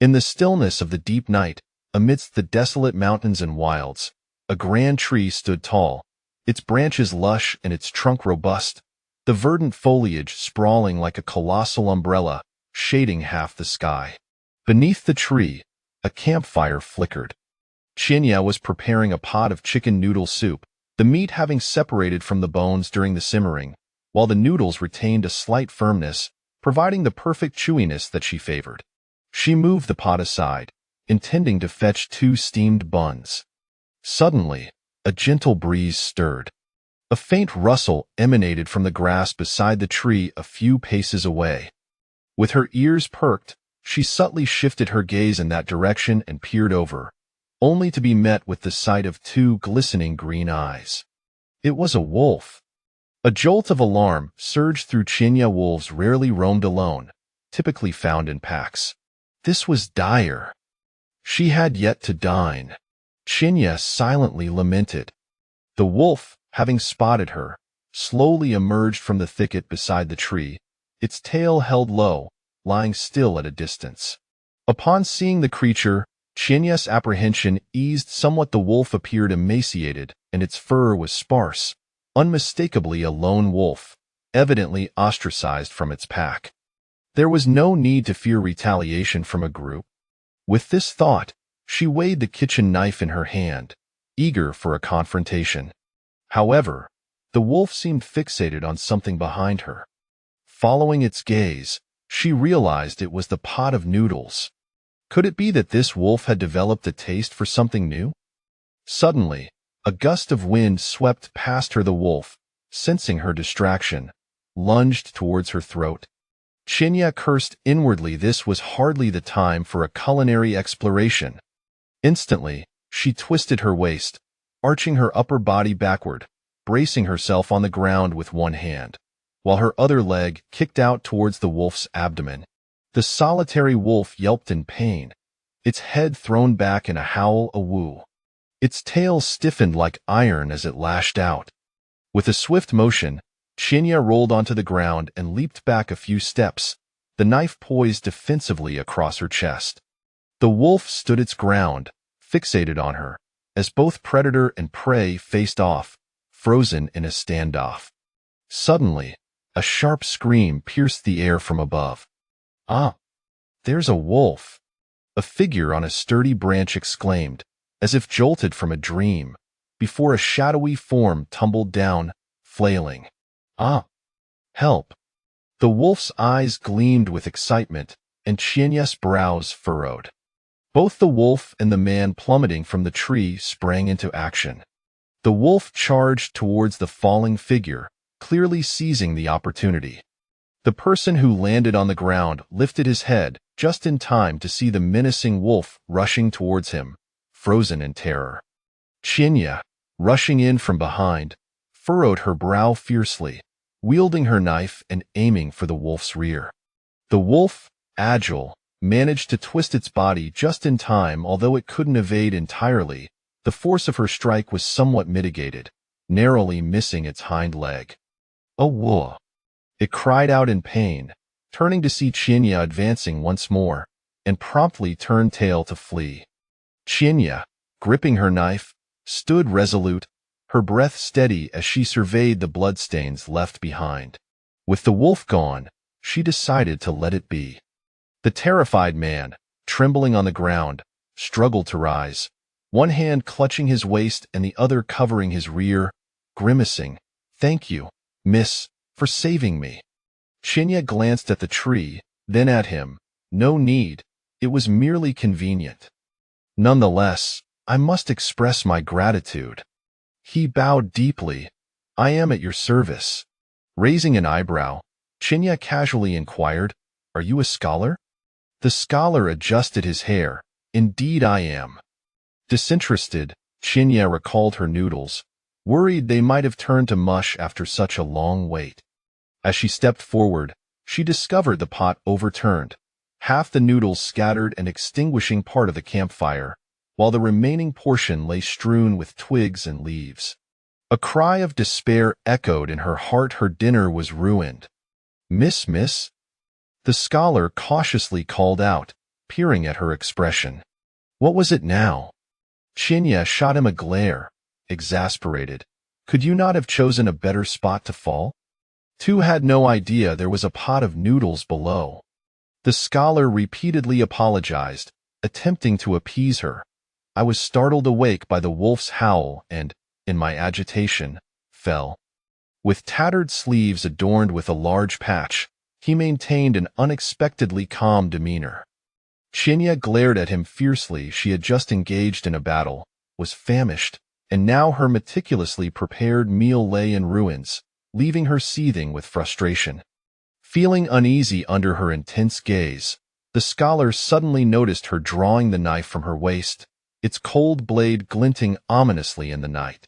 In the stillness of the deep night, amidst the desolate mountains and wilds, a grand tree stood tall, its branches lush and its trunk robust, the verdant foliage sprawling like a colossal umbrella, shading half the sky. Beneath the tree, a campfire flickered. Qinya was preparing a pot of chicken noodle soup, the meat having separated from the bones during the simmering, while the noodles retained a slight firmness, providing the perfect chewiness that she favored. She moved the pot aside, intending to fetch 2 steamed buns. Suddenly, a gentle breeze stirred. A faint rustle emanated from the grass beside the tree a few paces away. With her ears perked, she subtly shifted her gaze in that direction and peered over, only to be met with the sight of 2 glistening green eyes. It was a wolf. A jolt of alarm surged through Qinya. Wolves rarely roamed alone, typically found in packs. This was dire. She had yet to dine. Qinya silently lamented. The wolf, having spotted her, slowly emerged from the thicket beside the tree, its tail held low, lying still at a distance. Upon seeing the creature, Qinya's apprehension eased somewhat. The wolf appeared emaciated, and its fur was sparse, unmistakably a lone wolf, evidently ostracized from its pack. There was no need to fear retaliation from a group. With this thought, she weighed the kitchen knife in her hand, eager for a confrontation. However, the wolf seemed fixated on something behind her. Following its gaze, she realized it was the pot of noodles. Could it be that this wolf had developed a taste for something new? Suddenly, a gust of wind swept past her. The wolf, sensing her distraction, lunged towards her throat. Qinya cursed inwardly. This was hardly the time for a culinary exploration. Instantly, she twisted her waist, arching her upper body backward, bracing herself on the ground with one hand, while her other leg kicked out towards the wolf's abdomen. The solitary wolf yelped in pain, its head thrown back in a howl. A woo. Its tail stiffened like iron as it lashed out. With a swift motion, Qinya rolled onto the ground and leaped back a few steps, the knife poised defensively across her chest. The wolf stood its ground, fixated on her, as both predator and prey faced off, frozen in a standoff. Suddenly, a sharp scream pierced the air from above. "Ah, there's a wolf!" A figure on a sturdy branch exclaimed, as if jolted from a dream, before a shadowy form tumbled down, flailing. "Ah, help!" The wolf's eyes gleamed with excitement, and Qianya's brows furrowed. Both the wolf and the man plummeting from the tree sprang into action. The wolf charged towards the falling figure, clearly seizing the opportunity. The person who landed on the ground lifted his head just in time to see the menacing wolf rushing towards him, frozen in terror. Qinya, rushing in from behind, furrowed her brow fiercely, wielding her knife and aiming for the wolf's rear. The wolf, agile, managed to twist its body just in time. Although it couldn't evade entirely, the force of her strike was somewhat mitigated, narrowly missing its hind leg. "Oh, whoa!" It cried out in pain, turning to see Qinya advancing once more, and promptly turned tail to flee. Qinya, gripping her knife, stood resolute, her breath steady as she surveyed the bloodstains left behind. With the wolf gone, she decided to let it be. The terrified man, trembling on the ground, struggled to rise, one hand clutching his waist and the other covering his rear, grimacing. "Thank you, miss, for saving me." Qinya glanced at the tree, then at him. "No need, it was merely convenient. Nonetheless, I must express my gratitude." He bowed deeply. "I am at your service." Raising an eyebrow, Qinya casually inquired, "Are you a scholar?" The scholar adjusted his hair. "Indeed I am." Disinterested, Qinya recalled her noodles, worried they might have turned to mush after such a long wait. As she stepped forward, she discovered the pot overturned, half the noodles scattered and extinguishing part of the campfire, while the remaining portion lay strewn with twigs and leaves. A cry of despair echoed in her heart. Her dinner was ruined. Miss," the scholar cautiously called out, peering at her expression. What was it now? Chinya shot him a glare, exasperated. Could you not have chosen a better spot to fall? Tu had no idea there was a pot of noodles below. The scholar repeatedly apologized, attempting to appease her. I was startled awake by the wolf's howl and, in my agitation, fell. With tattered sleeves adorned with a large patch, he maintained an unexpectedly calm demeanor. Chinya glared at him fiercely. She had just engaged in a battle, was famished, and now her meticulously prepared meal lay in ruins, leaving her seething with frustration. Feeling uneasy under her intense gaze, the scholar suddenly noticed her drawing the knife from her waist, its cold blade glinting ominously in the night.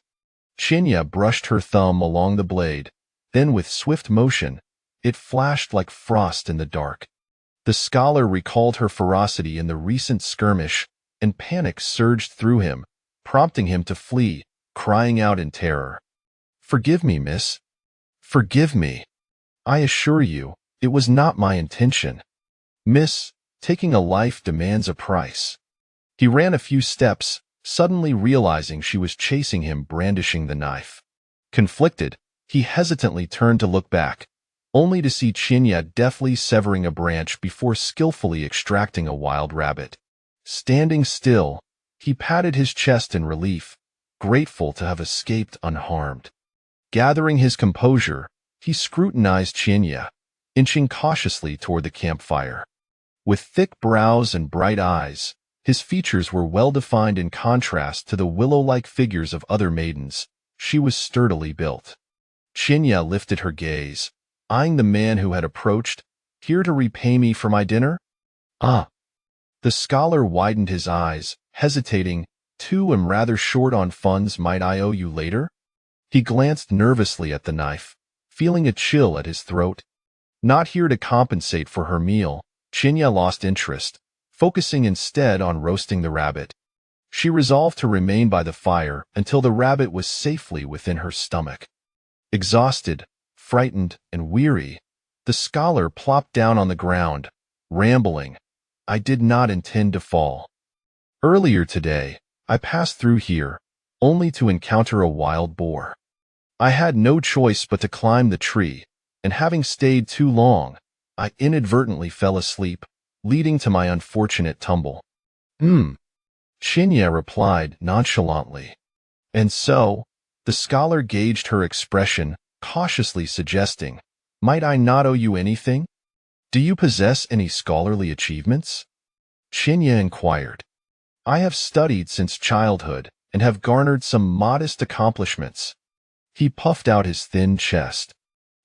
Chinya brushed her thumb along the blade, then with swift motion, it flashed like frost in the dark. The scholar recalled her ferocity in the recent skirmish, and panic surged through him, prompting him to flee, crying out in terror. "Forgive me, miss. Forgive me. I assure you, it was not my intention. Miss, taking a life demands a price." He ran a few steps, suddenly realizing she was chasing him brandishing the knife. Conflicted, he hesitantly turned to look back, only to see Chinya deftly severing a branch before skillfully extracting a wild rabbit. Standing still, he patted his chest in relief, grateful to have escaped unharmed. Gathering his composure, he scrutinized Chinya, inching cautiously toward the campfire. With thick brows and bright eyes, his features were well-defined in contrast to the willow-like figures of other maidens. She was sturdily built. Chinya lifted her gaze, eyeing the man who had approached. "Here to repay me for my dinner?" "Ah." The scholar widened his eyes, hesitating. "Too am rather short on funds. Might I owe you later?" He glanced nervously at the knife, feeling a chill at his throat. Not here to compensate for her meal, Chinya lost interest, focusing instead on roasting the rabbit. She resolved to remain by the fire until the rabbit was safely within her stomach. Exhausted, frightened, and weary, the scholar plopped down on the ground, rambling. "I did not intend to fall. Earlier today, I passed through here, only to encounter a wild boar. I had no choice but to climb the tree, and having stayed too long, I inadvertently fell asleep, leading to my unfortunate tumble." Chinya replied nonchalantly. "And so?" The scholar gauged her expression, cautiously suggesting, "Might I not owe you anything? Do you possess any scholarly achievements?" Chinya inquired. "I have studied since childhood and have garnered some modest accomplishments." He puffed out his thin chest.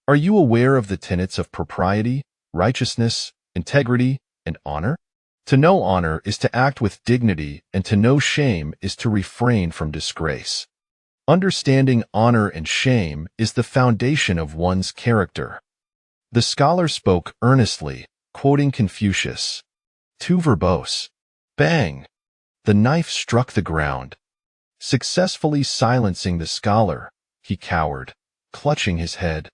"Are you aware of the tenets of propriety, righteousness, integrity, and honor? To know honor is to act with dignity, and to know shame is to refrain from disgrace. Understanding honor and shame is the foundation of one's character." The scholar spoke earnestly, quoting Confucius. "Tu verbose." Bang! The knife struck the ground. Successfully silencing the scholar, he cowered, clutching his head.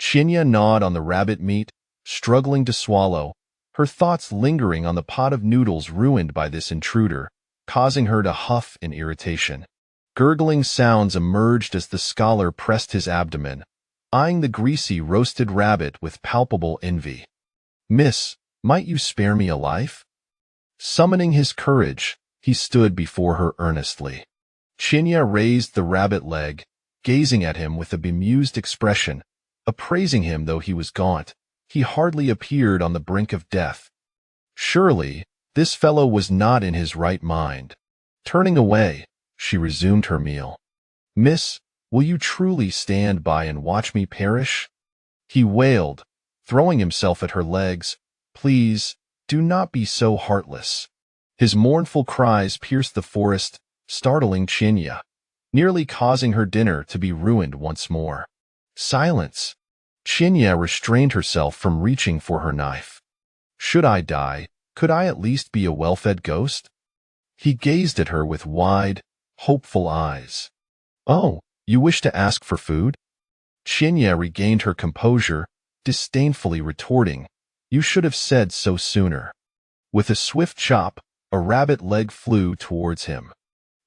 Chinya gnawed on the rabbit meat, struggling to swallow, her thoughts lingering on the pot of noodles ruined by this intruder, causing her to huff in irritation. Gurgling sounds emerged as the scholar pressed his abdomen, eyeing the greasy roasted rabbit with palpable envy. "Miss, might you spare me a life?" Summoning his courage, he stood before her earnestly. Chinya raised the rabbit leg, gazing at him with a bemused expression, appraising him though he was gaunt. He hardly appeared on the brink of death. Surely, this fellow was not in his right mind. Turning away, she resumed her meal. "Miss, will you truly stand by and watch me perish?" He wailed, throwing himself at her legs. "Please, do not be so heartless." His mournful cries pierced the forest, startling Chinya, nearly causing her dinner to be ruined once more. "Silence!" Chinya restrained herself from reaching for her knife. "Should I die, could I at least be a well-fed ghost?" He gazed at her with wide, hopeful eyes. "Oh, you wish to ask for food?" Chinya regained her composure, disdainfully retorting, "You should have said so sooner." With a swift chop, a rabbit leg flew towards him.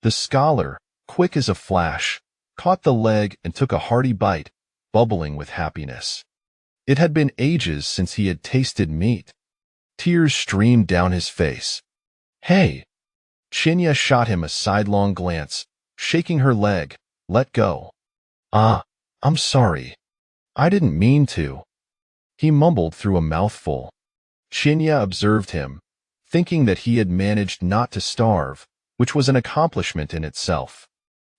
The scholar, quick as a flash, caught the leg and took a hearty bite, bubbling with happiness. It had been ages since he had tasted meat. Tears streamed down his face. "Hey!" Chinya shot him a sidelong glance, shaking her leg. "Let go." "Ah, I'm sorry. I didn't mean to," he mumbled through a mouthful. Chinya observed him, thinking that he had managed not to starve, which was an accomplishment in itself.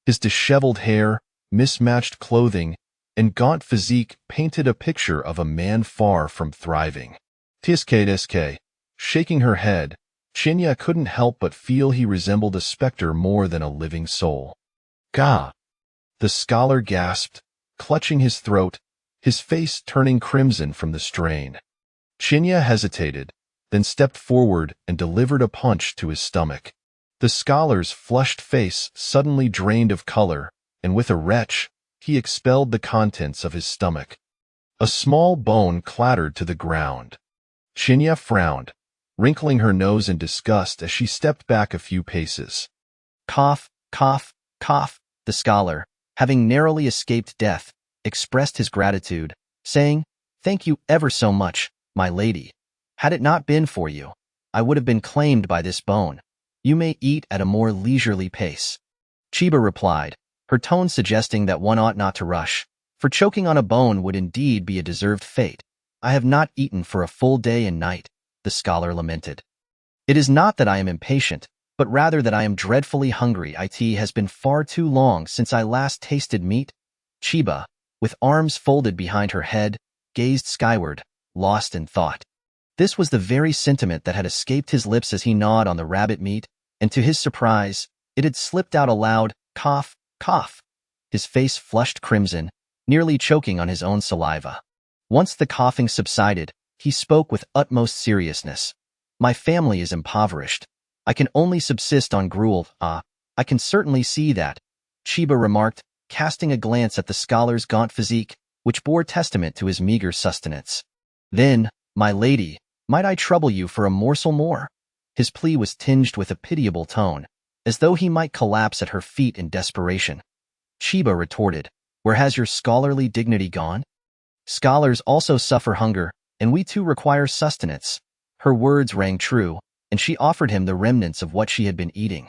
His disheveled hair, mismatched clothing, and gaunt physique painted a picture of a man far from thriving. Tiske, shaking her head, Chinya couldn't help but feel he resembled a specter more than a living soul. "Gah!" The scholar gasped, clutching his throat, his face turning crimson from the strain. Chinya hesitated, then stepped forward and delivered a punch to his stomach. The scholar's flushed face suddenly drained of color, and with a retch, he expelled the contents of his stomach. A small bone clattered to the ground. Chinya frowned, wrinkling her nose in disgust as she stepped back a few paces. Cough, cough, cough. The scholar, having narrowly escaped death, expressed his gratitude, saying, "Thank you ever so much, my lady. Had it not been for you, I would have been claimed by this bone. You may eat at a more leisurely pace." Chiba replied, her tone suggesting that one ought not to rush, for choking on a bone would indeed be a deserved fate. "I have not eaten for a full day and night," the scholar lamented. "It is not that I am impatient, but rather that I am dreadfully hungry. It has been far too long since I last tasted meat." Chiba, with arms folded behind her head, gazed skyward, lost in thought. This was the very sentiment that had escaped his lips as he gnawed on the rabbit meat, and to his surprise, it had slipped out a loud cough, cough. His face flushed crimson, nearly choking on his own saliva. Once the coughing subsided, he spoke with utmost seriousness. "My family is impoverished. I can only subsist on gruel." "Ah, I can certainly see that," Chiba remarked, casting a glance at the scholar's gaunt physique, which bore testament to his meager sustenance. "Then, my lady, might I trouble you for a morsel more?" His plea was tinged with a pitiable tone, as though he might collapse at her feet in desperation. Chiba retorted, "Where has your scholarly dignity gone? Scholars also suffer hunger, and we too require sustenance." Her words rang true, and she offered him the remnants of what she had been eating.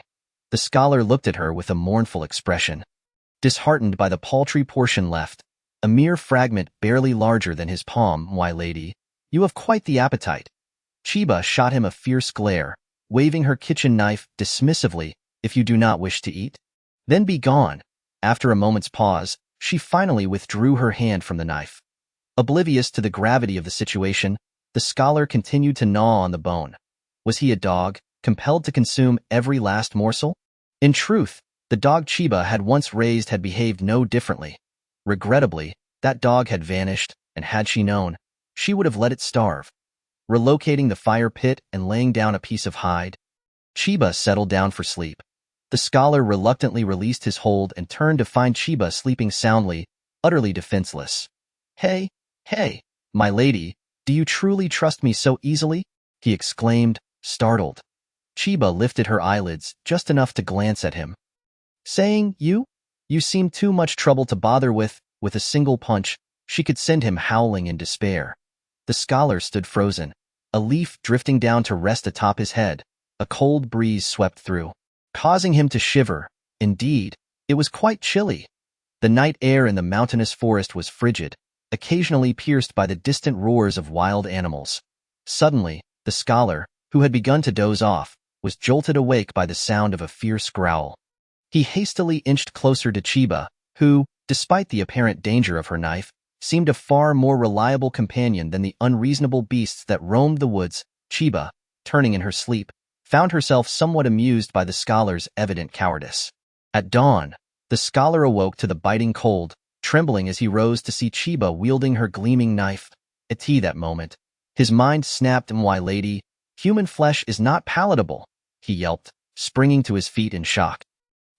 The scholar looked at her with a mournful expression. Disheartened by the paltry portion left, a mere fragment barely larger than his palm, "My lady, you have quite the appetite." Chiba shot him a fierce glare, waving her kitchen knife dismissively. "If you do not wish to eat, then be gone." After a moment's pause, she finally withdrew her hand from the knife. Oblivious to the gravity of the situation, the scholar continued to gnaw on the bone. Was he a dog, compelled to consume every last morsel? In truth, the dog Chiba had once raised had behaved no differently. Regrettably, that dog had vanished, and had she known, she would have let it starve. Relocating the fire pit and laying down a piece of hide, Chiba settled down for sleep. The scholar reluctantly released his hold and turned to find Chiba sleeping soundly, utterly defenseless. Hey, my lady, do you truly trust me so easily?" he exclaimed, startled. Chiba lifted her eyelids just enough to glance at him, saying, You seem too much trouble to bother with." With a single punch, she could send him howling in despair. The scholar stood frozen, a leaf drifting down to rest atop his head. A cold breeze swept through, causing him to shiver. Indeed, it was quite chilly. The night air in the mountainous forest was frigid, occasionally pierced by the distant roars of wild animals. Suddenly, the scholar, who had begun to doze off, was jolted awake by the sound of a fierce growl. He hastily inched closer to Chiba, who, despite the apparent danger of her knife, seemed a far more reliable companion than the unreasonable beasts that roamed the woods. Chiba, turning in her sleep, found herself somewhat amused by the scholar's evident cowardice. At dawn, the scholar awoke to the biting cold, trembling as he rose to see Chiba wielding her gleaming knife. At that moment, his mind snapped. "My lady, human flesh is not palatable," he yelped, springing to his feet in shock.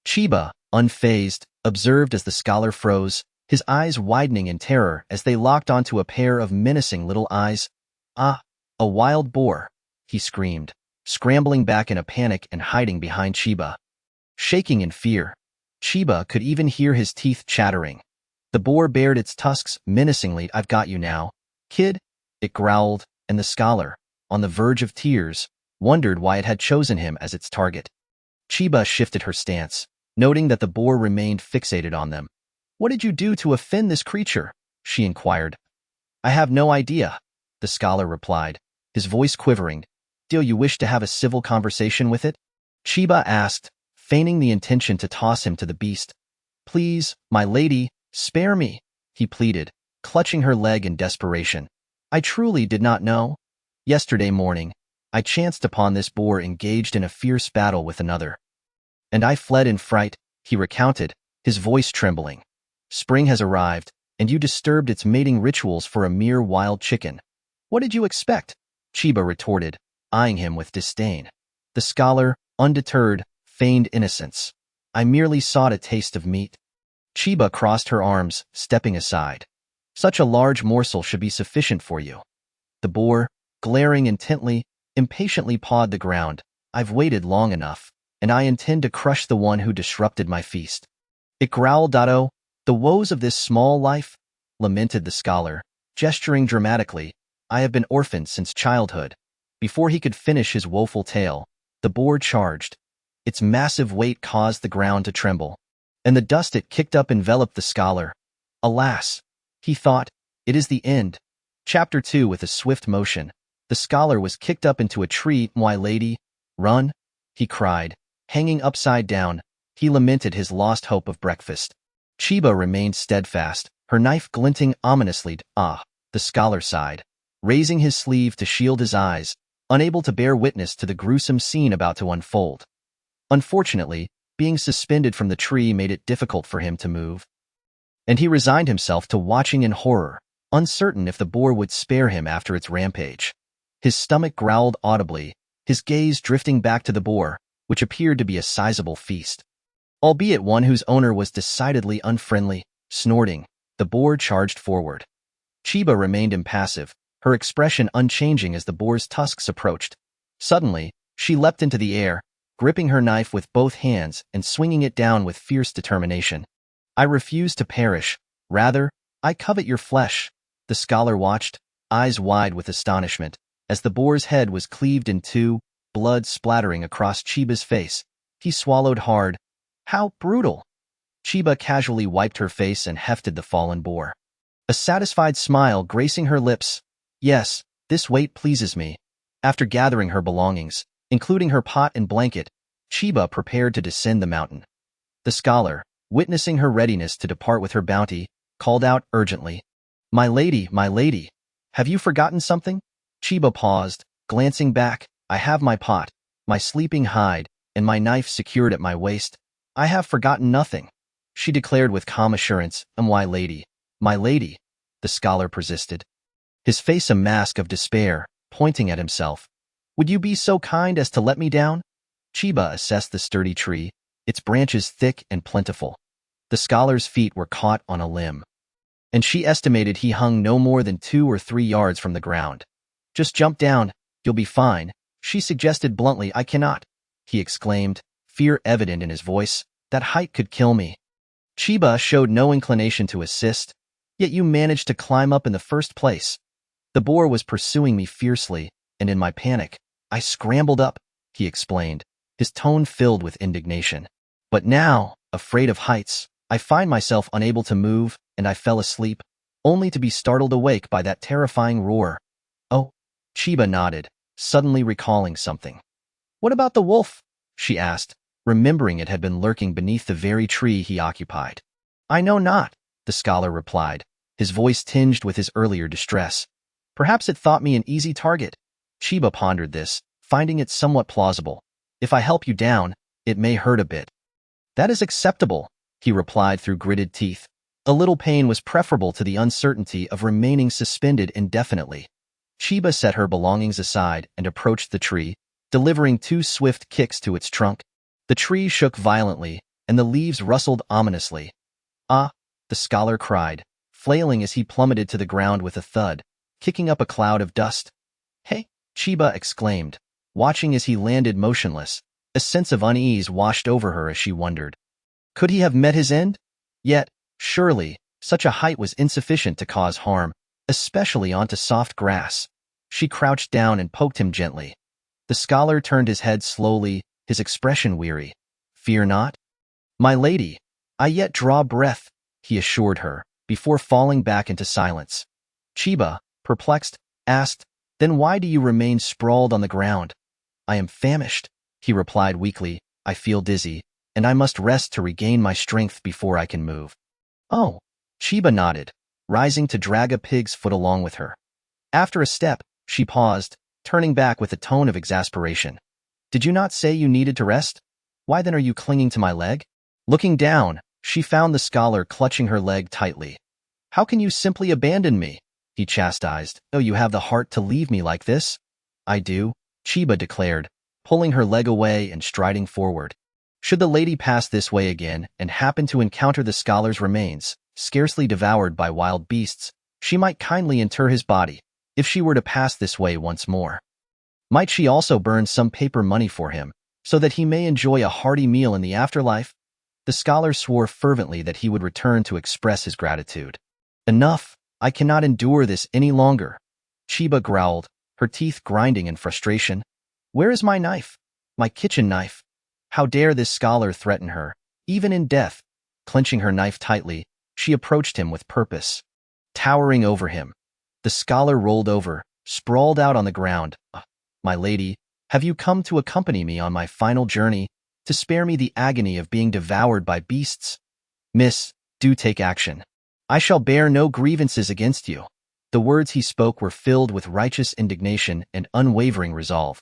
Chiba, unfazed, observed as the scholar froze, his eyes widening in terror as they locked onto a pair of menacing little eyes. "Ah, a wild boar," he screamed, scrambling back in a panic and hiding behind Chiba. Shaking in fear, Chiba could even hear his teeth chattering. The boar bared its tusks menacingly. "I've got you now, kid," it growled, and the scholar, on the verge of tears, wondered why it had chosen him as its target. Chiba shifted her stance, noting that the boar remained fixated on them. "What did you do to offend this creature?" she inquired. "I have no idea," the scholar replied, his voice quivering. "Do you wish to have a civil conversation with it?" Chiba asked, feigning the intention to toss him to the beast. "Please, my lady, spare me," he pleaded, clutching her leg in desperation. "I truly did not know. Yesterday morning, I chanced upon this boar engaged in a fierce battle with another. And I fled in fright," he recounted, his voice trembling. "Spring has arrived, and you disturbed its mating rituals for a mere wild chicken." "What did you expect?" Chiba retorted, eyeing him with disdain. The scholar, undeterred, feigned innocence. "I merely sought a taste of meat." Chiba crossed her arms, stepping aside. "Such a large morsel should be sufficient for you." The boar, glaring intently, impatiently pawed the ground. "I've waited long enough, and I intend to crush the one who disrupted my feast." It growled. "Oh, the woes of this small life," lamented the scholar, gesturing dramatically. "I have been orphaned since childhood." Before he could finish his woeful tale, the boar charged. Its massive weight caused the ground to tremble, and the dust it kicked up enveloped the scholar. Alas, he thought, it is the end. Chapter 2. With a swift motion, the scholar was kicked up into a tree. "My lady, run!" he cried. Hanging upside down, he lamented his lost hope of breakfast. Chiba remained steadfast, her knife glinting ominously. "Ah," the scholar sighed, raising his sleeve to shield his eyes, unable to bear witness to the gruesome scene about to unfold. Unfortunately, being suspended from the tree made it difficult for him to move, and he resigned himself to watching in horror, uncertain if the boar would spare him after its rampage. His stomach growled audibly, his gaze drifting back to the boar, which appeared to be a sizable feast, albeit one whose owner was decidedly unfriendly. Snorting, the boar charged forward. Chiba remained impassive, her expression unchanging as the boar's tusks approached. Suddenly, she leapt into the air, gripping her knife with both hands and swinging it down with fierce determination. "I refuse to perish. Rather, I covet your flesh." The scholar watched, eyes wide with astonishment, as the boar's head was cleaved in two, blood splattering across Chiba's face. He swallowed hard. "How brutal!" Chiba casually wiped her face and hefted the fallen boar, a satisfied smile gracing her lips. "Yes, this weight pleases me." After gathering her belongings, including her pot and blanket, Chiba prepared to descend the mountain. The scholar, witnessing her readiness to depart with her bounty, called out urgently, my lady, have you forgotten something?" Chiba paused, glancing back. "I have my pot, my sleeping hide, and my knife secured at my waist. I have forgotten nothing," she declared with calm assurance. My lady," the scholar persisted, his face a mask of despair, pointing at himself. "Would you be so kind as to let me down?" Chiba assessed the sturdy tree, its branches thick and plentiful. The scholar's feet were caught on a limb, and she estimated he hung no more than 2 or 3 yards from the ground. "Just jump down, you'll be fine," she suggested bluntly. "I cannot," he exclaimed, fear evident in his voice. "That height could kill me." Chiba showed no inclination to assist. "Yet you managed to climb up in the first place." "The boar was pursuing me fiercely, and in my panic, I scrambled up," he explained, his tone filled with indignation. "But now, afraid of heights, I find myself unable to move, and I fell asleep, only to be startled awake by that terrifying roar." "Oh," Chiba nodded, suddenly recalling something. "What about the wolf?" she asked, remembering it had been lurking beneath the very tree he occupied. "I know not," the scholar replied, his voice tinged with his earlier distress. "Perhaps it thought me an easy target." Chiba pondered this, finding it somewhat plausible. "If I help you down, it may hurt a bit." "That is acceptable," he replied through gritted teeth. A little pain was preferable to the uncertainty of remaining suspended indefinitely. Chiba set her belongings aside and approached the tree, delivering 2 swift kicks to its trunk. The tree shook violently, and the leaves rustled ominously. "Ah!" the scholar cried, flailing as he plummeted to the ground with a thud, kicking up a cloud of dust. "Hey!" Chiba exclaimed, watching as he landed motionless. A sense of unease washed over her as she wondered. Could he have met his end? Yet, surely, such a height was insufficient to cause harm, especially onto soft grass. She crouched down and poked him gently. The scholar turned his head slowly, his expression weary. Fear not? My lady, I yet draw breath, he assured her, before falling back into silence. Chiba, perplexed, asked, Then why do you remain sprawled on the ground? I am famished, he replied weakly. I feel dizzy, and I must rest to regain my strength before I can move. Oh, Chiba nodded, rising to drag a pig's foot along with her. After a step, she paused, turning back with a tone of exasperation. Did you not say you needed to rest? Why then are you clinging to my leg? Looking down, she found the scholar clutching her leg tightly. How can you simply abandon me? He chastised. Oh, you have the heart to leave me like this? I do, Chiba declared, pulling her leg away and striding forward. Should the lady pass this way again and happen to encounter the scholar's remains, scarcely devoured by wild beasts, she might kindly inter his body, if she were to pass this way once more. Might she also burn some paper money for him, so that he may enjoy a hearty meal in the afterlife? The scholar swore fervently that he would return to express his gratitude. Enough, I cannot endure this any longer, Chiba growled, her teeth grinding in frustration. Where is my knife? My kitchen knife? How dare this scholar threaten her, even in death? Clenching her knife tightly, she approached him with purpose. Towering over him, the scholar rolled over, sprawled out on the ground. My lady, have you come to accompany me on my final journey, to spare me the agony of being devoured by beasts? Miss, do take action. I shall bear no grievances against you. The words he spoke were filled with righteous indignation and unwavering resolve.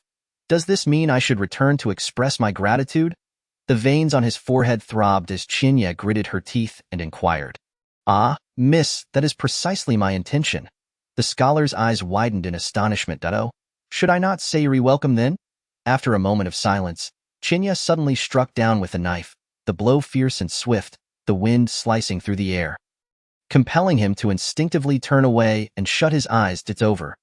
Does this mean I should return to express my gratitude? The veins on his forehead throbbed as Chinya gritted her teeth and inquired. Ah, miss, that is precisely my intention. The scholar's eyes widened in astonishment. Oh, should I not say re-welcome then? After a moment of silence, Chinya suddenly struck down with a knife, the blow fierce and swift, the wind slicing through the air, compelling him to instinctively turn away and shut his eyes. It's over.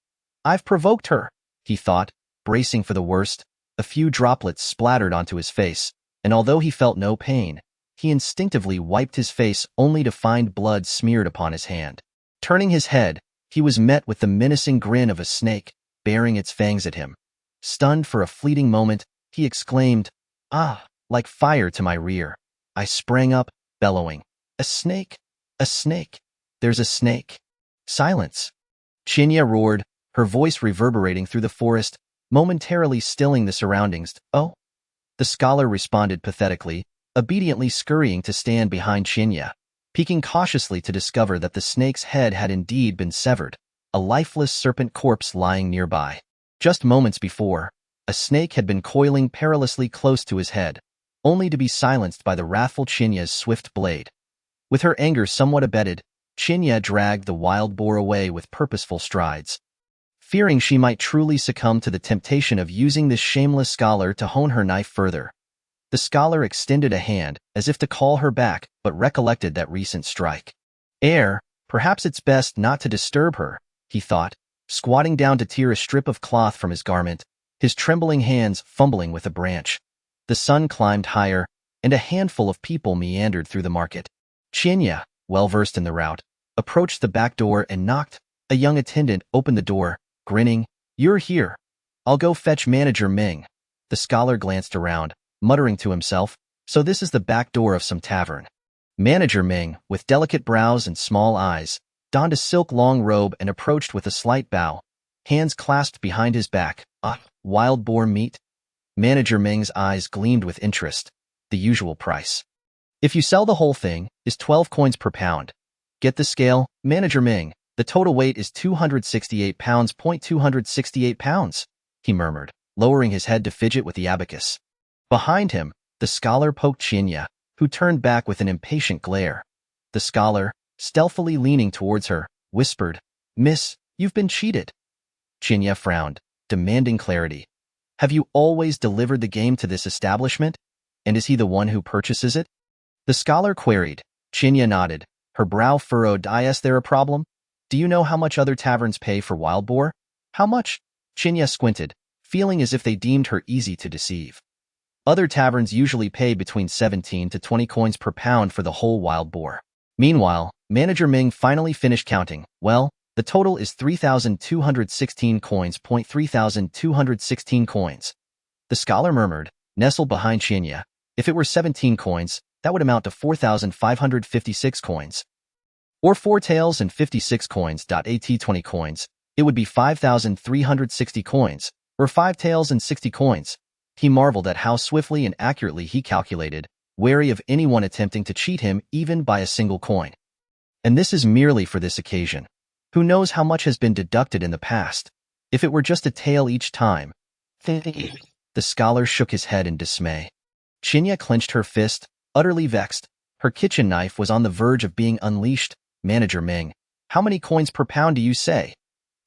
I've provoked her, he thought, bracing for the worst. A few droplets splattered onto his face, and although he felt no pain, he instinctively wiped his face only to find blood smeared upon his hand. Turning his head, he was met with the menacing grin of a snake, baring its fangs at him. Stunned for a fleeting moment, he exclaimed, Ah, like fire to my rear. I sprang up, bellowing, A snake! A snake! There's a snake! Silence! Chinya roared, her voice reverberating through the forest, momentarily stilling the surroundings. Oh! The scholar responded pathetically, obediently scurrying to stand behind Chinya, peeking cautiously to discover that the snake's head had indeed been severed, a lifeless serpent corpse lying nearby. Just moments before, a snake had been coiling perilously close to his head, only to be silenced by the wrathful Chinya's swift blade. With her anger somewhat abated, Chinya dragged the wild boar away with purposeful strides. Fearing she might truly succumb to the temptation of using this shameless scholar to hone her knife further, the scholar extended a hand as if to call her back, but recollected that recent strike. Perhaps it's best not to disturb her, he thought, squatting down to tear a strip of cloth from his garment, his trembling hands fumbling with a branch. The sun climbed higher, and a handful of people meandered through the market. Chinya, well versed in the route, approached the back door and knocked. A young attendant opened the door, grinning. You're here. I'll go fetch Manager Ming. The scholar glanced around, muttering to himself, so this is the back door of some tavern. Manager Ming, with delicate brows and small eyes, donned a silk long robe and approached with a slight bow, hands clasped behind his back. Wild boar meat? Manager Ming's eyes gleamed with interest. The usual price. If you sell the whole thing, is 12 coins per pound. Get the scale, Manager Ming. The total weight is 268 pounds. 268 pounds, he murmured, lowering his head to fidget with the abacus. Behind him, the scholar poked Chinya, who turned back with an impatient glare. The scholar, stealthily leaning towards her, whispered, Miss, you've been cheated. Chinya frowned, demanding clarity. Have you always delivered the game to this establishment? And is he the one who purchases it? The scholar queried. Chinya nodded, her brow furrowed. Is there a problem? Do you know how much other taverns pay for wild boar? How much? Chinya squinted, feeling as if they deemed her easy to deceive. Other taverns usually pay between 17 to 20 coins per pound for the whole wild boar. Meanwhile, Manager Ming finally finished counting. Well, the total is 3,216 coins. 3,216 coins. The scholar murmured, nestled behind Qianya. If it were 17 coins, that would amount to 4,556 coins. Or 4 taels and 56 coins. At 20 coins, it would be 5,360 coins, or 5 taels and 60 coins. He marveled at how swiftly and accurately he calculated, wary of anyone attempting to cheat him even by a single coin. And this is merely for this occasion. Who knows how much has been deducted in the past? If it were just a tael each time. The scholar shook his head in dismay. Qianya clenched her fist, utterly vexed. Her kitchen knife was on the verge of being unleashed. Manager Ming, how many coins per pound do you say?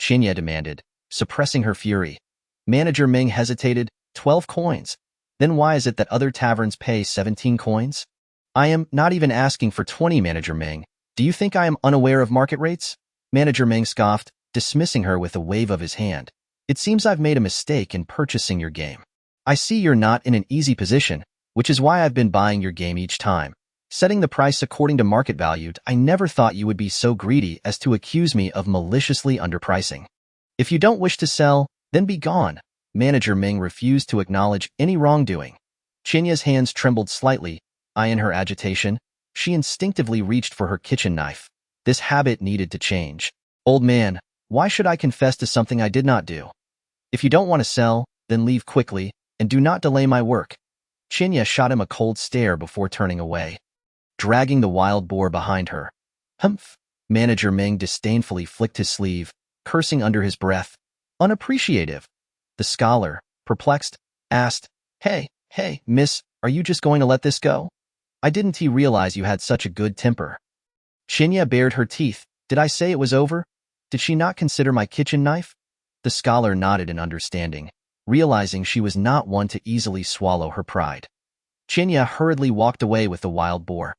Qianya demanded, suppressing her fury. Manager Ming hesitated. 12 coins. Then why is it that other taverns pay 17 coins? I am not even asking for 20, Manager Ming. Do you think I am unaware of market rates? Manager Ming scoffed, dismissing her with a wave of his hand. It seems I've made a mistake in purchasing your game. I see you're not in an easy position, which is why I've been buying your game each time. Setting the price according to market value, I never thought you would be so greedy as to accuse me of maliciously underpricing. If you don't wish to sell, then be gone. Manager Ming refused to acknowledge any wrongdoing. Qianya's hands trembled slightly. In her agitation, she instinctively reached for her kitchen knife. This habit needed to change. Old man, why should I confess to something I did not do? If you don't want to sell, then leave quickly, and do not delay my work. Qianya shot him a cold stare before turning away, dragging the wild boar behind her. Humph! Manager Ming disdainfully flicked his sleeve, cursing under his breath. Unappreciative. The scholar, perplexed, asked, Hey, miss, are you just going to let this go? I didn't realize you had such a good temper. Qianya bared her teeth. Did I say it was over? Did she not consider my kitchen knife? The scholar nodded in understanding, realizing she was not one to easily swallow her pride. Qianya hurriedly walked away with the wild boar.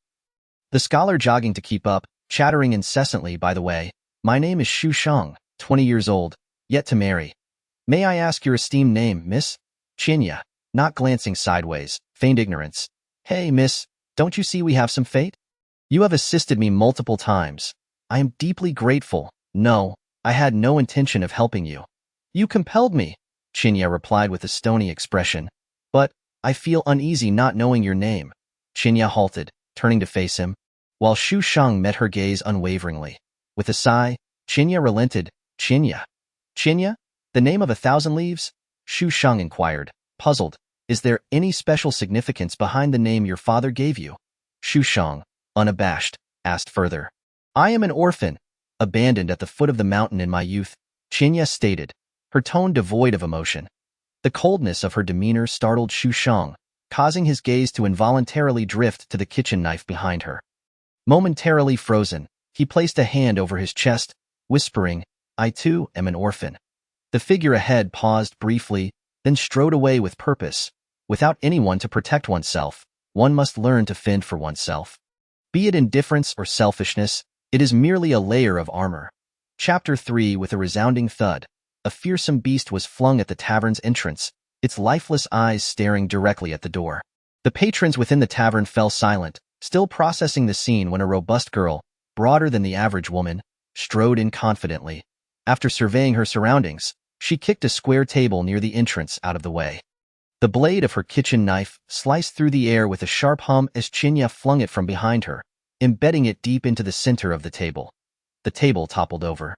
The scholar jogging to keep up, chattering incessantly, by the way, my name is Xu Sheng, 20 years old, yet to marry. May I ask your esteemed name, miss? Qianya, not glancing sideways, feigned ignorance. Hey, miss, don't you see we have some fate? You have assisted me multiple times. I am deeply grateful. No, I had no intention of helping you. You compelled me, Qianya replied with a stony expression. But I feel uneasy not knowing your name. Qianya halted, turning to face him, while Xu Sheng met her gaze unwaveringly. With a sigh, Qianya relented. Qianya? The name of 1,000 leaves? Xu Sheng inquired, puzzled. Is there any special significance behind the name your father gave you? Xu Sheng, unabashed, asked further. I am an orphan, abandoned at the foot of the mountain in my youth, Qianya stated, her tone devoid of emotion. The coldness of her demeanor startled Xu Sheng, causing his gaze to involuntarily drift to the kitchen knife behind her. Momentarily frozen, he placed a hand over his chest, whispering, I too am an orphan. The figure ahead paused briefly, then strode away with purpose. Without anyone to protect oneself, one must learn to fend for oneself. Be it indifference or selfishness, it is merely a layer of armor. Chapter 3. With a resounding thud, a fearsome beast was flung at the tavern's entrance, its lifeless eyes staring directly at the door. The patrons within the tavern fell silent, still processing the scene when a robust girl, broader than the average woman, strode in confidently. After surveying her surroundings, she kicked a square table near the entrance out of the way. The blade of her kitchen knife sliced through the air with a sharp hum as Qianya flung it from behind her, embedding it deep into the center of the table. The table toppled over.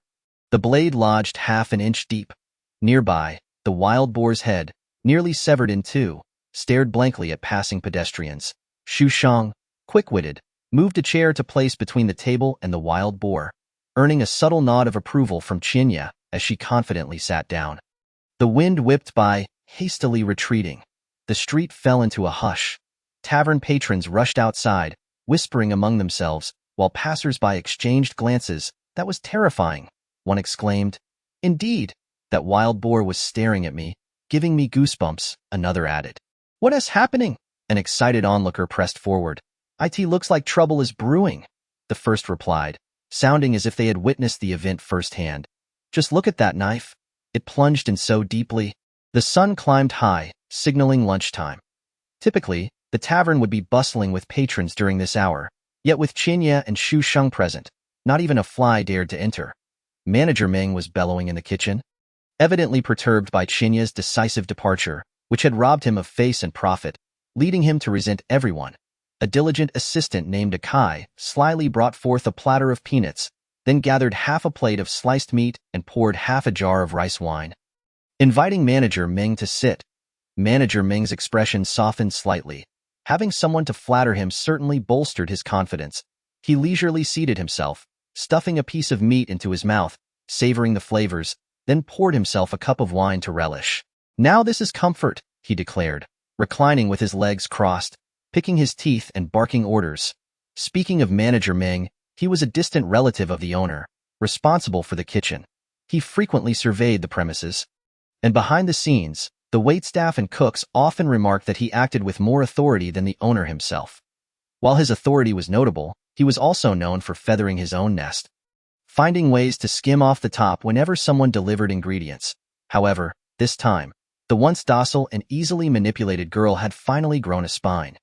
The blade lodged half an inch deep. Nearby, the wild boar's head, nearly severed in two, stared blankly at passing pedestrians. Xu Sheng, quick-witted, moved a chair to place between the table and the wild boar, earning a subtle nod of approval from Qianya as she confidently sat down. The wind whipped by, hastily retreating. The street fell into a hush. Tavern patrons rushed outside, whispering among themselves, while passers-by exchanged glances. That was terrifying, one exclaimed. Indeed, that wild boar was staring at me, giving me goosebumps, another added. What is happening? An excited onlooker pressed forward. It looks like trouble is brewing, the first replied, sounding as if they had witnessed the event firsthand. Just look at that knife. It plunged in so deeply. The sun climbed high, signaling lunchtime. Typically, the tavern would be bustling with patrons during this hour, yet with Qinya and Xu Sheng present, not even a fly dared to enter. Manager Ming was bellowing in the kitchen, evidently perturbed by Qinya's decisive departure, which had robbed him of face and profit, leading him to resent everyone. A diligent assistant named Akai slyly brought forth a platter of peanuts, then gathered half a plate of sliced meat and poured half a jar of rice wine. Inviting Manager Ming to sit, Manager Ming's expression softened slightly. Having someone to flatter him certainly bolstered his confidence. He leisurely seated himself, stuffing a piece of meat into his mouth, savoring the flavors, then poured himself a cup of wine to relish. "Now this is comfort," he declared, reclining with his legs crossed, picking his teeth and barking orders. Speaking of Manager Ming, he was a distant relative of the owner, responsible for the kitchen. He frequently surveyed the premises. And behind the scenes, the waitstaff and cooks often remarked that he acted with more authority than the owner himself. While his authority was notable, he was also known for feathering his own nest, finding ways to skim off the top whenever someone delivered ingredients. However, this time, the once docile and easily manipulated girl had finally grown a spine.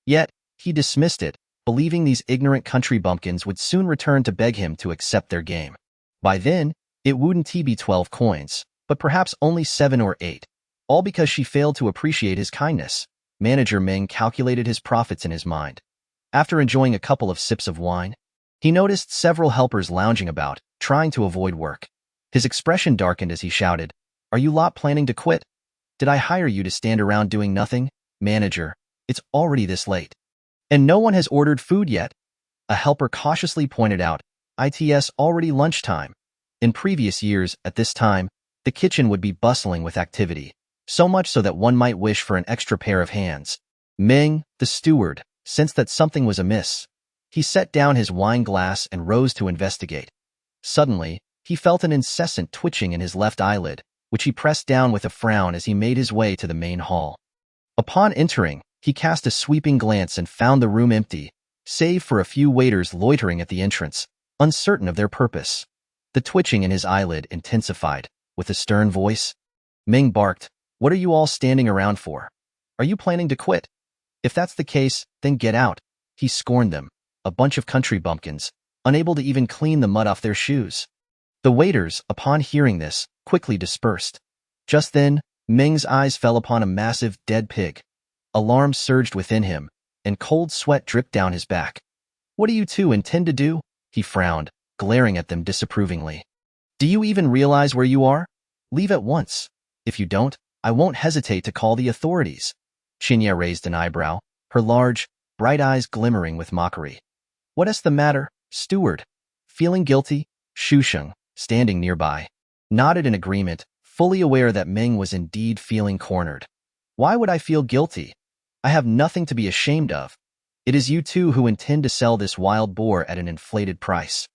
Yet, he dismissed it, believing these ignorant country bumpkins would soon return to beg him to accept their game. By then, it wouldn't be 12 coins, but perhaps only 7 or 8. All because she failed to appreciate his kindness. Manager Ming calculated his profits in his mind. After enjoying a couple of sips of wine, he noticed several helpers lounging about, trying to avoid work. His expression darkened as he shouted, "Are you lot planning to quit? Did I hire you to stand around doing nothing? Manager, it's already this late. And no one has ordered food yet?" A helper cautiously pointed out, "It's already lunchtime." In previous years, at this time, the kitchen would be bustling with activity, so much so that one might wish for an extra pair of hands. Ming, the steward, sensed that something was amiss. He set down his wine glass and rose to investigate. Suddenly, he felt an incessant twitching in his left eyelid, which he pressed down with a frown as he made his way to the main hall. Upon entering, he cast a sweeping glance and found the room empty, save for a few waiters loitering at the entrance, uncertain of their purpose. The twitching in his eyelid intensified. With a stern voice, Ming barked, "What are you all standing around for? Are you planning to quit? If that's the case, then get out." He scorned them, a bunch of country bumpkins, unable to even clean the mud off their shoes. The waiters, upon hearing this, quickly dispersed. Just then, Ming's eyes fell upon a massive, dead pig. Alarm surged within him, and cold sweat dripped down his back. "What do you two intend to do?" He frowned, glaring at them disapprovingly. "Do you even realize where you are? Leave at once. If you don't, I won't hesitate to call the authorities." Qinya raised an eyebrow, her large, bright eyes glimmering with mockery. "What is the matter, steward? Feeling guilty?" Xu Sheng, standing nearby, nodded in agreement, fully aware that Ming was indeed feeling cornered. "Why would I feel guilty? I have nothing to be ashamed of. It is you two who intend to sell this wild boar at an inflated price.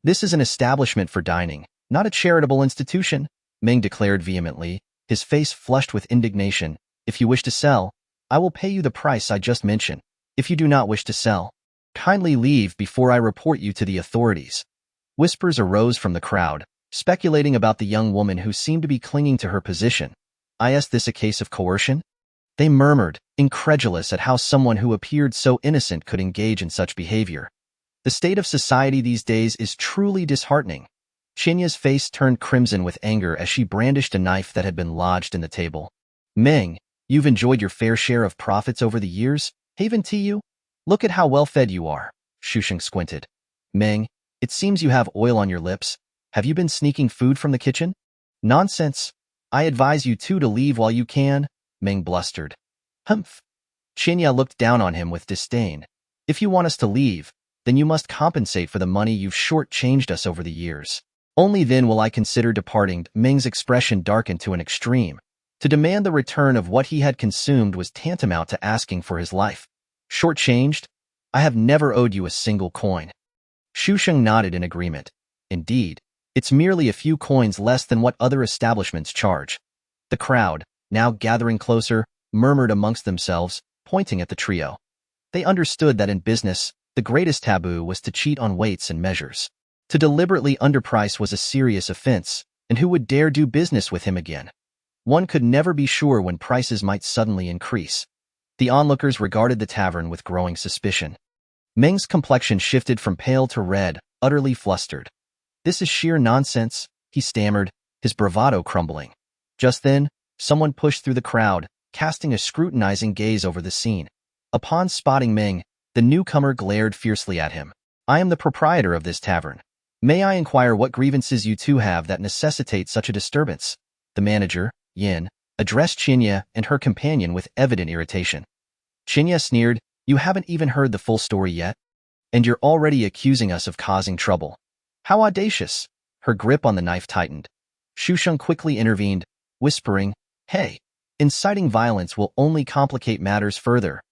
This is an establishment for dining, not a charitable institution," Ming declared vehemently, his face flushed with indignation. "If you wish to sell, I will pay you the price I just mentioned. If you do not wish to sell, kindly leave before I report you to the authorities." Whispers arose from the crowd, speculating about the young woman who seemed to be clinging to her position. Is this a case of coercion? They murmured, incredulous at how someone who appeared so innocent could engage in such behavior. The state of society these days is truly disheartening. Chinya's face turned crimson with anger as she brandished a knife that had been lodged in the table. "Ming, you've enjoyed your fair share of profits over the years, haven't you? Look at how well fed you are." Xu Sheng squinted. "Ming, it seems you have oil on your lips. Have you been sneaking food from the kitchen?" "Nonsense. I advise you two to leave while you can," Ming blustered. "Humph." Chinya looked down on him with disdain. "If you want us to leave, then you must compensate for the money you've short-changed us over the years. Only then will I consider departing." Ming's expression darkened to an extreme. To demand the return of what he had consumed was tantamount to asking for his life. "Short-changed? I have never owed you a single coin." Xu Sheng nodded in agreement. "Indeed, it's merely a few coins less than what other establishments charge." The crowd, now gathering closer, murmured amongst themselves, pointing at the trio. They understood that in business, the greatest taboo was to cheat on weights and measures. To deliberately underprice was a serious offense, and who would dare do business with him again? One could never be sure when prices might suddenly increase. The onlookers regarded the tavern with growing suspicion. Meng's complexion shifted from pale to red, utterly flustered. "This is sheer nonsense," he stammered, his bravado crumbling. Just then, someone pushed through the crowd, casting a scrutinizing gaze over the scene. Upon spotting Meng, the newcomer glared fiercely at him. "I am the proprietor of this tavern. May I inquire what grievances you two have that necessitate such a disturbance?" The manager, Yin, addressed Qinya and her companion with evident irritation. Qinya sneered, "You haven't even heard the full story yet? And you're already accusing us of causing trouble. How audacious!" Her grip on the knife tightened. Shusheng quickly intervened, whispering, "Hey, inciting violence will only complicate matters further.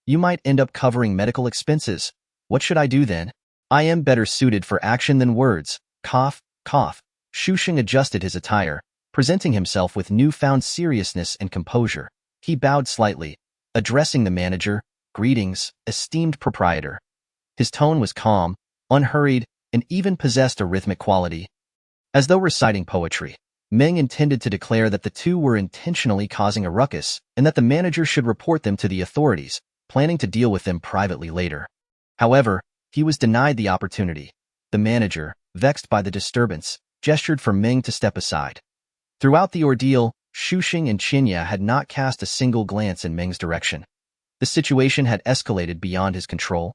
You might end up covering medical expenses. What should I do then? I am better suited for action than words." Cough, cough. Shusheng adjusted his attire, presenting himself with newfound seriousness and composure. He bowed slightly, addressing the manager, "Greetings, esteemed proprietor." His tone was calm, unhurried, and even possessed a rhythmic quality. As though reciting poetry, Meng intended to declare that the two were intentionally causing a ruckus and that the manager should report them to the authorities, planning to deal with them privately later. However, he was denied the opportunity. The manager, vexed by the disturbance, gestured for Meng to step aside. Throughout the ordeal, Shusheng and Qinya had not cast a single glance in Meng's direction. The situation had escalated beyond his control.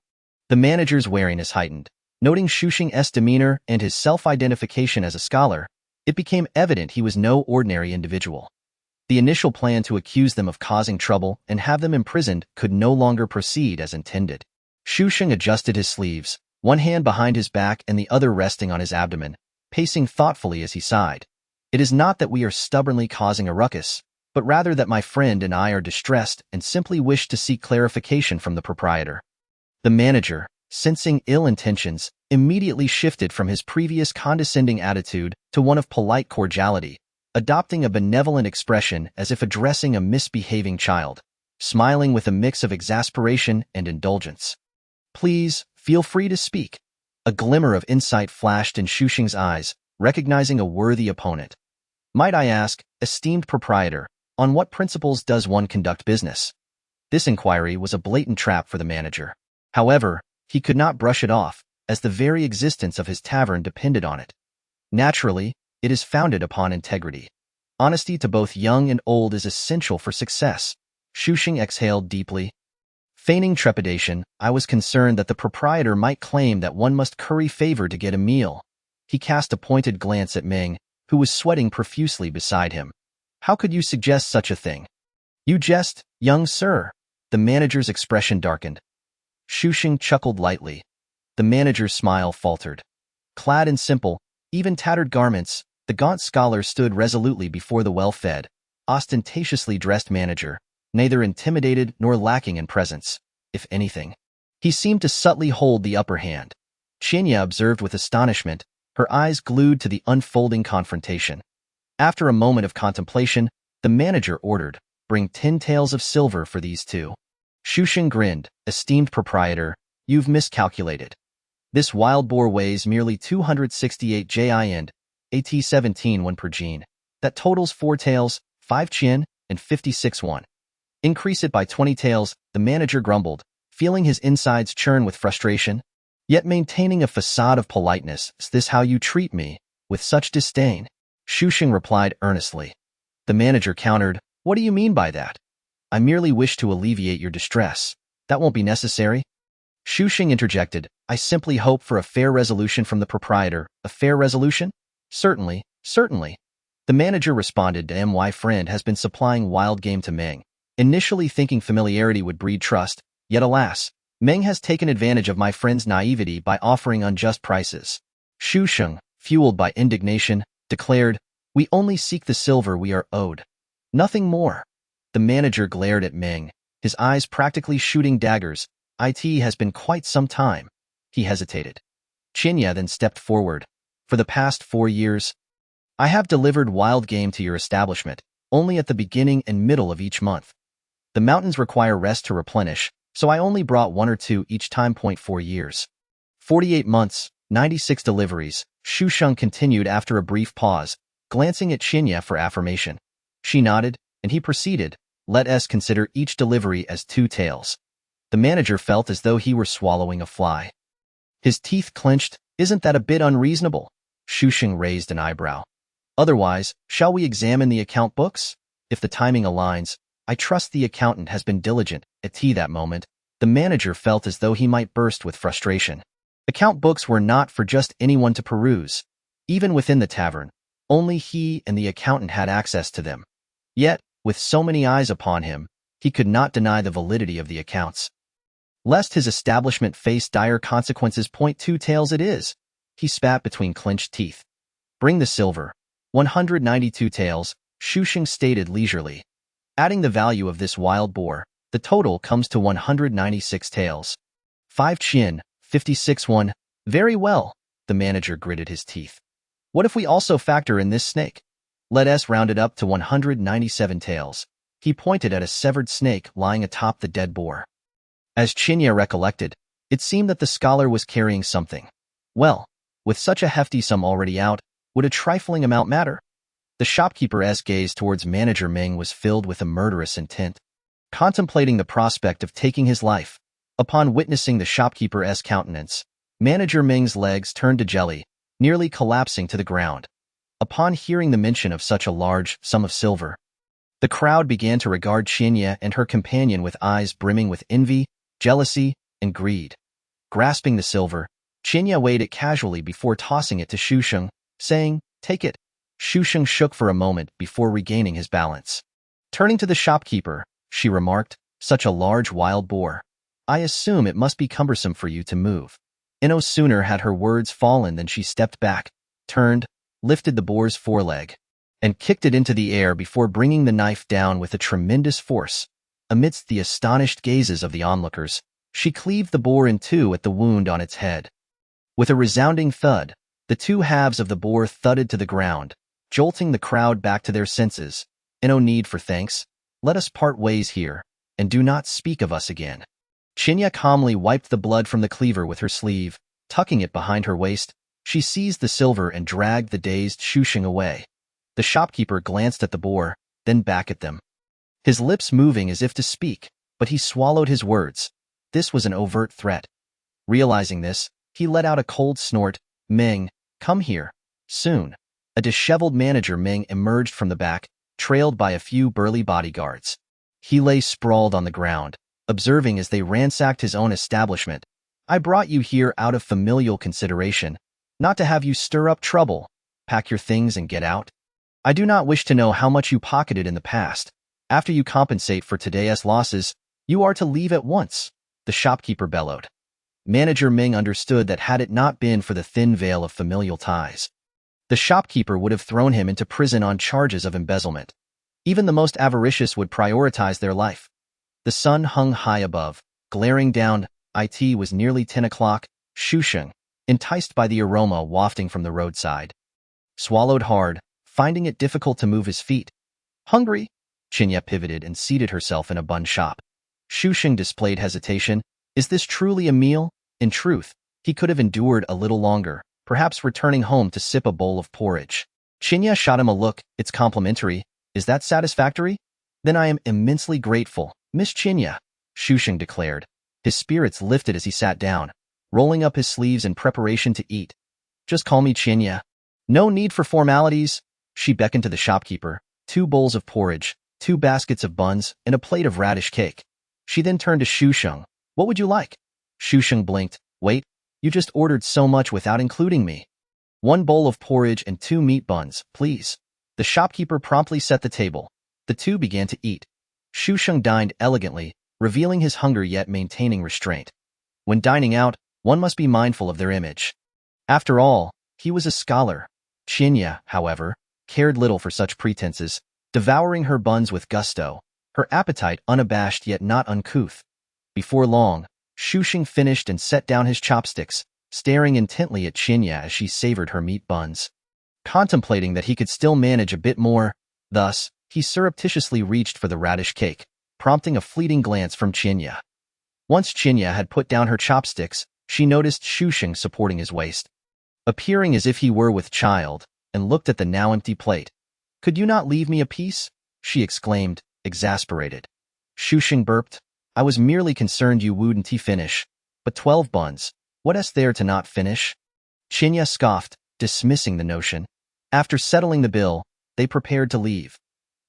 The manager's wariness heightened. Noting Shusheng's demeanor and his self-identification as a scholar, it became evident he was no ordinary individual. The initial plan to accuse them of causing trouble and have them imprisoned could no longer proceed as intended. Shusheng adjusted his sleeves, one hand behind his back and the other resting on his abdomen, pacing thoughtfully as he sighed. "It is not that we are stubbornly causing a ruckus, but rather that my friend and I are distressed and simply wish to seek clarification from the proprietor." The manager, sensing ill intentions, immediately shifted from his previous condescending attitude to one of polite cordiality, adopting a benevolent expression as if addressing a misbehaving child, smiling with a mix of exasperation and indulgence. "Please, feel free to speak." A glimmer of insight flashed in Shusheng's eyes, recognizing a worthy opponent. "Might I ask, esteemed proprietor, on what principles does one conduct business?" This inquiry was a blatant trap for the manager. However, he could not brush it off, as the very existence of his tavern depended on it. Naturally, it is founded upon integrity. Honesty to both young and old is essential for success. Shusheng exhaled deeply. Feigning trepidation, "I was concerned that the proprietor might claim that one must curry favor to get a meal." He cast a pointed glance at Meng, who was sweating profusely beside him. "How could you suggest such a thing?" "You jest, young sir." The manager's expression darkened. Shusheng chuckled lightly. The manager's smile faltered. Clad in simple, even tattered garments, the gaunt scholar stood resolutely before the well-fed, ostentatiously dressed manager, neither intimidated nor lacking in presence. If anything, he seemed to subtly hold the upper hand. Qinya observed with astonishment, her eyes glued to the unfolding confrontation. After a moment of contemplation, the manager ordered, "Bring 10 taels of silver for these two." Shusheng grinned, "Esteemed proprietor, you've miscalculated. This wild boar weighs merely 268 jin, at 1 per gene. That totals 4 taels, 5 chin, and 56 won. Increase it by 20 taels," the manager grumbled, feeling his insides churn with frustration. "Yet maintaining a facade of politeness, is this how you treat me, with such disdain?" Shusheng replied earnestly. The manager countered, "What do you mean by that? I merely wish to alleviate your distress. That won't be necessary." Shusheng interjected, "I simply hope for a fair resolution from the proprietor." "A fair resolution? Certainly, certainly." The manager responded, "My friend has been supplying wild game to Meng, initially thinking familiarity would breed trust, yet alas, Meng has taken advantage of my friend's naivety by offering unjust prices." Shusheng, fueled by indignation, declared, "We only seek the silver we are owed. Nothing more." The manager glared at Meng, his eyes practically shooting daggers. "It has been quite some time." He hesitated. Qinya then stepped forward. "For the past 4 years, I have delivered wild game to your establishment, only at the beginning and middle of each month. The mountains require rest to replenish, so I only brought 1 or 2 each time. 4 years. 48 months, 96 deliveries." Shusheng continued after a brief pause, glancing at Qinya for affirmation. She nodded, and he proceeded, let us consider each delivery as 2 taels. The manager felt as though he were swallowing a fly. His teeth clenched. Isn't that a bit unreasonable? Shusheng raised an eyebrow. Otherwise, shall we examine the account books? If the timing aligns, I trust the accountant has been diligent. At that moment, the manager felt as though he might burst with frustration. Account books were not for just anyone to peruse. Even within the tavern, only he and the accountant had access to them. Yet, with so many eyes upon him, he could not deny the validity of the accounts. Lest his establishment face dire consequences, 2 taels it is, he spat between clenched teeth. Bring the silver. 192 taels, Shusheng stated leisurely. Adding the value of this wild boar, the total comes to 196 taels. 5 chin, 56 1. Very well, the manager gritted his teeth. What if we also factor in this snake? Let us round it up to 197 taels. He pointed at a severed snake lying atop the dead boar. As Chinya recollected, it seemed that the scholar was carrying something. Well, with such a hefty sum already out, would a trifling amount matter? The shopkeeper's gaze towards Manager Ming was filled with a murderous intent. Contemplating the prospect of taking his life, upon witnessing the shopkeeper's countenance, Manager Ming's legs turned to jelly, nearly collapsing to the ground. Upon hearing the mention of such a large sum of silver, the crowd began to regard Chinya and her companion with eyes brimming with envy, jealousy, and greed. Grasping the silver, Chinya weighed it casually before tossing it to Shusheng, saying, "Take it." Shusheng shook for a moment before regaining his balance. Turning to the shopkeeper, she remarked, "Such a large wild boar. I assume it must be cumbersome for you to move." No sooner had her words fallen than she stepped back, turned, lifted the boar's foreleg, and kicked it into the air before bringing the knife down with a tremendous force. Amidst the astonished gazes of the onlookers, she cleaved the boar in 2 at the wound on its head. With a resounding thud, the 2 halves of the boar thudded to the ground, jolting the crowd back to their senses. No need for thanks. Let us part ways here, and do not speak of us again. Chinya calmly wiped the blood from the cleaver with her sleeve. Tucking it behind her waist, she seized the silver and dragged the dazed Shusheng away. The shopkeeper glanced at the boar, then back at them, his lips moving as if to speak, but he swallowed his words. This was an overt threat. Realizing this, he let out a cold snort. "Ming, come here." Soon, a disheveled Manager Ming emerged from the back, trailed by a few burly bodyguards. He lay sprawled on the ground, observing as they ransacked his own establishment. "I brought you here out of familial consideration, not to have you stir up trouble. Pack your things and get out. I do not wish to know how much you pocketed in the past. After you compensate for today's losses, you are to leave at once," the shopkeeper bellowed. Manager Ming understood that had it not been for the thin veil of familial ties, the shopkeeper would have thrown him into prison on charges of embezzlement. Even the most avaricious would prioritize their life. The sun hung high above, glaring down. It was nearly 10 o'clock. Shusheng, enticed by the aroma wafting from the roadside, swallowed hard, finding it difficult to move his feet. "Hungry?" Chinya pivoted and seated herself in a bun shop. Shusheng displayed hesitation. Is this truly a meal? In truth, he could have endured a little longer, perhaps returning home to sip a bowl of porridge. Chinya shot him a look. "It's complimentary. Is that satisfactory? Then I am immensely grateful, Miss Chinya," Shusheng declared. His spirits lifted as he sat down, rolling up his sleeves in preparation to eat. "Just call me Chinya. No need for formalities." She beckoned to the shopkeeper. 2 bowls of porridge, 2 baskets of buns, and a plate of radish cake. She then turned to Shusheng. "What would you like?" Shusheng blinked. "Wait, you just ordered so much without including me." 1 bowl of porridge and 2 meat buns, please." The shopkeeper promptly set the table. The 2 began to eat. Shusheng dined elegantly, revealing his hunger yet maintaining restraint. When dining out, one must be mindful of their image. After all, he was a scholar. Chinya, however, cared little for such pretenses, devouring her buns with gusto, her appetite unabashed yet not uncouth. Before long, Shusheng finished and set down his chopsticks, staring intently at Chinya as she savored her meat buns. Contemplating that he could still manage a bit more, thus, he surreptitiously reached for the radish cake, prompting a fleeting glance from Chinya. Once Chinya had put down her chopsticks, she noticed Shusheng supporting his waist, appearing as if he were with child, and looked at the now empty plate. "Could you not leave me a piece?" she exclaimed, exasperated. Shushing burped. I was merely concerned you wouldn't finish. But 12 buns, what is there to not finish? Chinya scoffed, dismissing the notion. After settling the bill, they prepared to leave.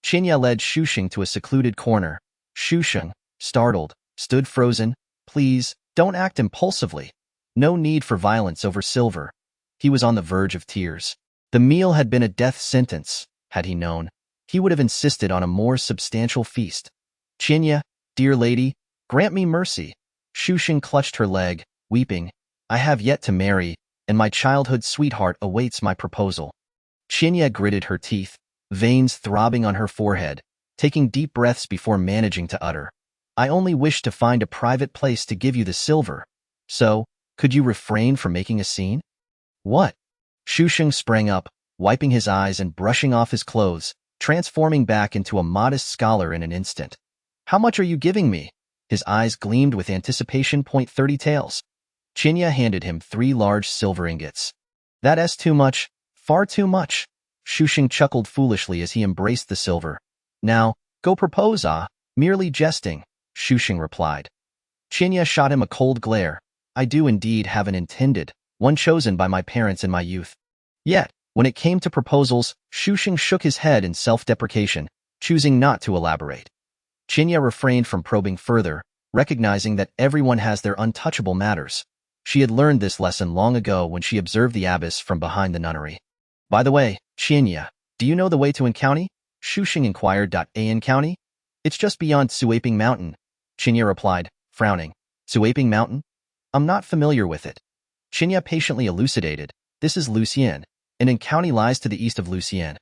Chinya led Shushing to a secluded corner. Shushing, startled, stood frozen. Please, don't act impulsively. No need for violence over silver. He was on the verge of tears. The meal had been a death sentence. Had he known, he would have insisted on a more substantial feast. Chinya, dear lady, grant me mercy. Shushing clutched her leg, weeping. I have yet to marry, and my childhood sweetheart awaits my proposal. Chinya gritted her teeth, veins throbbing on her forehead, taking deep breaths before managing to utter. I only wish to find a private place to give you the silver. So, could you refrain from making a scene? What? Shusheng sprang up, wiping his eyes and brushing off his clothes, transforming back into a modest scholar in an instant. How much are you giving me? His eyes gleamed with anticipation. 30 taels. Chinya handed him 3 large silver ingots. That's too much, far too much. Shusheng chuckled foolishly as he embraced the silver. Now, go propose, merely jesting, Shusheng replied. Chinya shot him a cold glare. I do indeed have an intended, one chosen by my parents in my youth. Yet, when it came to proposals, Shusheng shook his head in self-deprecation, choosing not to elaborate. Chinya refrained from probing further, recognizing that everyone has their untouchable matters. She had learned this lesson long ago when she observed the abbess from behind the nunnery. By the way, Chinya, do you know the way to An County? Shusheng inquired. An County? It's just beyond Suaping Mountain, Chinya replied, frowning. Suaping Mountain? I'm not familiar with it. Chinya patiently elucidated. This is Lucien, and An County lies to the east of Lucien.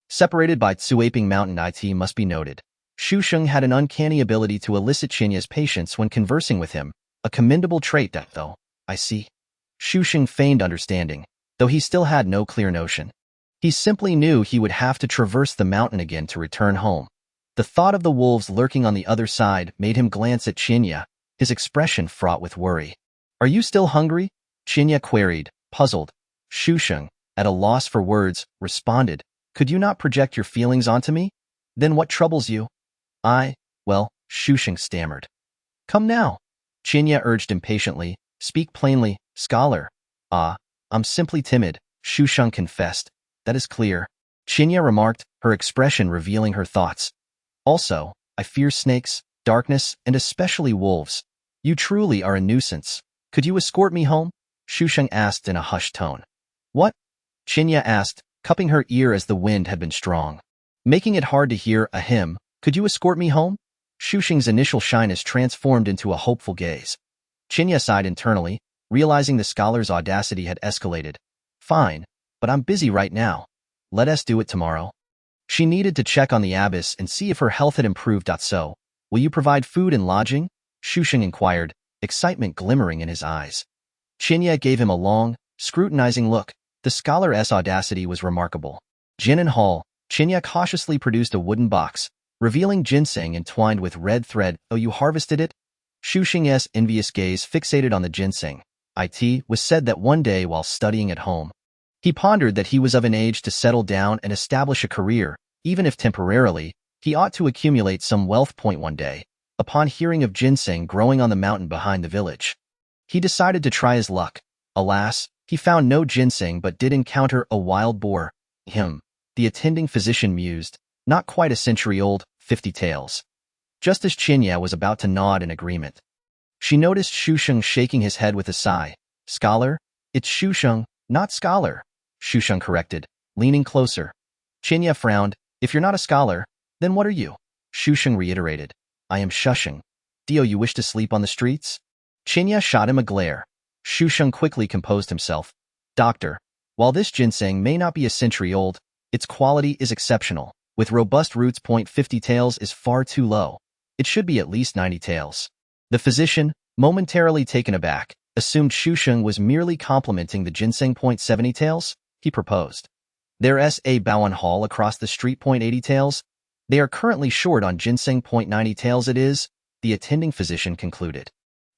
Separated by Suaping Mountain, it must be noted. Shusheng had an uncanny ability to elicit Chinya's patience when conversing with him, a commendable trait that, though, I see. Shusheng feigned understanding, though he still had no clear notion. He simply knew he would have to traverse the mountain again to return home. The thought of the wolves lurking on the other side made him glance at Chinya, his expression fraught with worry. Are you still hungry? Chinya queried, puzzled. Shusheng, at a loss for words, responded, could you not project your feelings onto me? Then what troubles you? Well, Shusheng stammered. Come now. Chinya urged impatiently, speak plainly, scholar. I'm simply timid, Shusheng confessed. That is clear. Chinya remarked, her expression revealing her thoughts. Also, I fear snakes, darkness, and especially wolves. You truly are a nuisance. Could you escort me home? Shusheng asked in a hushed tone. What? Chinya asked, cupping her ear as the wind had been strong, making it hard to hear. Could you escort me home? Shusheng's initial shyness transformed into a hopeful gaze. Chinya sighed internally, realizing the scholar's audacity had escalated. Fine, but I'm busy right now. Let us do it tomorrow. She needed to check on the abbess and see if her health had improved. So, will you provide food and lodging? Shusheng inquired, excitement glimmering in his eyes. Chinya gave him a long, scrutinizing look. The scholar's audacity was remarkable. Jin and Hall, Chinya cautiously produced a wooden box, revealing ginseng entwined with red thread. Oh, you harvested it? Shusheng's envious gaze fixated on the ginseng. It was said that one day while studying at home, he pondered that he was of an age to settle down and establish a career, even if temporarily, he ought to accumulate some wealth. One day, upon hearing of ginseng growing on the mountain behind the village, he decided to try his luck. Alas, he found no ginseng but did encounter a wild boar. The attending physician mused, not quite a century old, 50 taels. Just as Chinya was about to nod in agreement, she noticed Shusheng shaking his head with a sigh. Scholar? It's Shusheng, not scholar, Shusheng corrected, leaning closer. Chinya frowned. If you're not a scholar, then what are you? Shusheng reiterated. I am Shusheng. Do you wish to sleep on the streets? Chinya shot him a glare. Shusheng quickly composed himself. Doctor, while this ginseng may not be a century old, its quality is exceptional. With robust roots. 50 taels is far too low. It should be at least 90 taels. The physician, momentarily taken aback, assumed Shusheng was merely complimenting the ginseng. 70 taels, he proposed. There's a Bowen Hall across the street. 80 taels. They are currently short on ginseng. 90 taels it is, the attending physician concluded.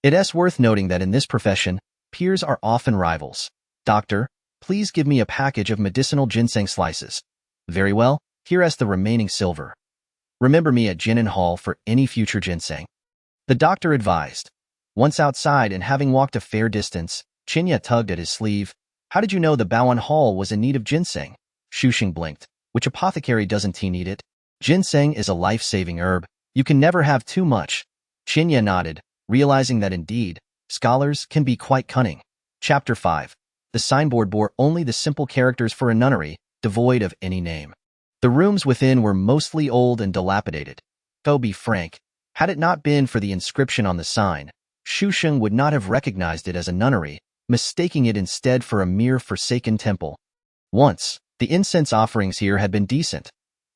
It's worth noting that in this profession, peers are often rivals. Doctor, please give me a package of medicinal ginseng slices. Very well, here is the remaining silver. Remember me at Jinan Hall for any future ginseng. The doctor advised. Once outside and having walked a fair distance, Chinya tugged at his sleeve. How did you know the Baoan Hall was in need of ginseng? Shusheng blinked. Which apothecary doesn't he need it? Ginseng is a life-saving herb. You can never have too much. Chinya nodded, realizing that indeed, scholars can be quite cunning. Chapter 5. The signboard bore only the simple characters for a nunnery, devoid of any name. The rooms within were mostly old and dilapidated. To be frank, had it not been for the inscription on the sign, Shusheng would not have recognized it as a nunnery, mistaking it instead for a mere forsaken temple. Once, the incense offerings here had been decent.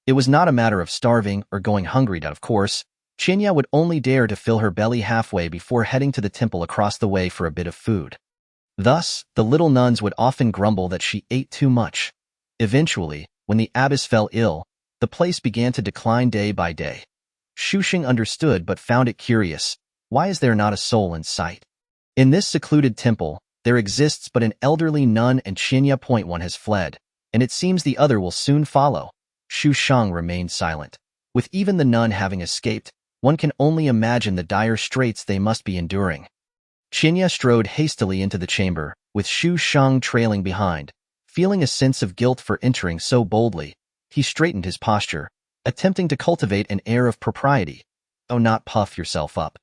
It was not a matter of starving or going hungry, of course. Chinya would only dare to fill her belly halfway before heading to the temple across the way for a bit of food. Thus, the little nuns would often grumble that she ate too much. Eventually, when the abbess fell ill, the place began to decline day by day. Shusheng understood but found it curious. Why is there not a soul in sight? In this secluded temple, there exists but an elderly nun, and Chinya Point One has fled, and it seems the other will soon follow. Shusheng remained silent. With even the nun having escaped, one can only imagine the dire straits they must be enduring. Chinya strode hastily into the chamber, with Shusheng trailing behind. Feeling a sense of guilt for entering so boldly, he straightened his posture, attempting to cultivate an air of propriety. Oh, not puff yourself up.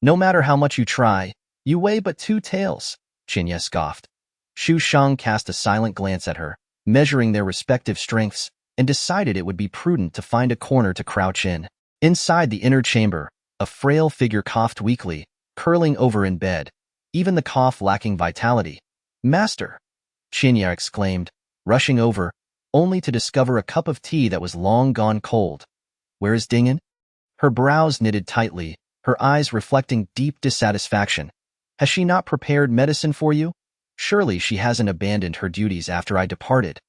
No matter how much you try, you weigh but 2 taels, Chinya scoffed. Shusheng cast a silent glance at her, measuring their respective strengths, and decided it would be prudent to find a corner to crouch in. Inside the inner chamber, a frail figure coughed weakly, curling over in bed, even the cough lacking vitality. Master! Chinya exclaimed, rushing over, only to discover a cup of tea that was long gone cold. Where is Dingen? Her brows knitted tightly, her eyes reflecting deep dissatisfaction. Has she not prepared medicine for you? Surely she hasn't abandoned her duties after I departed.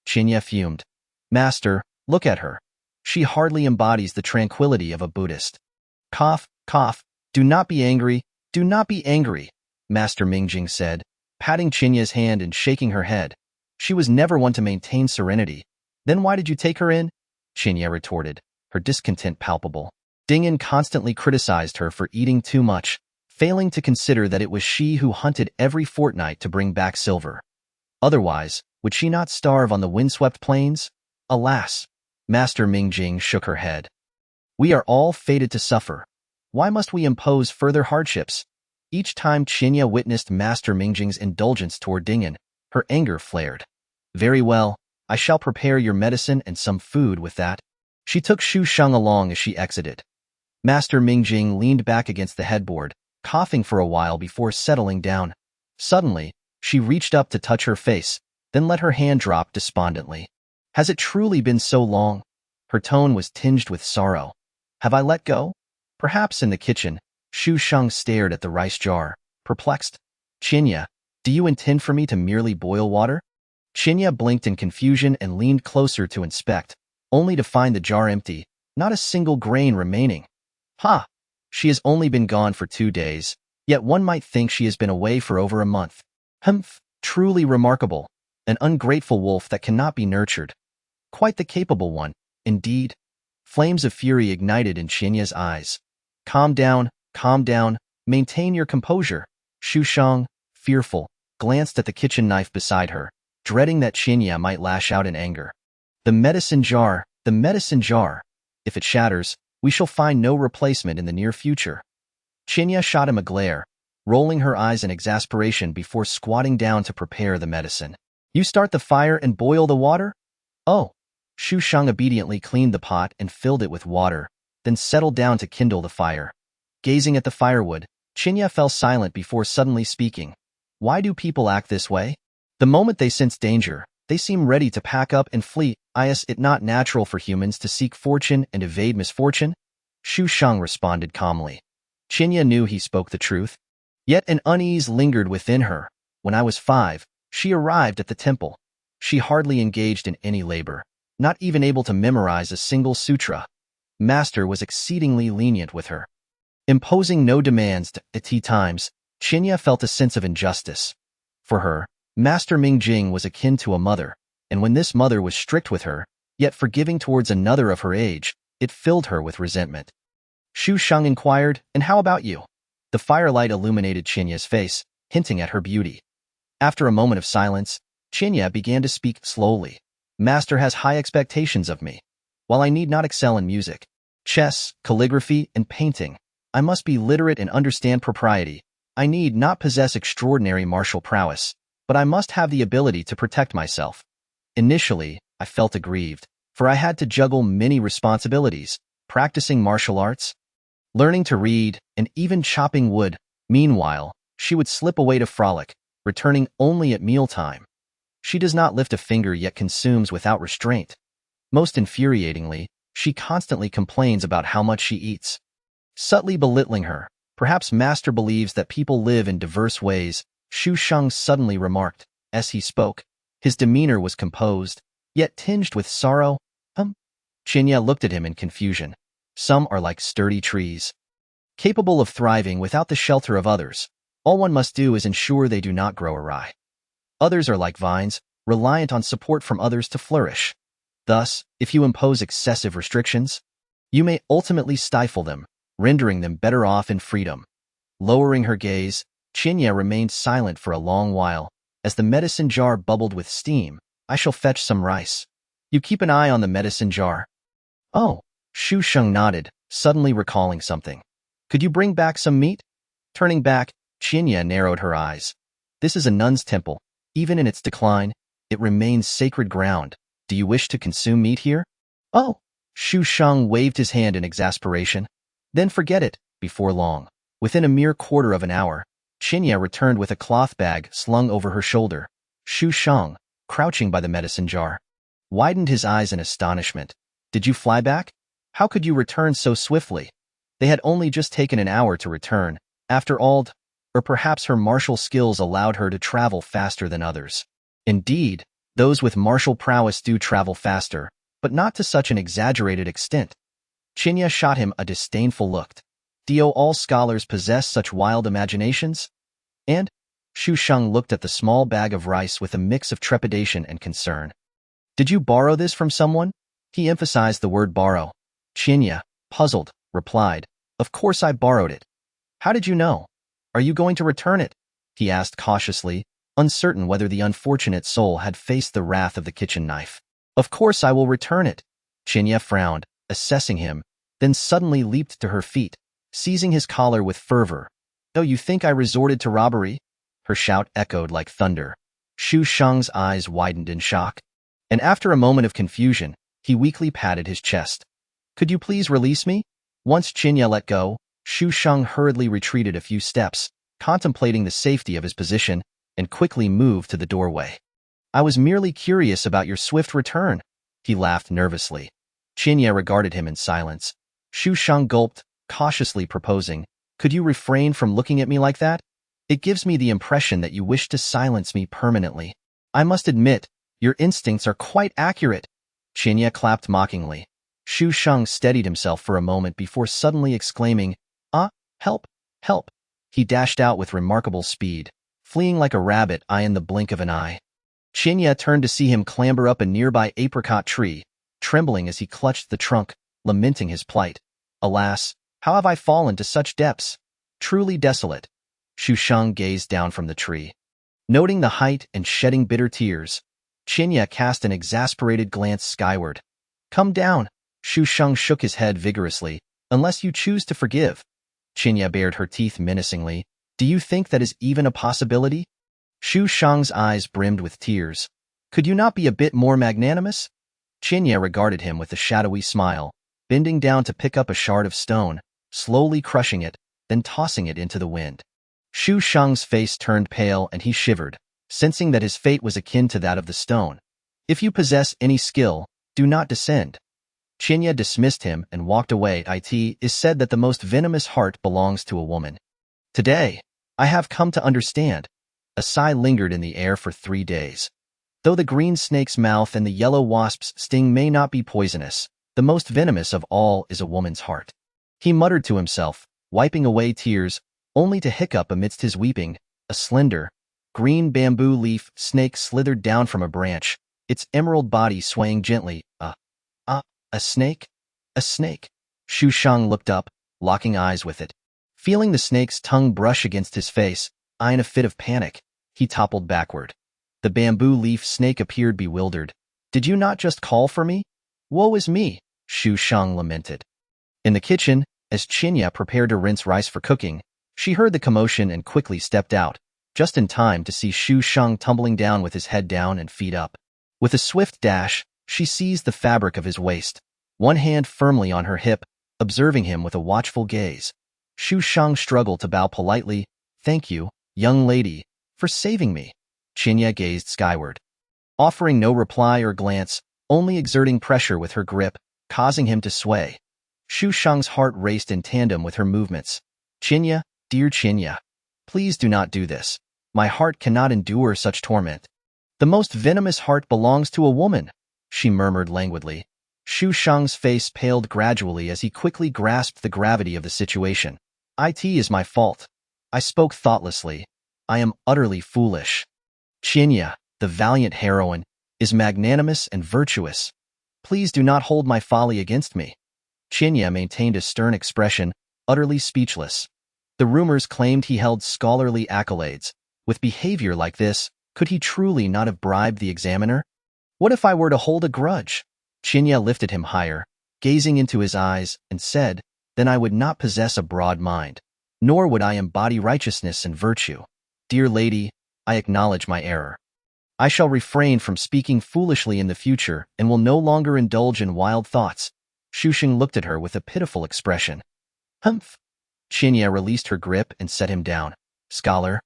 Chinya fumed. Master, look at her. She hardly embodies the tranquility of a Buddhist. Cough, cough. Do not be angry. Do not be angry, Master Mingjing said, patting Chinya's hand and shaking her head. She was never one to maintain serenity. Then why did you take her in? Chinya retorted, her discontent palpable. Dingen constantly criticized her for eating too much, failing to consider that it was she who hunted every fortnight to bring back silver. Otherwise, would she not starve on the windswept plains? Alas! Master Mingjing shook her head. We are all fated to suffer. Why must we impose further hardships? Each time Chinya witnessed Master Mingjing's indulgence toward Dingen, her anger flared. Very well, I shall prepare your medicine and some food with that. She took Shusheng along as she exited. Master Mingjing leaned back against the headboard, coughing for a while before settling down. Suddenly, she reached up to touch her face, then let her hand drop despondently. Has it truly been so long? Her tone was tinged with sorrow. Have I let go? Perhaps in the kitchen, Shusheng stared at the rice jar, perplexed. Chinya, do you intend for me to merely boil water? Chinya blinked in confusion and leaned closer to inspect, only to find the jar empty, not a single grain remaining. Ha! She has only been gone for 2 days, yet one might think she has been away for over a month. Humph! Truly remarkable. An ungrateful wolf that cannot be nurtured. Quite the capable one, indeed. Flames of fury ignited in Chinya's eyes. Calm down, maintain your composure. Shusheng, fearful, glanced at the kitchen knife beside her, dreading that Chinya might lash out in anger. The medicine jar. If it shatters, we shall find no replacement in the near future. Chinya shot him a glare, rolling her eyes in exasperation before squatting down to prepare the medicine. You start the fire and boil the water? Oh. Shusheng obediently cleaned the pot and filled it with water, then settled down to kindle the fire. Gazing at the firewood, Chinya fell silent before suddenly speaking. Why do people act this way? The moment they sense danger, they seem ready to pack up and flee. Is it not natural for humans to seek fortune and evade misfortune? Shusheng responded calmly. Chinya knew he spoke the truth. Yet an unease lingered within her. When I was 5, she arrived at the temple. She hardly engaged in any labor, not even able to memorize a single sutra. Master was exceedingly lenient with her. Imposing no demands at tea times, Chinya felt a sense of injustice. For her, Master Mingjing was akin to a mother, and when this mother was strict with her, yet forgiving towards another of her age, It filled her with resentment. Shu Sheng inquired, "And how about you?" The firelight illuminated Chinya's face, hinting at her beauty. After a moment of silence, Chinya began to speak slowly. "Master has high expectations of me. While I need not excel in music, chess, calligraphy, and painting, I must be literate and understand propriety. I need not possess extraordinary martial prowess, but I must have the ability to protect myself." Initially, I felt aggrieved, for I had to juggle many responsibilities, practicing martial arts, learning to read, and even chopping wood. Meanwhile, she would slip away to frolic, returning only at mealtime. She does not lift a finger yet consumes without restraint. Most infuriatingly, she constantly complains about how much she eats. Subtly belittling her, "Perhaps master believes that people live in diverse ways," Shu Sheng suddenly remarked. As he spoke, his demeanor was composed, yet tinged with sorrow. Chinya looked at him in confusion. "Some are like sturdy trees, capable of thriving without the shelter of others. All one must do is ensure they do not grow awry. Others are like vines, reliant on support from others to flourish. Thus, if you impose excessive restrictions, you may ultimately stifle them, rendering them better off in freedom." Lowering her gaze, Chinya remained silent for a long while. As the medicine jar bubbled with steam, "I shall fetch some rice. You keep an eye on the medicine jar." "Oh," Shu Sheng nodded, suddenly recalling something. "Could you bring back some meat?" Turning back, Chinya narrowed her eyes. "This is a nun's temple. Even in its decline, it remains sacred ground. Do you wish to consume meat here?" "Oh!" Shu Sheng waved his hand in exasperation. "Then forget it." Before long, within a mere quarter of an hour, Chinya returned with a cloth bag slung over her shoulder. Shu Sheng, crouching by the medicine jar, widened his eyes in astonishment. "Did you fly back? How could you return so swiftly?" They had only just taken an hour to return. After all, or perhaps her martial skills allowed her to travel faster than others. Indeed, those with martial prowess do travel faster, but not to such an exaggerated extent. Chinya shot him a disdainful look. "Do all scholars possess such wild imaginations?" And Shu Sheng looked at the small bag of rice with a mix of trepidation and concern. "Did you borrow this from someone?" He emphasized the word borrow. Chinya, puzzled, replied, "Of course I borrowed it." "How did you know? Are you going to return it?" he asked cautiously, uncertain whether the unfortunate soul had faced the wrath of the kitchen knife. "Of course I will return it." Chinya frowned, assessing him, then suddenly leaped to her feet, seizing his collar with fervor. "Oh, you think I resorted to robbery?" Her shout echoed like thunder. Shu Sheng's eyes widened in shock, and after a moment of confusion, he weakly patted his chest. "Could you please release me?" Once Chinya let go, Shu Sheng hurriedly retreated a few steps, contemplating the safety of his position, and quickly moved to the doorway. "I was merely curious about your swift return." He laughed nervously. Chinya regarded him in silence. Shu Sheng gulped, cautiously proposing, "Could you refrain from looking at me like that? It gives me the impression that you wish to silence me permanently." "I must admit, your instincts are quite accurate." Chinya clapped mockingly. Shu Sheng steadied himself for a moment before suddenly exclaiming, "Ah, help, help." He dashed out with remarkable speed, fleeing like a rabbit in the blink of an eye. Chinya turned to see him clamber up a nearby apricot tree, trembling as he clutched the trunk, lamenting his plight. "Alas, how have I fallen to such depths? Truly desolate." Shu Sheng gazed down from the tree. Noting the height and shedding bitter tears, Chinya cast an exasperated glance skyward. "Come down." Shu Sheng shook his head vigorously. "Unless you choose to forgive." Chinya bared her teeth menacingly. "Do you think that is even a possibility?" Shu Sheng's eyes brimmed with tears. "Could you not be a bit more magnanimous?" Chinya regarded him with a shadowy smile, bending down to pick up a shard of stone, slowly crushing it, then tossing it into the wind. Shu Sheng's face turned pale and he shivered, sensing that his fate was akin to that of the stone. "If you possess any skill, do not descend." Chinya dismissed him and walked away. It is said that the most venomous heart belongs to a woman. Today, I have come to understand. A sigh lingered in the air for 3 days. Though the green snake's mouth and the yellow wasp's sting may not be poisonous, the most venomous of all is a woman's heart. He muttered to himself, wiping away tears, only to hiccup amidst his weeping. A slender, green bamboo leaf snake slithered down from a branch, its emerald body swaying gently. A snake? A snake. Shu Shang looked up, locking eyes with it. Feeling the snake's tongue brush against his face, in a fit of panic, he toppled backward. The bamboo leaf snake appeared bewildered. Did you not just call for me? Woe is me, Shu Shang lamented. In the kitchen, as Chinya prepared to rinse rice for cooking, she heard the commotion and quickly stepped out, just in time to see Shu Shang tumbling down with his head down and feet up. With a swift dash, she seized the fabric of his waist, one hand firmly on her hip, observing him with a watchful gaze. Shu Shang struggled to bow politely. Thank you, young lady, for saving me. Chinya gazed skyward, offering no reply or glance, only exerting pressure with her grip, causing him to sway. Shu Shang's heart raced in tandem with her movements. Chinya, dear Chinya, please do not do this. My heart cannot endure such torment. The most venomous heart belongs to a woman, she murmured languidly. Shu Shang's face paled gradually as he quickly grasped the gravity of the situation. It is my fault. I spoke thoughtlessly. I am utterly foolish. Chinya, the valiant heroine, is magnanimous and virtuous. Please do not hold my folly against me. Chinya maintained a stern expression, utterly speechless. The rumors claimed he held scholarly accolades. With behavior like this, could he truly not have bribed the examiner? What if I were to hold a grudge? Chinya lifted him higher, gazing into his eyes, and said, then I would not possess a broad mind, nor would I embody righteousness and virtue. Dear lady, I acknowledge my error. I shall refrain from speaking foolishly in the future and will no longer indulge in wild thoughts. Shu Shang looked at her with a pitiful expression. Humph. Chinya released her grip and set him down. Scholar,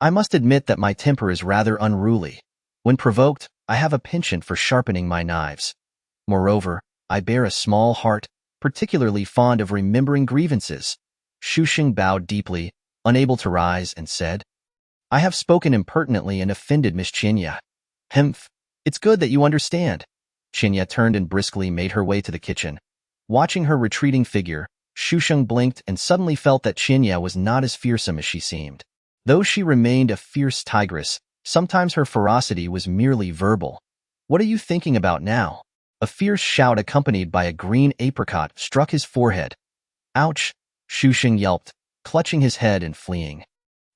I must admit that my temper is rather unruly. When provoked, I have a penchant for sharpening my knives. Moreover, I bear a small heart, particularly fond of remembering grievances. Shu Shang bowed deeply, unable to rise, and said, I have spoken impertinently and offended Miss Chinya. Humph. It's good that you understand. Chinya turned and briskly made her way to the kitchen. Watching her retreating figure, Shu Shang blinked and suddenly felt that Chinya was not as fearsome as she seemed. Though she remained a fierce tigress, sometimes her ferocity was merely verbal. What are you thinking about now? A fierce shout accompanied by a green apricot struck his forehead. Ouch! Shu Shang yelped, clutching his head and fleeing.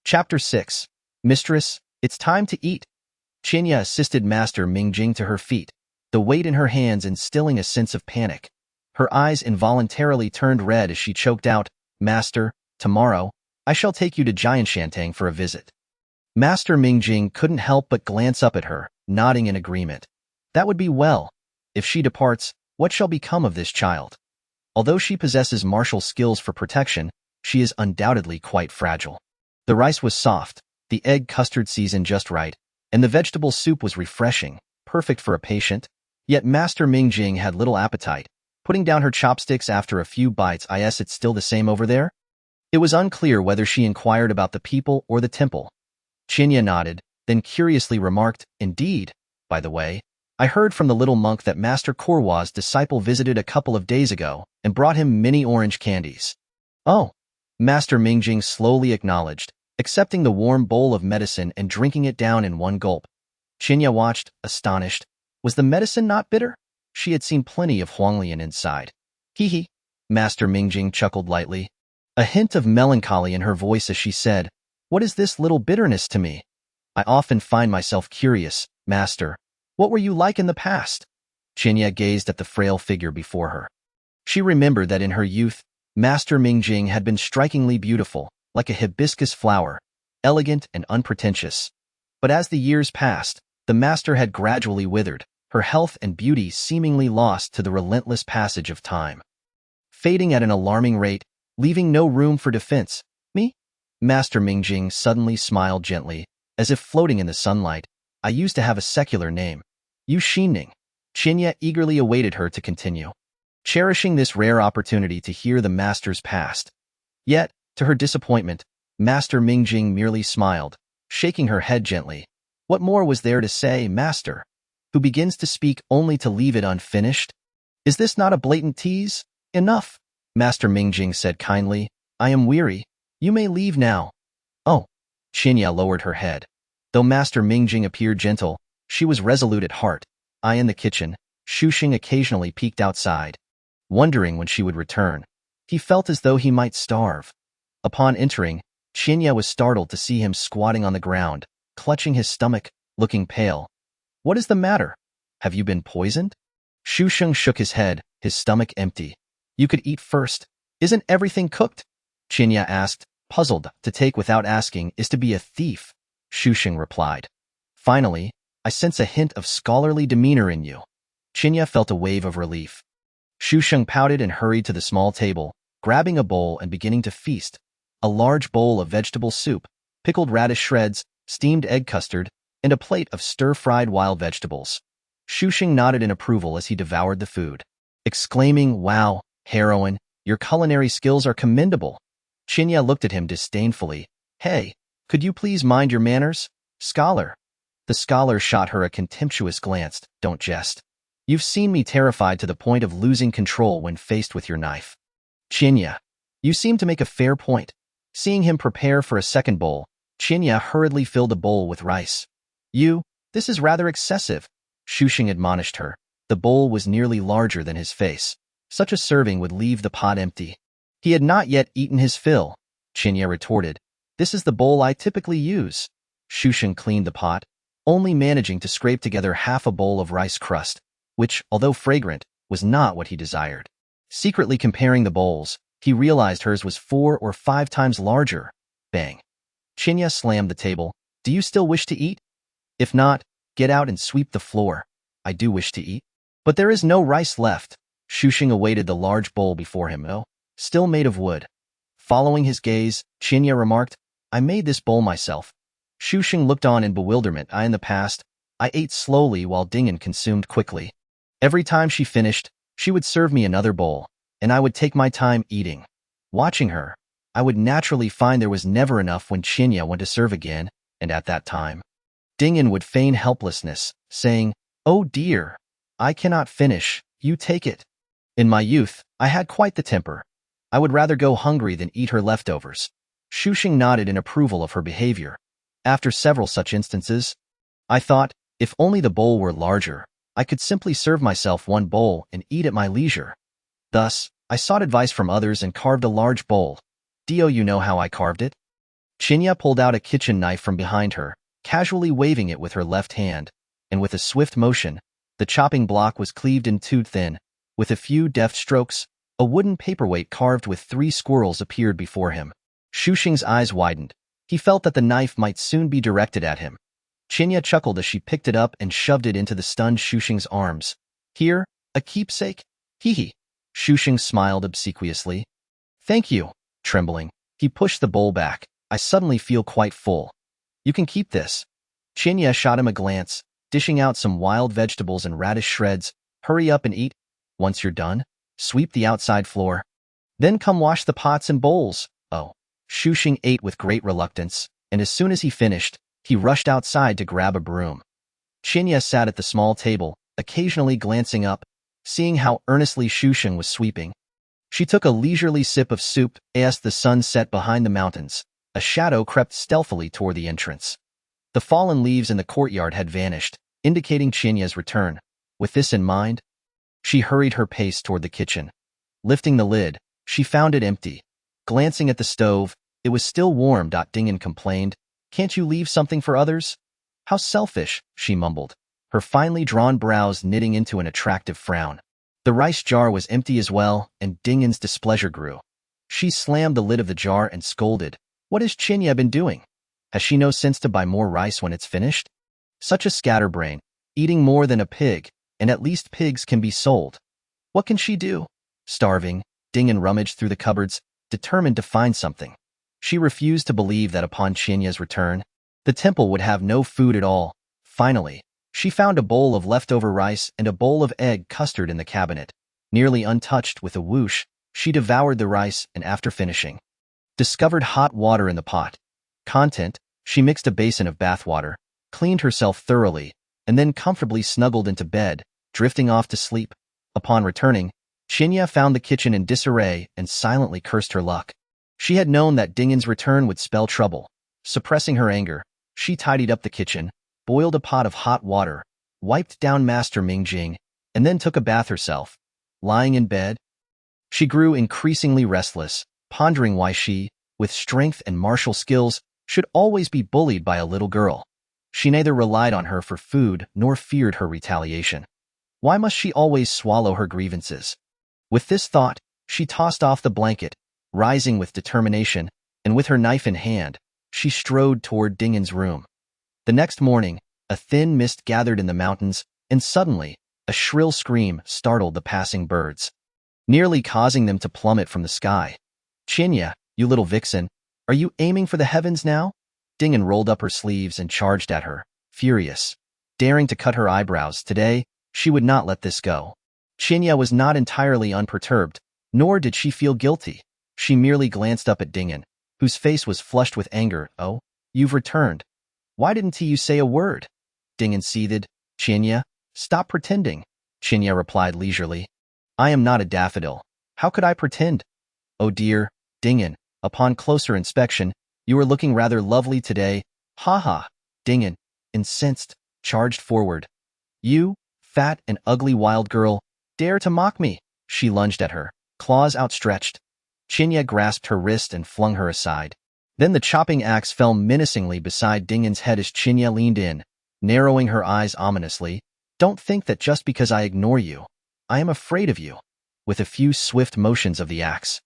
Chapter 6. Mistress, it's time to eat. Chinya assisted Master Mingjing to her feet, the weight in her hands instilling a sense of panic. Her eyes involuntarily turned red as she choked out, Master, tomorrow, I shall take you to Jianshantang for a visit. Master Mingjing couldn't help but glance up at her, nodding in agreement. That would be well. If she departs, what shall become of this child? Although she possesses martial skills for protection, she is undoubtedly quite fragile. The rice was soft, the egg custard seasoned just right, and the vegetable soup was refreshing, perfect for a patient. Yet Master Mingjing had little appetite, putting down her chopsticks after a few bites. It's still the same over there? It was unclear whether she inquired about the people or the temple. Chinya nodded, then curiously remarked, Indeed, by the way, I heard from the little monk that Master Korwa's disciple visited a couple of days ago and brought him many orange candies. Oh, Master Mingjing slowly acknowledged, accepting the warm bowl of medicine and drinking it down in one gulp. Chinya watched, astonished. Was the medicine not bitter? She had seen plenty of Huanglian inside. Hee. Master Mingjing chuckled lightly, a hint of melancholy in her voice as she said, What is this little bitterness to me? I often find myself curious, Master. What were you like in the past? Chinya gazed at the frail figure before her. She remembered that in her youth, Master Mingjing had been strikingly beautiful, like a hibiscus flower, elegant and unpretentious. But as the years passed, the master had gradually withered, her health and beauty seemingly lost to the relentless passage of time. Fading at an alarming rate, leaving no room for defense. Me? Master Mingjing suddenly smiled gently, as if floating in the sunlight. I used to have a secular name. Yu Xinning. Chinya eagerly awaited her to continue, cherishing this rare opportunity to hear the master's past. Yet, to her disappointment, Master Mingjing merely smiled, shaking her head gently. What more was there to say, Master? Who begins to speak only to leave it unfinished? Is this not a blatant tease? Enough, Master Mingjing said kindly. I am weary. You may leave now. Oh. Chinya lowered her head. Though Master Mingjing appeared gentle, she was resolute at heart. In the kitchen, Shu Shang occasionally peeked outside. wondering when she would return. He felt as though he might starve. Upon entering, Qinya was startled to see him squatting on the ground, clutching his stomach, looking pale. "What is the matter? Have you been poisoned?" Shusheng shook his head, his stomach empty. "You could eat first. Isn't everything cooked?" Qinya asked, puzzled. "To take without asking is to be a thief," Shusheng replied. "Finally, I sense a hint of scholarly demeanor in you." Qinya felt a wave of relief. Shusheng pouted and hurried to the small table, grabbing a bowl and beginning to feast. A large bowl of vegetable soup, pickled radish shreds, steamed egg custard, and a plate of stir-fried wild vegetables. Shusheng nodded in approval as he devoured the food, exclaiming, "Wow, heroine, your culinary skills are commendable." Qinya looked at him disdainfully. "Hey, could you please mind your manners, scholar?" The scholar shot her a contemptuous glance. "Don't jest. You've seen me terrified to the point of losing control when faced with your knife." "Qinya, you seem to make a fair point." Seeing him prepare for a second bowl, Qinya hurriedly filled a bowl with rice. This is rather excessive," Shusheng admonished her. The bowl was nearly larger than his face. Such a serving would leave the pot empty. "He had not yet eaten his fill," Qinya retorted. "This is the bowl I typically use." Shusheng cleaned the pot, only managing to scrape together half a bowl of rice crust, which, although fragrant, was not what he desired. Secretly comparing the bowls, he realized hers was 4 or 5 times larger. Bang. Qinya slammed the table. "Do you still wish to eat? If not, get out and sweep the floor." "I do wish to eat. But there is no rice left." Shusheng awaited the large bowl before him, still made of wood. Following his gaze, Qinya remarked, "I made this bowl myself." Shusheng looked on in bewilderment. "In the past, I ate slowly while Dingen consumed quickly. Every time she finished, she would serve me another bowl, and I would take my time eating. Watching her, I would naturally find there was never enough when Qinya went to serve again, and at that time, Dingen would feign helplessness, saying, 'Oh dear, I cannot finish, you take it.' In my youth, I had quite the temper. I would rather go hungry than eat her leftovers." Shusheng nodded in approval of her behavior. After several such instances, "I thought, if only the bowl were larger, I could simply serve myself one bowl and eat at my leisure. Thus, I sought advice from others and carved a large bowl. Do you know how I carved it?" Qinya pulled out a kitchen knife from behind her, casually waving it with her left hand, and with a swift motion, the chopping block was cleaved in two thin. With a few deft strokes, a wooden paperweight carved with 3 squirrels appeared before him. Shusheng's eyes widened. He felt that the knife might soon be directed at him. Qinya chuckled as she picked it up and shoved it into the stunned Shusheng's arms. "Here, a keepsake? Hee. Shusheng smiled obsequiously. "Thank you." Trembling, he pushed the bowl back. "I suddenly feel quite full." "You can keep this." Qinya shot him a glance, dishing out some wild vegetables and radish shreds. "Hurry up and eat. Once you're done, sweep the outside floor. Then come wash the pots and bowls." "Oh." Shusheng ate with great reluctance, and as soon as he finished, he rushed outside to grab a broom. Qinya sat at the small table, occasionally glancing up, seeing how earnestly Shusheng was sweeping. She took a leisurely sip of soup as the sun set behind the mountains. A shadow crept stealthily toward the entrance. The fallen leaves in the courtyard had vanished, indicating Chinya's return. With this in mind, she hurried her pace toward the kitchen. Lifting the lid, she found it empty. Glancing at the stove, it was still warm. Dingen complained, "Can't you leave something for others?" "How selfish," she mumbled, her finely drawn brows knitting into an attractive frown. The rice jar was empty as well, and Dingen's displeasure grew. She slammed the lid of the jar and scolded. "What has Qinya been doing? Has she no sense to buy more rice when it's finished? Such a scatterbrain, eating more than a pig, and at least pigs can be sold. What can she do?" Starving, Dingen rummaged through the cupboards, determined to find something. She refused to believe that upon Chinya's return, the temple would have no food at all. Finally, she found a bowl of leftover rice and a bowl of egg custard in the cabinet. Nearly untouched, with a whoosh, she devoured the rice and after finishing, discovered hot water in the pot. Content, she mixed a basin of bath water, cleaned herself thoroughly, and then comfortably snuggled into bed, drifting off to sleep. Upon returning, Qinya found the kitchen in disarray and silently cursed her luck. She had known that Dingen's return would spell trouble. Suppressing her anger, she tidied up the kitchen, boiled a pot of hot water, wiped down Master Mingjing, and then took a bath herself. Lying in bed, She grew increasingly restless, pondering why she, with strength and martial skills, should always be bullied by a little girl. She neither relied on her for food nor feared her retaliation. Why must she always swallow her grievances? With this thought, she tossed off the blanket, rising with determination, and with her knife in hand, she strode toward Dingen's room. The next morning, a thin mist gathered in the mountains, and suddenly, a shrill scream startled the passing birds, nearly causing them to plummet from the sky. "Chinya, you little vixen, are you aiming for the heavens now?" Dingen rolled up her sleeves and charged at her, furious, daring to cut her eyebrows. Today, she would not let this go. Chinya was not entirely unperturbed, nor did she feel guilty. She merely glanced up at Dingen, whose face was flushed with anger. "Oh, you've returned. Why didn't you say a word?" Dingen seethed. "Chinya, stop pretending," Chinya replied leisurely. "I am not a daffodil. How could I pretend?" "Oh dear, Dingen, upon closer inspection, you are looking rather lovely today. Ha ha." Dingen, incensed, charged forward. "You, fat and ugly wild girl, dare to mock me?" She lunged at her, claws outstretched. Chinya grasped her wrist and flung her aside. Then the chopping axe fell menacingly beside Dingen's head as Chinya leaned in, narrowing her eyes ominously. "Don't think that just because I ignore you, I am afraid of you." With a few swift motions of the axe,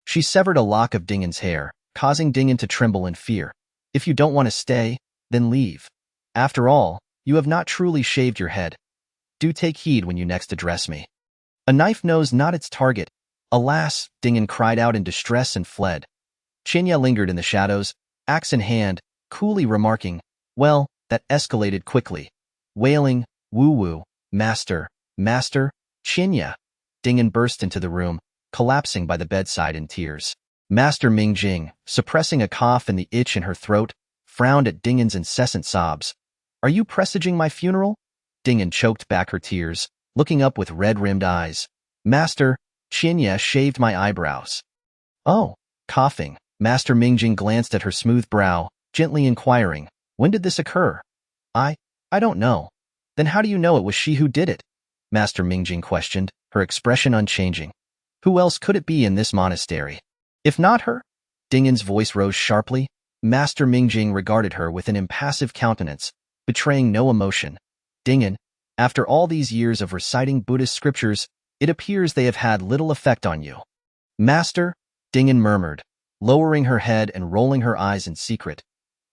she severed a lock of Dingen's hair, causing Dingen to tremble in fear. "If you don't want to stay, then leave. After all, you have not truly shaved your head. Do take heed when you next address me." "A knife knows not its target. Alas!" Dingen cried out in distress and fled. Chinya lingered in the shadows, axe in hand, coolly remarking, "Well, that escalated quickly." Wailing, "Woo-woo, master, master, Chinya." Dingen burst into the room, collapsing by the bedside in tears. Master Mingjing, suppressing a cough and the itch in her throat, frowned at Dingen's incessant sobs. "Are you presaging my funeral?" Dingen choked back her tears, looking up with red-rimmed eyes. "Master, Chinya shaved my eyebrows." "Oh," coughing, Master Mingjing glanced at her smooth brow, gently inquiring, "When did this occur?" I don't know." "Then how do you know it was she who did it?" Master Mingjing questioned, her expression unchanging. "Who else could it be in this monastery? If not her?" Dingen's voice rose sharply. Master Mingjing regarded her with an impassive countenance, betraying no emotion. "Dingen, after all these years of reciting Buddhist scriptures, it appears they have had little effect on you." "Master," Dingen murmured, lowering her head and rolling her eyes in secret.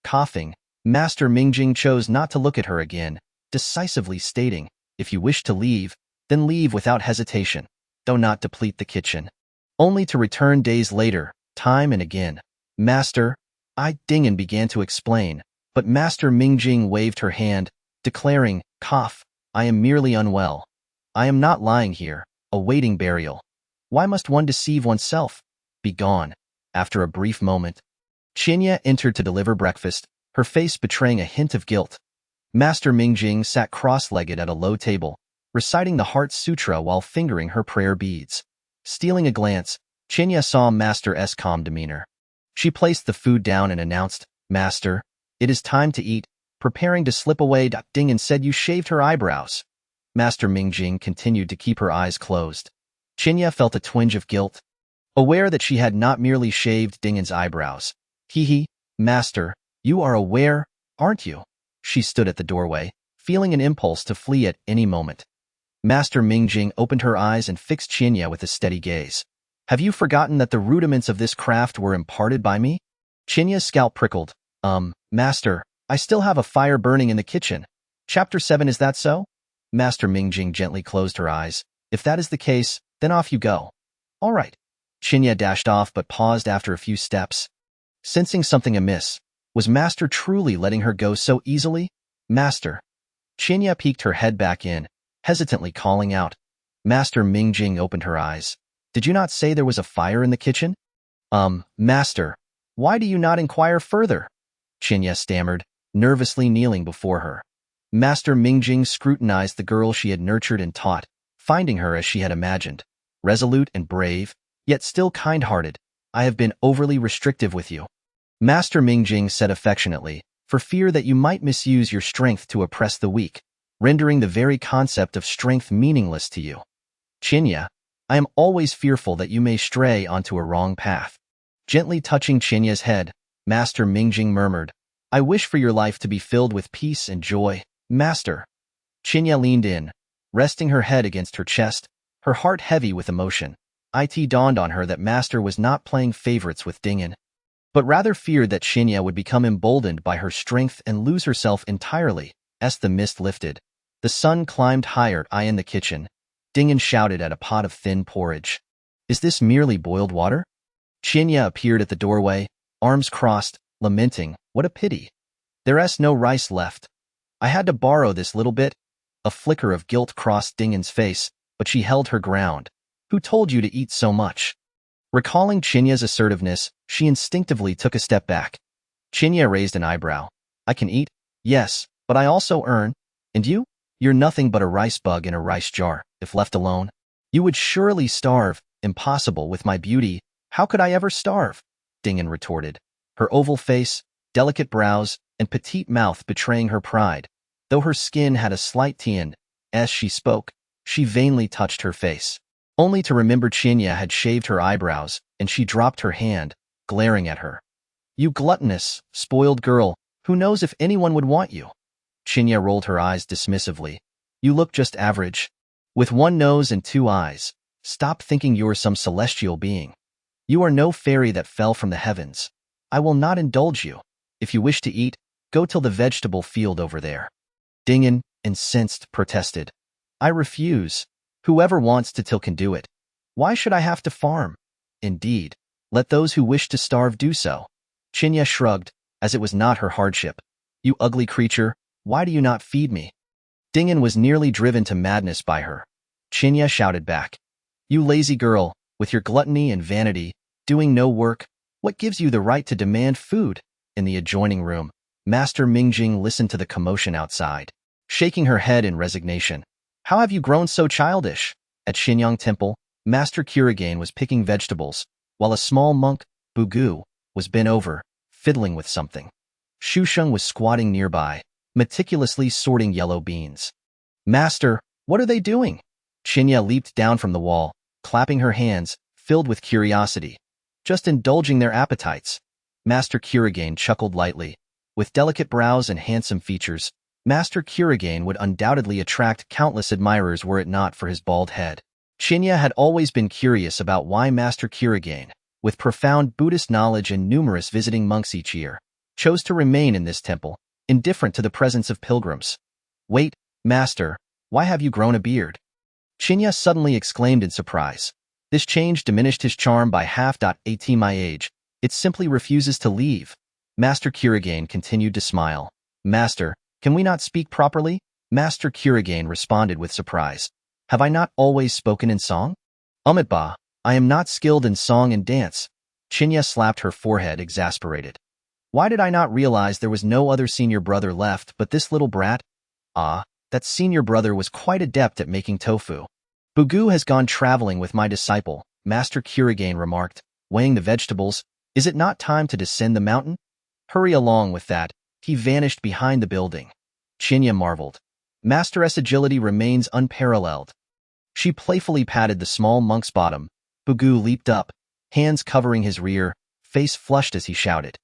Coughing, Master Mingjing chose not to look at her again, decisively stating, "If you wish to leave, then leave without hesitation, though not deplete the kitchen." Only to return days later, time and again. "Master," Dingen began to explain, but Master Mingjing waved her hand, declaring, "Cough, I am merely unwell. I am not lying here, awaiting burial. Why must one deceive oneself? Be gone." After a brief moment, Chinya entered to deliver breakfast, her face betraying a hint of guilt. Master Mingjing sat cross-legged at a low table, reciting the Heart Sutra while fingering her prayer beads. Stealing a glance, Chinya saw Master's calm demeanor. She placed the food down and announced, "Master, it is time to eat," preparing to slip away. Dingen said you shaved her eyebrows. Master Mingjing continued to keep her eyes closed. Chinya felt a twinge of guilt, aware that she had not merely shaved Dingen's eyebrows. "Hee, Master, you are aware, aren't you?" She stood at the doorway, feeling an impulse to flee at any moment. Master Mingjing opened her eyes and fixed Chinya with a steady gaze. "Have you forgotten that the rudiments of this craft were imparted by me?" Chinya's scalp prickled. Master, I still have a fire burning in the kitchen." Chapter 7. Is that so? Master Mingjing gently closed her eyes. "If that is the case, then off you go." "All right." Chinya dashed off but paused after a few steps. Sensing something amiss, was Master truly letting her go so easily? "Master." Chinya peeked her head back in, hesitantly calling out. Master Mingjing opened her eyes. "Did you not say there was a fire in the kitchen?" Master, why do you not inquire further?" Chinya stammered, nervously kneeling before her. Master Mingjing scrutinized the girl she had nurtured and taught, finding her as she had imagined, resolute and brave, yet still kind-hearted. "I have been overly restrictive with you," Master Mingjing said affectionately, "for fear that you might misuse your strength to oppress the weak, rendering the very concept of strength meaningless to you." Chinya, I am always fearful that you may stray onto a wrong path. Gently touching Chinya's head, Master Mingjing murmured, I wish for your life to be filled with peace and joy, Master. Chinya leaned in, resting her head against her chest, her heart heavy with emotion. It dawned on her that Master was not playing favorites with Dingen, but rather feared that Chinya would become emboldened by her strength and lose herself entirely. As the mist lifted, the sun climbed higher. In the kitchen, Dingen shouted at a pot of thin porridge. Is this merely boiled water? Chinya appeared at the doorway, arms crossed, lamenting, what a pity. There's no rice left. I had to borrow this little bit. A flicker of guilt crossed Dingen's face, but she held her ground. Who told you to eat so much? Recalling Chinya's assertiveness, she instinctively took a step back. Chinya raised an eyebrow. I can eat, yes, but I also earn. And you? You're nothing but a rice bug in a rice jar. If left alone, you would surely starve. Impossible with my beauty. How could I ever starve? Dingen retorted, her oval face, delicate brows, and petite mouth betraying her pride. Though her skin had a slight tan, as she spoke, she vainly touched her face, only to remember Chinya had shaved her eyebrows, and she dropped her hand, glaring at her. You gluttonous, spoiled girl, who knows if anyone would want you? Chinya rolled her eyes dismissively. You look just average. With one nose and two eyes. Stop thinking you're some celestial being. You are no fairy that fell from the heavens. I will not indulge you. If you wish to eat, go till the vegetable field over there. Dingen, incensed, protested. I refuse. Whoever wants to till can do it. Why should I have to farm? Indeed, let those who wish to starve do so. Chinya shrugged, as it was not her hardship. You ugly creature, why do you not feed me? Dingen was nearly driven to madness by her. Chinya shouted back. You lazy girl, with your gluttony and vanity, doing no work, what gives you the right to demand food? In the adjoining room, Master Mingjing listened to the commotion outside, shaking her head in resignation. How have you grown so childish? At Xinyang Temple, Master Kurigane was picking vegetables, while a small monk, Bugu, was bent over, fiddling with something. Shusheng was squatting nearby, meticulously sorting yellow beans. Master, what are they doing? Chinya leaped down from the wall, clapping her hands, filled with curiosity. Just indulging their appetites. Master Kurigane chuckled lightly. With delicate brows and handsome features, Master Kurigane would undoubtedly attract countless admirers were it not for his bald head. Chinya had always been curious about why Master Kurigane, with profound Buddhist knowledge and numerous visiting monks each year, chose to remain in this temple, indifferent to the presence of pilgrims. Wait, Master, why have you grown a beard? Chinya suddenly exclaimed in surprise. This change diminished his charm by half. At my age, it simply refuses to leave. Master Kurigane continued to smile. Master, can we not speak properly? Master Kurigane responded with surprise. Have I not always spoken in song? Umitba, I am not skilled in song and dance. Chinya slapped her forehead, exasperated. Why did I not realize there was no other senior brother left but this little brat? Ah, that senior brother was quite adept at making tofu. Bugu has gone traveling with my disciple, Master Kurigane remarked, weighing the vegetables. Is it not time to descend the mountain? Hurry along with that. He vanished behind the building. Chinya marveled. Master's agility remains unparalleled. She playfully patted the small monk's bottom. Bugu leaped up, hands covering his rear, face flushed as he shouted.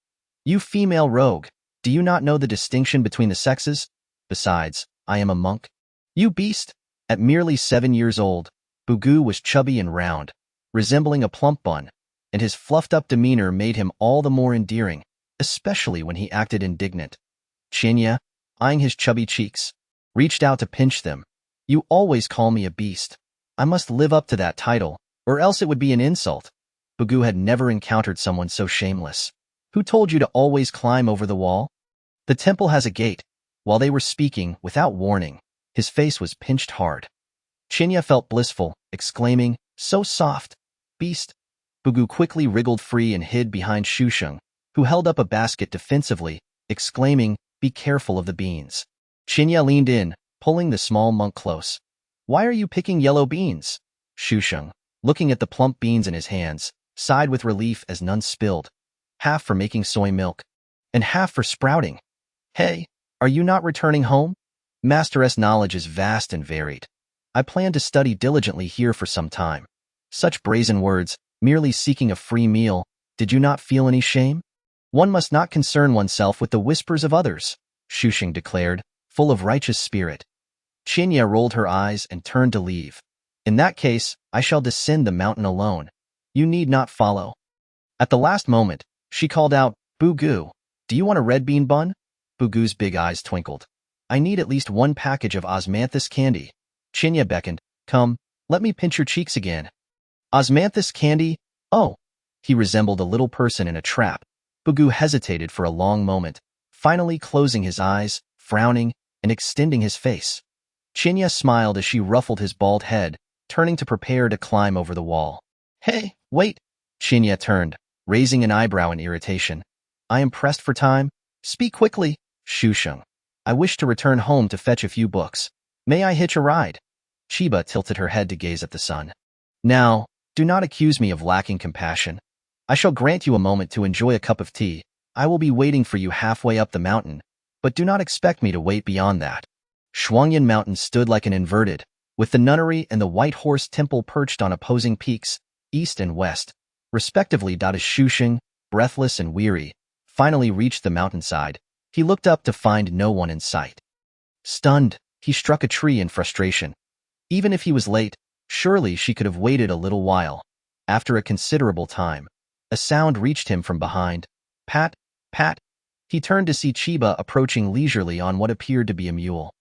You female rogue, do you not know the distinction between the sexes? Besides, I am a monk. You beast! At merely 7 years old, Bugu was chubby and round, resembling a plump bun, and his fluffed-up demeanor made him all the more endearing, especially when he acted indignant. Chinya, eyeing his chubby cheeks, reached out to pinch them. You always call me a beast. I must live up to that title, or else it would be an insult. Bugu had never encountered someone so shameless. Who told you to always climb over the wall? The temple has a gate. While they were speaking, without warning, his face was pinched hard. Chinya felt blissful, exclaiming, so soft. Beast. Bugu quickly wriggled free and hid behind Shusheng, who held up a basket defensively, exclaiming, be careful of the beans. Chinya leaned in, pulling the small monk close. Why are you picking yellow beans? Shusheng, looking at the plump beans in his hands, sighed with relief as none spilled. Half for making soy milk, and half for sprouting. Hey, are you not returning home? Master's knowledge is vast and varied. I plan to study diligently here for some time. Such brazen words, merely seeking a free meal. Did you not feel any shame? One must not concern oneself with the whispers of others, Shushing declared, full of righteous spirit. Chinya rolled her eyes and turned to leave. In that case, I shall descend the mountain alone. You need not follow. At the last moment, she called out, Bugu, do you want a red bean bun? Bugu's big eyes twinkled. I need at least one package of osmanthus candy. Chinya beckoned. Come, let me pinch your cheeks again. Osmanthus candy? Oh. He resembled a little person in a trap. Bugu hesitated for a long moment, finally closing his eyes, frowning, and extending his face. Chinya smiled as she ruffled his bald head, turning to prepare to climb over the wall. Hey, wait! Chinya turned, raising an eyebrow in irritation. I am pressed for time. Speak quickly, Shusheng. I wish to return home to fetch a few books. May I hitch a ride? Chiba tilted her head to gaze at the sun. Now, do not accuse me of lacking compassion. I shall grant you a moment to enjoy a cup of tea. I will be waiting for you halfway up the mountain, but do not expect me to wait beyond that. Shuangyan Mountain stood like an inverted, with the nunnery and the White Horse Temple perched on opposing peaks, east and west, respectively. As Shusheng, breathless and weary, finally reached the mountainside, he looked up to find no one in sight. Stunned, he struck a tree in frustration. Even if he was late, surely she could have waited a little while. After a considerable time, a sound reached him from behind. Pat, pat. He turned to see Chiba approaching leisurely on what appeared to be a mule.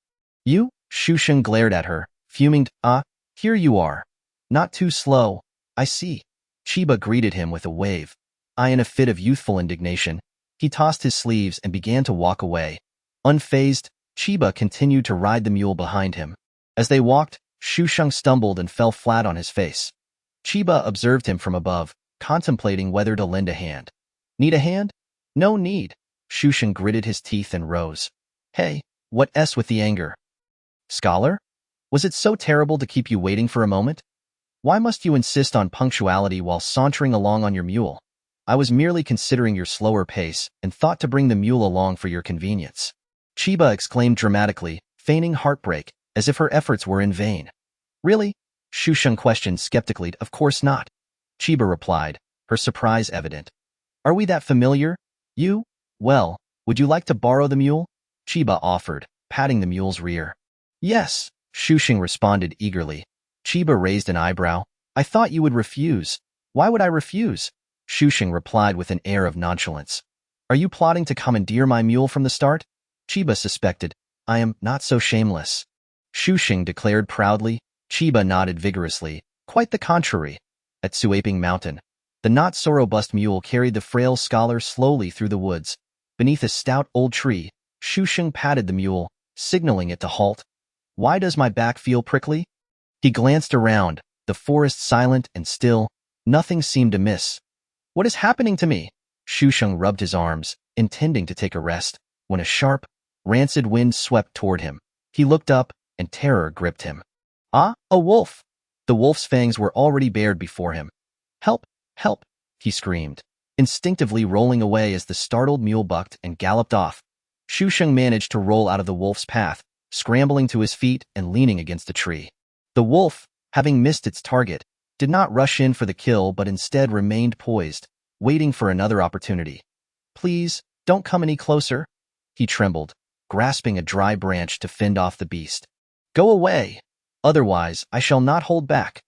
You? Shusheng glared at her, fuming. Ah, here you are. Not too slow, I see. Chiba greeted him with a wave. In a fit of youthful indignation, he tossed his sleeves and began to walk away. Unfazed, Chiba continued to ride the mule behind him. As they walked, Shusheng stumbled and fell flat on his face. Chiba observed him from above, contemplating whether to lend a hand. Need a hand? No need. Shusheng gritted his teeth and rose. Hey, what's with the anger? Scholar? Was it so terrible to keep you waiting for a moment? Why must you insist on punctuality while sauntering along on your mule? I was merely considering your slower pace and thought to bring the mule along for your convenience. Chiba exclaimed dramatically, feigning heartbreak, as if her efforts were in vain. Really? Shusheng questioned skeptically. Of course not. Chiba replied, her surprise evident. Are we that familiar? You? Well, would you like to borrow the mule? Chiba offered, patting the mule's rear. Yes, Shusheng responded eagerly. Chiba raised an eyebrow. I thought you would refuse. Why would I refuse? Shusheng replied with an air of nonchalance. Are you plotting to commandeer my mule from the start? Chiba suspected. I am not so shameless. Shusheng declared proudly. Chiba nodded vigorously. Quite the contrary. At Suaping Mountain, the not-so-robust mule carried the frail scholar slowly through the woods. Beneath a stout old tree, Shusheng patted the mule, signaling it to halt. Why does my back feel prickly? He glanced around, the forest silent and still. Nothing seemed amiss. What is happening to me? Shusheng rubbed his arms, intending to take a rest, when a sharp, rancid wind swept toward him. He looked up, and terror gripped him. Ah, a wolf! The wolf's fangs were already bared before him. Help! Help! He screamed, instinctively rolling away as the startled mule bucked and galloped off. Shusheng managed to roll out of the wolf's path, scrambling to his feet and leaning against a tree. The wolf, having missed its target, did not rush in for the kill but instead remained poised, waiting for another opportunity. Please, don't come any closer. He trembled, grasping a dry branch to fend off the beast. Go away! Otherwise, I shall not hold back.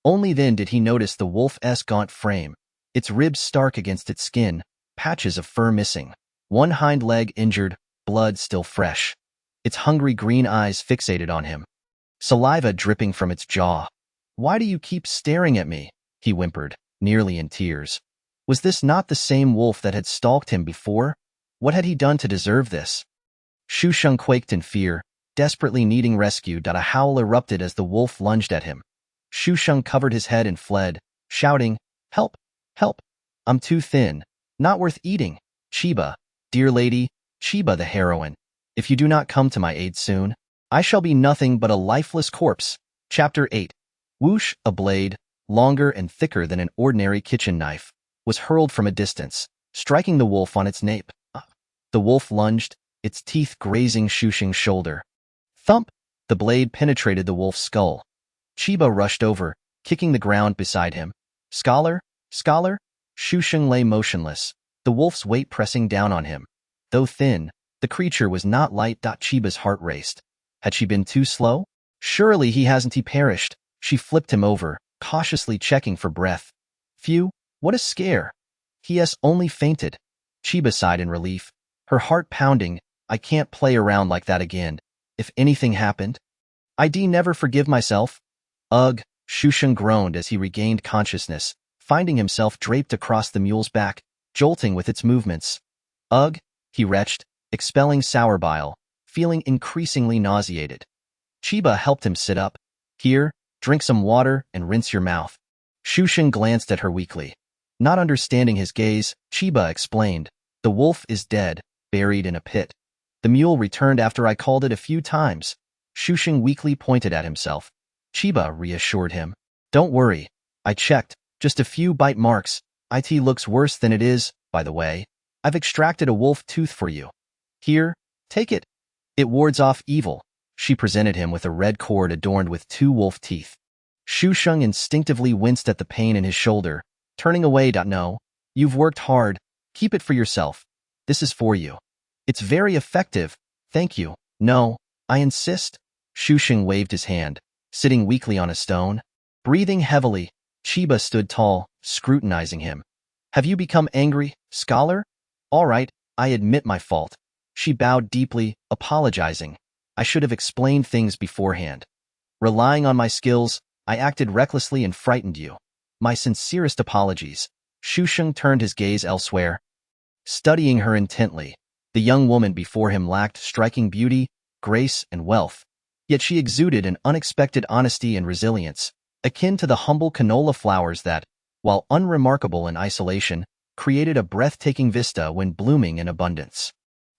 Only then did he notice the wolf's gaunt frame, its ribs stark against its skin, patches of fur missing, one hind leg injured, blood still fresh. Its hungry green eyes fixated on him, saliva dripping from its jaw. Why do you keep staring at me? He whimpered, nearly in tears. Was this not the same wolf that had stalked him before? What had he done to deserve this? Shusheng quaked in fear, desperately needing rescue. A howl erupted as the wolf lunged at him. Shusheng covered his head and fled, shouting, Help! Help! I'm too thin. Not worth eating. Chiba, dear lady, Chiba the heroine. If you do not come to my aid soon, I shall be nothing but a lifeless corpse. Chapter 8. Whoosh, a blade, longer and thicker than an ordinary kitchen knife, was hurled from a distance, striking the wolf on its nape. The wolf lunged, its teeth grazing Shusheng's shoulder. Thump! The blade penetrated the wolf's skull. Chiba rushed over, kicking the ground beside him. Scholar? Scholar? Shusheng lay motionless, the wolf's weight pressing down on him. Though thin, the creature was not light. Chiba's heart raced. Had she been too slow? Surely he perished. She flipped him over, cautiously checking for breath. Phew, what a scare. He has only fainted. Chiba sighed in relief, her heart pounding. I can't play around like that again. If anything happened, I'd never forgive myself. Ugh, Shusheng groaned as he regained consciousness, finding himself draped across the mule's back, jolting with its movements. Ugh, he retched, expelling sour bile, feeling increasingly nauseated. Chiba helped him sit up. Here, drink some water and rinse your mouth. Shusheng glanced at her weakly. Not understanding his gaze, Chiba explained, the wolf is dead, buried in a pit. The mule returned after I called it a few times. Shusheng weakly pointed at himself. Chiba reassured him. Don't worry. I checked. Just a few bite marks. It looks worse than it is, by the way. I've extracted a wolf tooth for you. Here, take it. It wards off evil. She presented him with a red cord adorned with 2 wolf teeth. Shusheng instinctively winced at the pain in his shoulder, turning away. No, you've worked hard. Keep it for yourself. This is for you. It's very effective. Thank you. No, I insist. Shusheng waved his hand, sitting weakly on a stone. Breathing heavily, Chiba stood tall, scrutinizing him. Have you become angry, scholar? All right, I admit my fault. She bowed deeply, apologizing. I should have explained things beforehand. Relying on my skills, I acted recklessly and frightened you. My sincerest apologies. Shusheng turned his gaze elsewhere. Studying her intently, the young woman before him lacked striking beauty, grace, and wealth. Yet she exuded an unexpected honesty and resilience, akin to the humble canola flowers that, while unremarkable in isolation, created a breathtaking vista when blooming in abundance.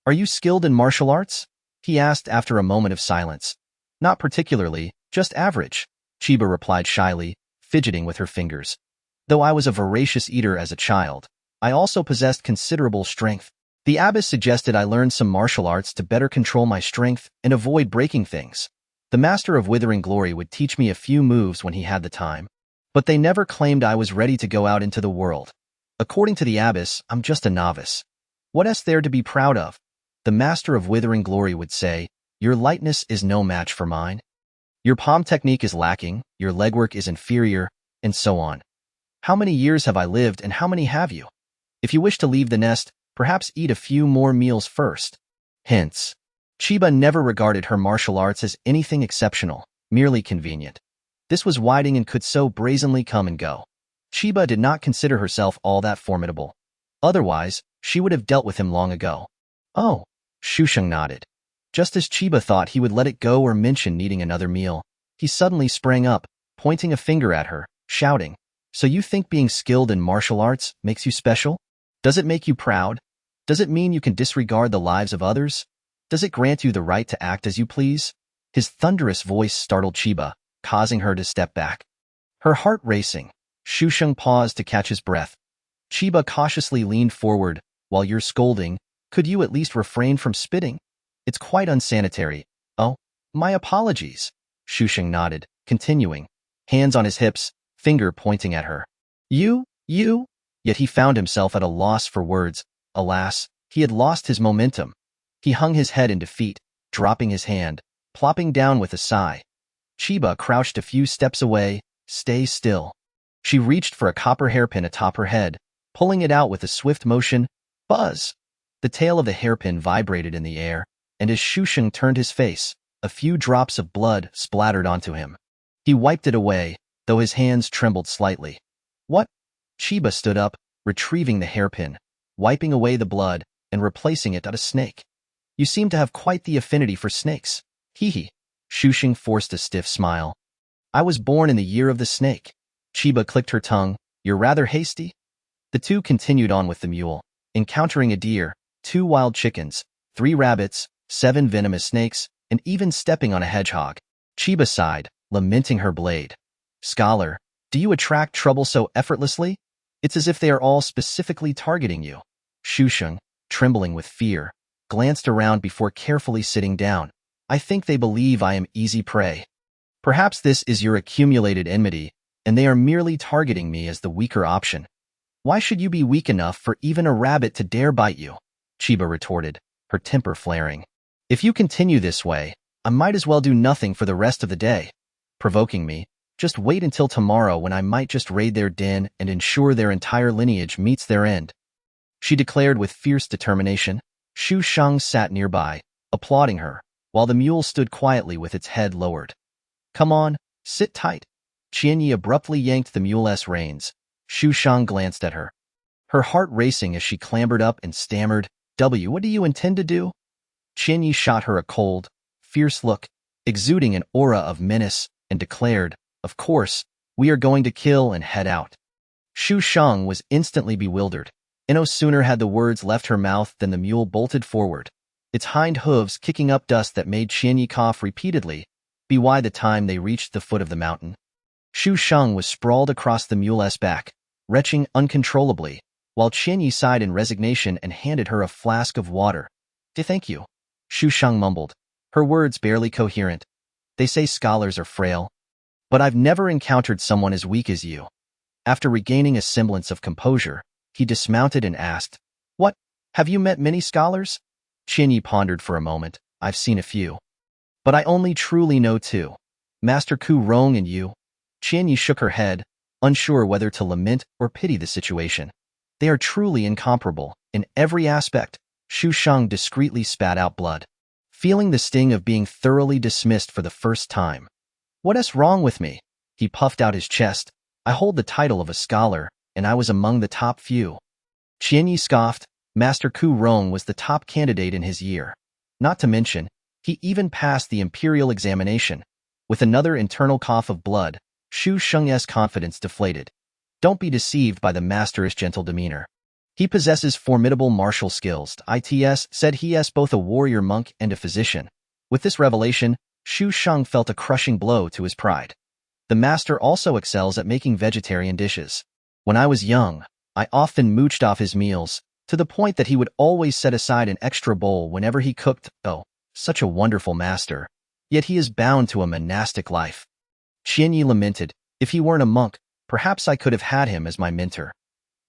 Are you skilled in martial arts? He asked after a moment of silence. Not particularly, just average, Chiba replied shyly, fidgeting with her fingers. Though I was a voracious eater as a child, I also possessed considerable strength. The abbess suggested I learn some martial arts to better control my strength and avoid breaking things. The master of Withering Glory would teach me a few moves when he had the time, but they never claimed I was ready to go out into the world. According to the abbess, I'm just a novice. What is there to be proud of? The master of Withering Glory would say, your lightness is no match for mine. Your palm technique is lacking, your legwork is inferior, and so on. How many years have I lived and how many have you? If you wish to leave the nest, perhaps eat a few more meals first. Hence, Chiba never regarded her martial arts as anything exceptional, merely convenient. This was Whiting and could so brazenly come and go. Chiba did not consider herself all that formidable. Otherwise, she would have dealt with him long ago. Oh, Shusheng nodded. Just as Chiba thought he would let it go or mention needing another meal, he suddenly sprang up, pointing a finger at her, shouting, So you think being skilled in martial arts makes you special? Does it make you proud? Does it mean you can disregard the lives of others? Does it grant you the right to act as you please? His thunderous voice startled Chiba, causing her to step back. Her heart racing, Shusheng paused to catch his breath. Chiba cautiously leaned forward. While you're scolding, could you at least refrain from spitting? It's quite unsanitary. Oh, my apologies. Shusheng nodded, continuing, hands on his hips, finger pointing at her. You? Yet he found himself at a loss for words. Alas, he had lost his momentum. He hung his head in defeat, dropping his hand, plopping down with a sigh. Chiba crouched a few steps away. Stay still. She reached for a copper hairpin atop her head, pulling it out with a swift motion. Buzz! The tail of the hairpin vibrated in the air, and as Shusheng turned his face, a few drops of blood splattered onto him. He wiped it away, though his hands trembled slightly. What? Chiba stood up, retrieving the hairpin, wiping away the blood, and replacing it at a snake. You seem to have quite the affinity for snakes. Hee. Shusheng forced a stiff smile. I was born in the year of the snake. Chiba clicked her tongue. You're rather hasty. The two continued on with the mule, encountering a deer, 2 wild chickens, 3 rabbits, 7 venomous snakes, and even stepping on a hedgehog. Chiba sighed, lamenting her blade. Scholar, do you attract trouble so effortlessly? It's as if they are all specifically targeting you. Shusheng, trembling with fear, glanced around before carefully sitting down. I think they believe I am easy prey. Perhaps this is your accumulated enmity, and they are merely targeting me as the weaker option. Why should you be weak enough for even a rabbit to dare bite you? Chiba retorted, her temper flaring. If you continue this way, I might as well do nothing for the rest of the day. Provoking me, just wait until tomorrow when I might just raid their den and ensure their entire lineage meets their end. She declared with fierce determination. Xu Shang sat nearby, applauding her, while the mule stood quietly with its head lowered. Come on, sit tight. Qianyi abruptly yanked the mule's reins. Xu Shang glanced at her, her heart racing as she clambered up and stammered, what do you intend to do? Qianyi shot her a cold, fierce look, exuding an aura of menace, and declared, of course, we are going to kill and head out. Xu Shang was instantly bewildered, and no sooner had the words left her mouth than the mule bolted forward, its hind hooves kicking up dust that made Qianyi cough repeatedly, by the time they reached the foot of the mountain. Xu Shang was sprawled across the mule's back, retching uncontrollably, while Qianyi sighed in resignation and handed her a flask of water. Thank you, Xu Shang mumbled, her words barely coherent. They say scholars are frail, but I've never encountered someone as weak as you. After regaining a semblance of composure, he dismounted and asked, What, have you met many scholars? Qianyi pondered for a moment. I've seen a few. But I only truly know two. Master Ku Rong and you. Qianyi shook her head, unsure whether to lament or pity the situation. They are truly incomparable, in every aspect. Xu Shang discreetly spat out blood, feeling the sting of being thoroughly dismissed for the first time. What is wrong with me? He puffed out his chest. I hold the title of a scholar, and I was among the top few. Qianyi scoffed. Master Ku Rong was the top candidate in his year. Not to mention, he even passed the imperial examination. With another internal cough of blood, Xu Sheng's confidence deflated. Don't be deceived by the master's gentle demeanor. He possesses formidable martial skills. Its said he is both a warrior monk and a physician. With this revelation, Xu Sheng felt a crushing blow to his pride. The master also excels at making vegetarian dishes. When I was young, I often mooched off his meals, to the point that he would always set aside an extra bowl whenever he cooked. Oh, such a wonderful master. Yet he is bound to a monastic life. Qianyi lamented, if he weren't a monk, perhaps I could have had him as my mentor.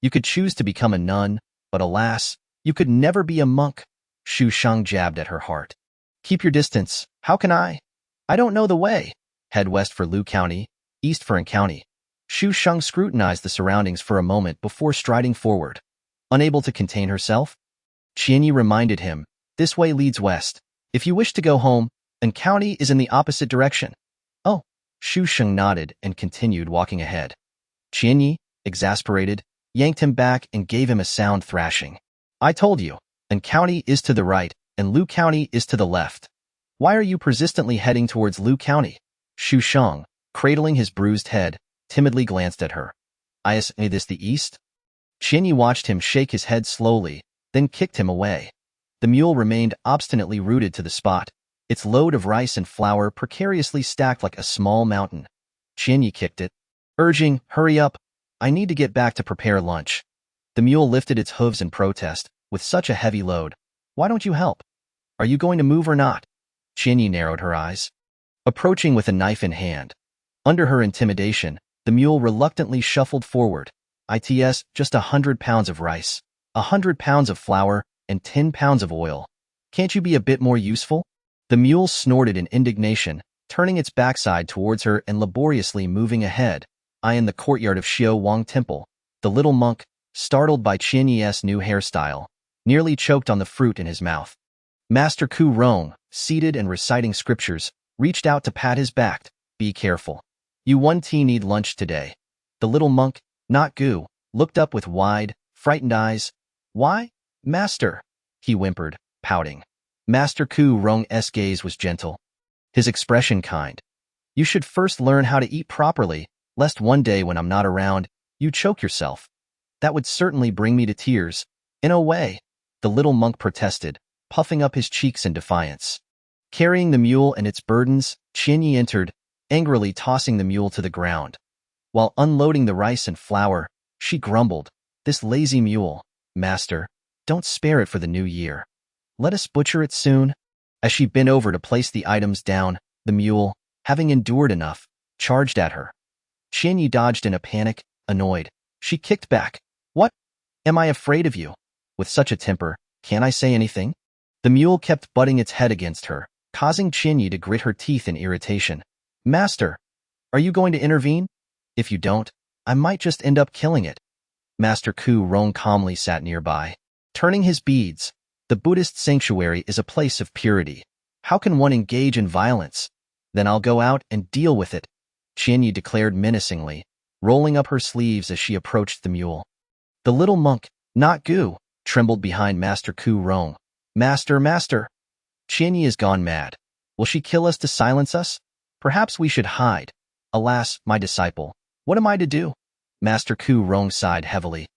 You could choose to become a nun, but alas, you could never be a monk. Xu Shang jabbed at her heart. Keep your distance. How can I? I don't know the way. Head west for Lu County, east for An County. Xu Shang scrutinized the surroundings for a moment before striding forward. Unable to contain herself, Qianyi reminded him, this way leads west. If you wish to go home, An County is in the opposite direction. Oh, Xu Sheng nodded and continued walking ahead. Qianyi, exasperated, yanked him back and gave him a sound thrashing. I told you, An County is to the right, and Lu County is to the left. Why are you persistently heading towards Lu County? Xu Sheng, cradling his bruised head, timidly glanced at her. Is this the east? Qianyi watched him shake his head slowly, then kicked him away. The mule remained obstinately rooted to the spot, its load of rice and flour precariously stacked like a small mountain. Qianyi kicked it, urging, hurry up, I need to get back to prepare lunch. The mule lifted its hooves in protest, with such a heavy load. Why don't you help? Are you going to move or not? Qianyi narrowed her eyes, approaching with a knife in hand. Under her intimidation, the mule reluctantly shuffled forward. It's just 100 pounds of rice, 100 pounds of flour, and 10 pounds of oil. Can't you be a bit more useful? The mule snorted in indignation, turning its backside towards her and laboriously moving ahead. In the courtyard of Xiao Wang Temple, the little monk, startled by Qianyi's new hairstyle, nearly choked on the fruit in his mouth. Master Ku Rong, seated and reciting scriptures, reached out to pat his back. Be careful. You need lunch today. The little monk, not Gu, looked up with wide, frightened eyes. Why, master? He whimpered, pouting. Master Ku Rong's gaze was gentle, his expression kind. You should first learn how to eat properly, lest one day when I'm not around, you choke yourself. That would certainly bring me to tears. In a way, the little monk protested, puffing up his cheeks in defiance. Carrying the mule and its burdens, Qianyi entered, angrily tossing the mule to the ground. While unloading the rice and flour, she grumbled, this lazy mule, master, don't spare it for the new year. Let us butcher it soon. As she bent over to place the items down, the mule, having endured enough, charged at her. Qianyi dodged in a panic, annoyed. She kicked back. What? Am I afraid of you? With such a temper, can't I say anything? The mule kept butting its head against her, causing Qianyi to grit her teeth in irritation. Master, are you going to intervene? If you don't, I might just end up killing it. Master Ku Rong calmly sat nearby. Turning his beads, the Buddhist sanctuary is a place of purity. How can one engage in violence? Then I'll go out and deal with it, Qianyi declared menacingly, rolling up her sleeves as she approached the mule. The little monk, not Gu, trembled behind Master Ku Rong. Master. Qianyi is gone mad. Will she kill us to silence us? Perhaps we should hide. Alas, my disciple, what am I to do? Master Ku Rong sighed heavily.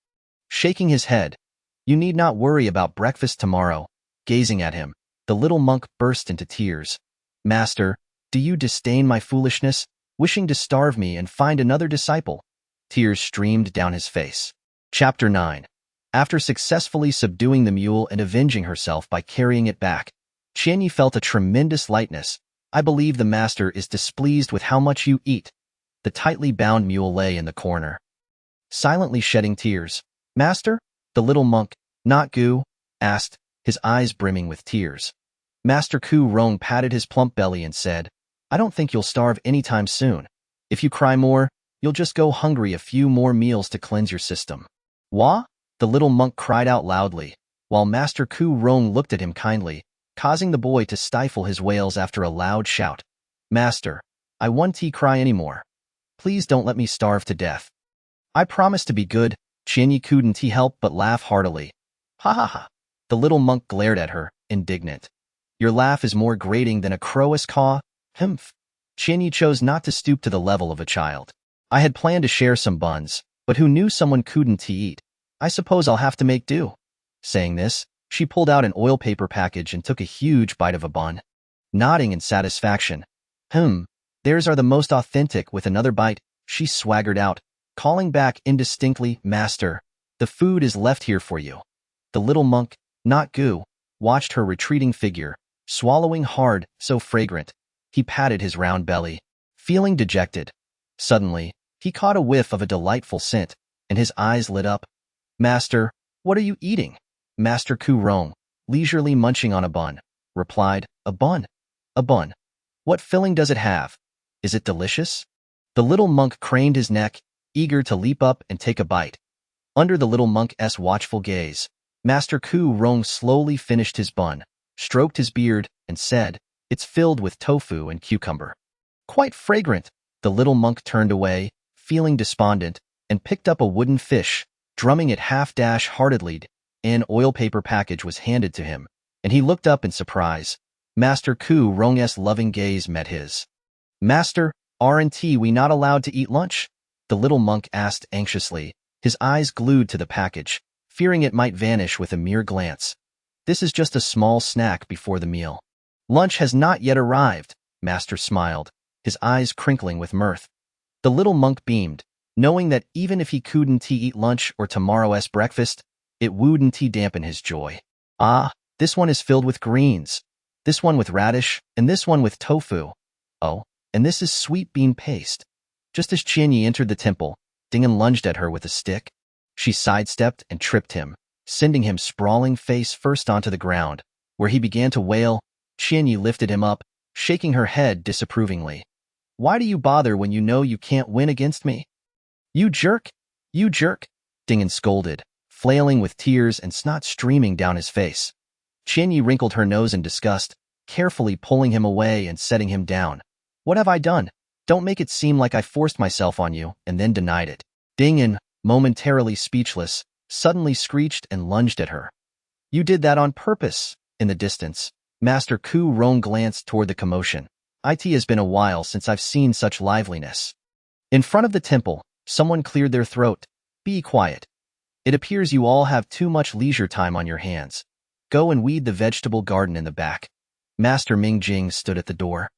Shaking his head, you need not worry about breakfast tomorrow. Gazing at him, the little monk burst into tears. Master, do you disdain my foolishness, wishing to starve me and find another disciple? Tears streamed down his face. Chapter 9. After successfully subduing the mule and avenging herself by carrying it back, Qianyi felt a tremendous lightness. I believe the master is displeased with how much you eat. The tightly bound mule lay in the corner, silently shedding tears. Master? The little monk, not Gu, asked, his eyes brimming with tears. Master Ku Rong patted his plump belly and said, I don't think you'll starve anytime soon. If you cry more, you'll just go hungry a few more meals to cleanse your system. Wah? The little monk cried out loudly, while Master Ku Rong looked at him kindly, causing the boy to stifle his wails after a loud shout. Master, I won't cry anymore. Please don't let me starve to death. I promise to be good. Qianyi couldn't help but laugh heartily. Ha ha ha. The little monk glared at her, indignant. Your laugh is more grating than a crow's caw. Humph. Qianyi chose not to stoop to the level of a child. I had planned to share some buns, but who knew someone couldn't eat? I suppose I'll have to make do. Saying this, she pulled out an oil paper package and took a huge bite of a bun. Nodding in satisfaction. Theirs are the most authentic. With another bite, she swaggered out, calling back indistinctly, Master, the food is left here for you. The little monk, not Gu, watched her retreating figure, swallowing hard, so fragrant. He patted his round belly, feeling dejected. Suddenly, he caught a whiff of a delightful scent, and his eyes lit up. Master, what are you eating? Master Ku Rong, leisurely munching on a bun, replied, A bun. A bun. What filling does it have? Is it delicious? The little monk craned his neck, eager to leap up and take a bite. Under the little monk's watchful gaze, Master Ku Rong slowly finished his bun, stroked his beard, and said, It's filled with tofu and cucumber. Quite fragrant. The little monk turned away, feeling despondent, and picked up a wooden fish, drumming it half-heartedly. An oil paper package was handed to him, and he looked up in surprise. Master Ku Rong's loving gaze met his. Master, aren't we not allowed to eat lunch? The little monk asked anxiously, his eyes glued to the package, fearing it might vanish with a mere glance. This is just a small snack before the meal. Lunch has not yet arrived, Master smiled, his eyes crinkling with mirth. The little monk beamed, knowing that even if he couldn't eat lunch or tomorrow's breakfast, it wouldn't dampen his joy. Ah, this one is filled with greens, this one with radish, and this one with tofu. Oh, and this is sweet bean paste. Just as Qianyi entered the temple, Dingan lunged at her with a stick. She sidestepped and tripped him, sending him sprawling face first onto the ground, where he began to wail. Qianyi lifted him up, shaking her head disapprovingly. Why do you bother when you know you can't win against me? You jerk! You jerk! Dingan scolded, flailing with tears and snot streaming down his face. Qianyi wrinkled her nose in disgust, carefully pulling him away and setting him down. What have I done? Don't make it seem like I forced myself on you and then denied it. Dingan, momentarily speechless, suddenly screeched and lunged at her. You did that on purpose. In the distance, Master Ku Rong glanced toward the commotion. It has been a while since I've seen such liveliness. In front of the temple, someone cleared their throat. Be quiet. It appears you all have too much leisure time on your hands. Go and weed the vegetable garden in the back. Master Ming Jing stood at the door.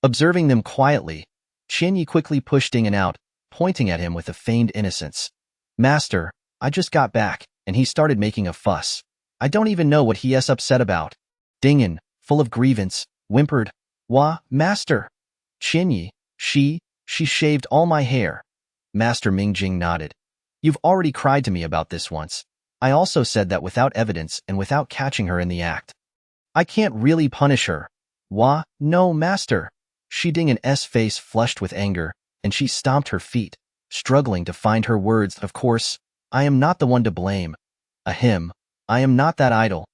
Observing them quietly, Qianyi quickly pushed Dingan out, pointing at him with a feigned innocence. Master, I just got back, and he started making a fuss. I don't even know what he is upset about. Dingan, full of grievance, whimpered, Wah, master. Qianyi, she shaved all my hair. Master Mingjing nodded. You've already cried to me about this once. I also said that without evidence and without catching her in the act. I can't really punish her. Wah, no, master. Shi Dingan's face flushed with anger, and she stomped her feet, struggling to find her words. Of course, I am not the one to blame. Ahem, I am not that idle.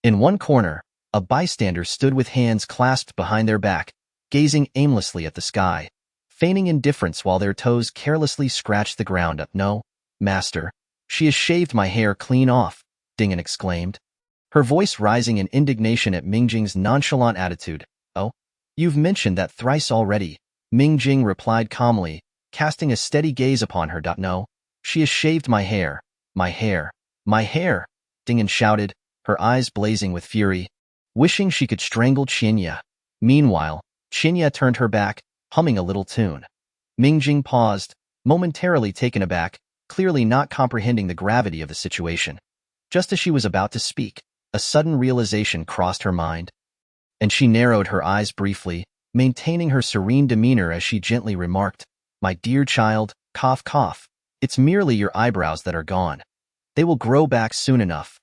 In one corner, a bystander stood with hands clasped behind their back, gazing aimlessly at the sky, feigning indifference while their toes carelessly scratched the ground. No, master, she has shaved my hair clean off, Dingan exclaimed, her voice rising in indignation at Mingjing's nonchalant attitude. Oh, you've mentioned that thrice already, Mingjing replied calmly, casting a steady gaze upon her. No, she has shaved my hair, my hair, my hair, Dingan shouted, her eyes blazing with fury, wishing she could strangle Qinya. Meanwhile, Qinya turned her back, humming a little tune. Mingjing paused, momentarily taken aback, clearly not comprehending the gravity of the situation. Just as she was about to speak, a sudden realization crossed her mind, and she narrowed her eyes briefly, maintaining her serene demeanor as she gently remarked, "My dear child, cough cough, it's merely your eyebrows that are gone. They will grow back soon enough.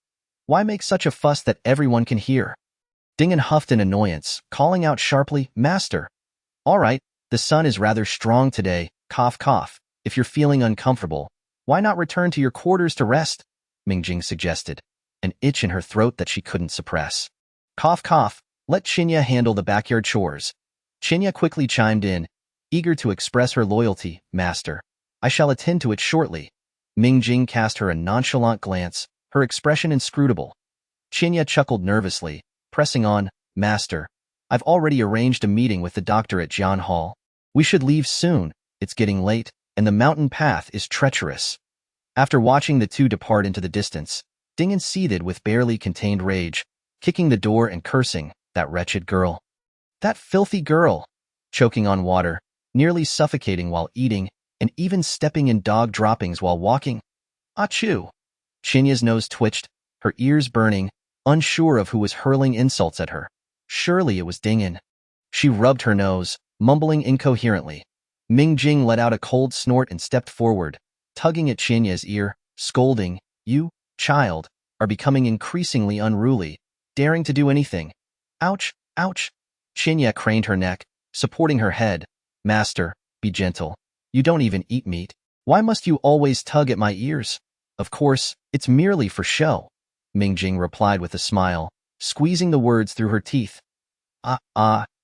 Why make such a fuss that everyone can hear?" Dingan huffed in annoyance, calling out sharply, "Master! All right, the sun is rather strong today, cough cough. If you're feeling uncomfortable, why not return to your quarters to rest?" Mingjing suggested, an itch in her throat that she couldn't suppress. "Cough cough, let Qinya handle the backyard chores." Qinya quickly chimed in, eager to express her loyalty. "Master, I shall attend to it shortly." Mingjing cast her a nonchalant glance, her expression inscrutable. Qinya chuckled nervously, pressing on, "Master, I've already arranged a meeting with the doctor at Jian Hall. We should leave soon, it's getting late, and the mountain path is treacherous." After watching the two depart into the distance, Dingan seethed with barely contained rage, kicking the door and cursing, "That wretched girl. That filthy girl!" Choking on water, nearly suffocating while eating, and even stepping in dog droppings while walking. Achoo! Chinya's nose twitched, her ears burning, unsure of who was hurling insults at her. Surely it was Dingan. She rubbed her nose, mumbling incoherently. Mingjing let out a cold snort and stepped forward, tugging at Chinya's ear, scolding, "You, child, are becoming increasingly unruly, daring to do anything." "Ouch, ouch." Chinya craned her neck, supporting her head. "Master, be gentle. You don't even eat meat. Why must you always tug at my ears?" "Of course, it's merely for show," Mingjing replied with a smile, squeezing the words through her teeth.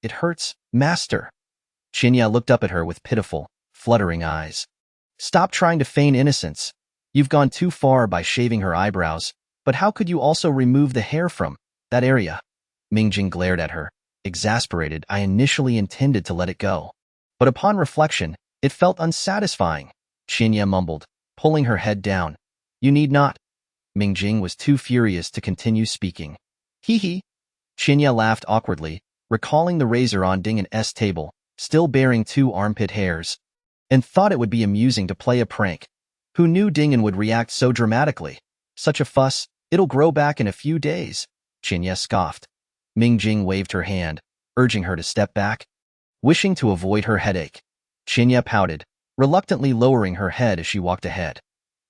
It hurts, master." Chinya looked up at her with pitiful, fluttering eyes. "Stop trying to feign innocence. You've gone too far by shaving her eyebrows, but how could you also remove the hair from that area?" Mingjing glared at her, exasperated. "I initially intended to let it go, but upon reflection, it felt unsatisfying," Chinya mumbled, pulling her head down. "You need not." Mingjing was too furious to continue speaking. "Hee hee." Chinya laughed awkwardly, recalling the razor on Dingan's table, still bearing 2 armpit hairs, and thought it would be amusing to play a prank. Who knew Dingan would react so dramatically? "Such a fuss, it'll grow back in a few days," Chinya scoffed. Mingjing waved her hand, urging her to step back. Wishing to avoid her headache, Chinya pouted, reluctantly lowering her head as she walked ahead.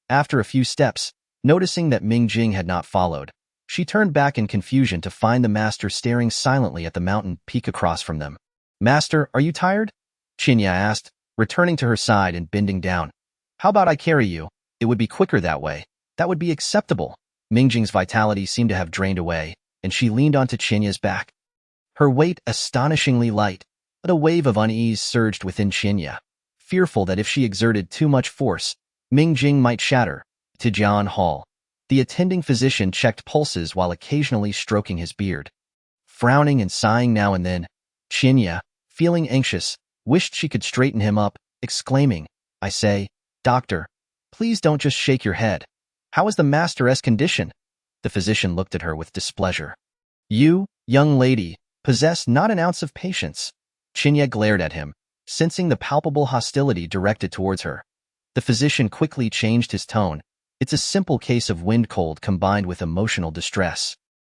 After a few steps, noticing that Mingjing had not followed, she turned back in confusion to find the master staring silently at the mountain peak across from them. "Master, are you tired?" Chinya asked, returning to her side and bending down. "How about I carry you? It would be quicker that way." "That would be acceptable." Mingjing's vitality seemed to have drained away, and she leaned onto Chinya's back. Her weight astonishingly light, but a wave of unease surged within Chinya, fearful that if she exerted too much force, Mingjing might shatter. To Jian Hall, the attending physician checked pulses while occasionally stroking his beard. Frowning and sighing now and then, Chinya, feeling anxious, wished she could straighten him up, exclaiming, "I say, doctor, please don't just shake your head. How is the master's condition?" The physician looked at her with displeasure. "You, young lady, possess not an ounce of patience." Chinya glared at him, sensing the palpable hostility directed towards her. The physician quickly changed his tone. "It's a simple case of wind cold combined with emotional distress.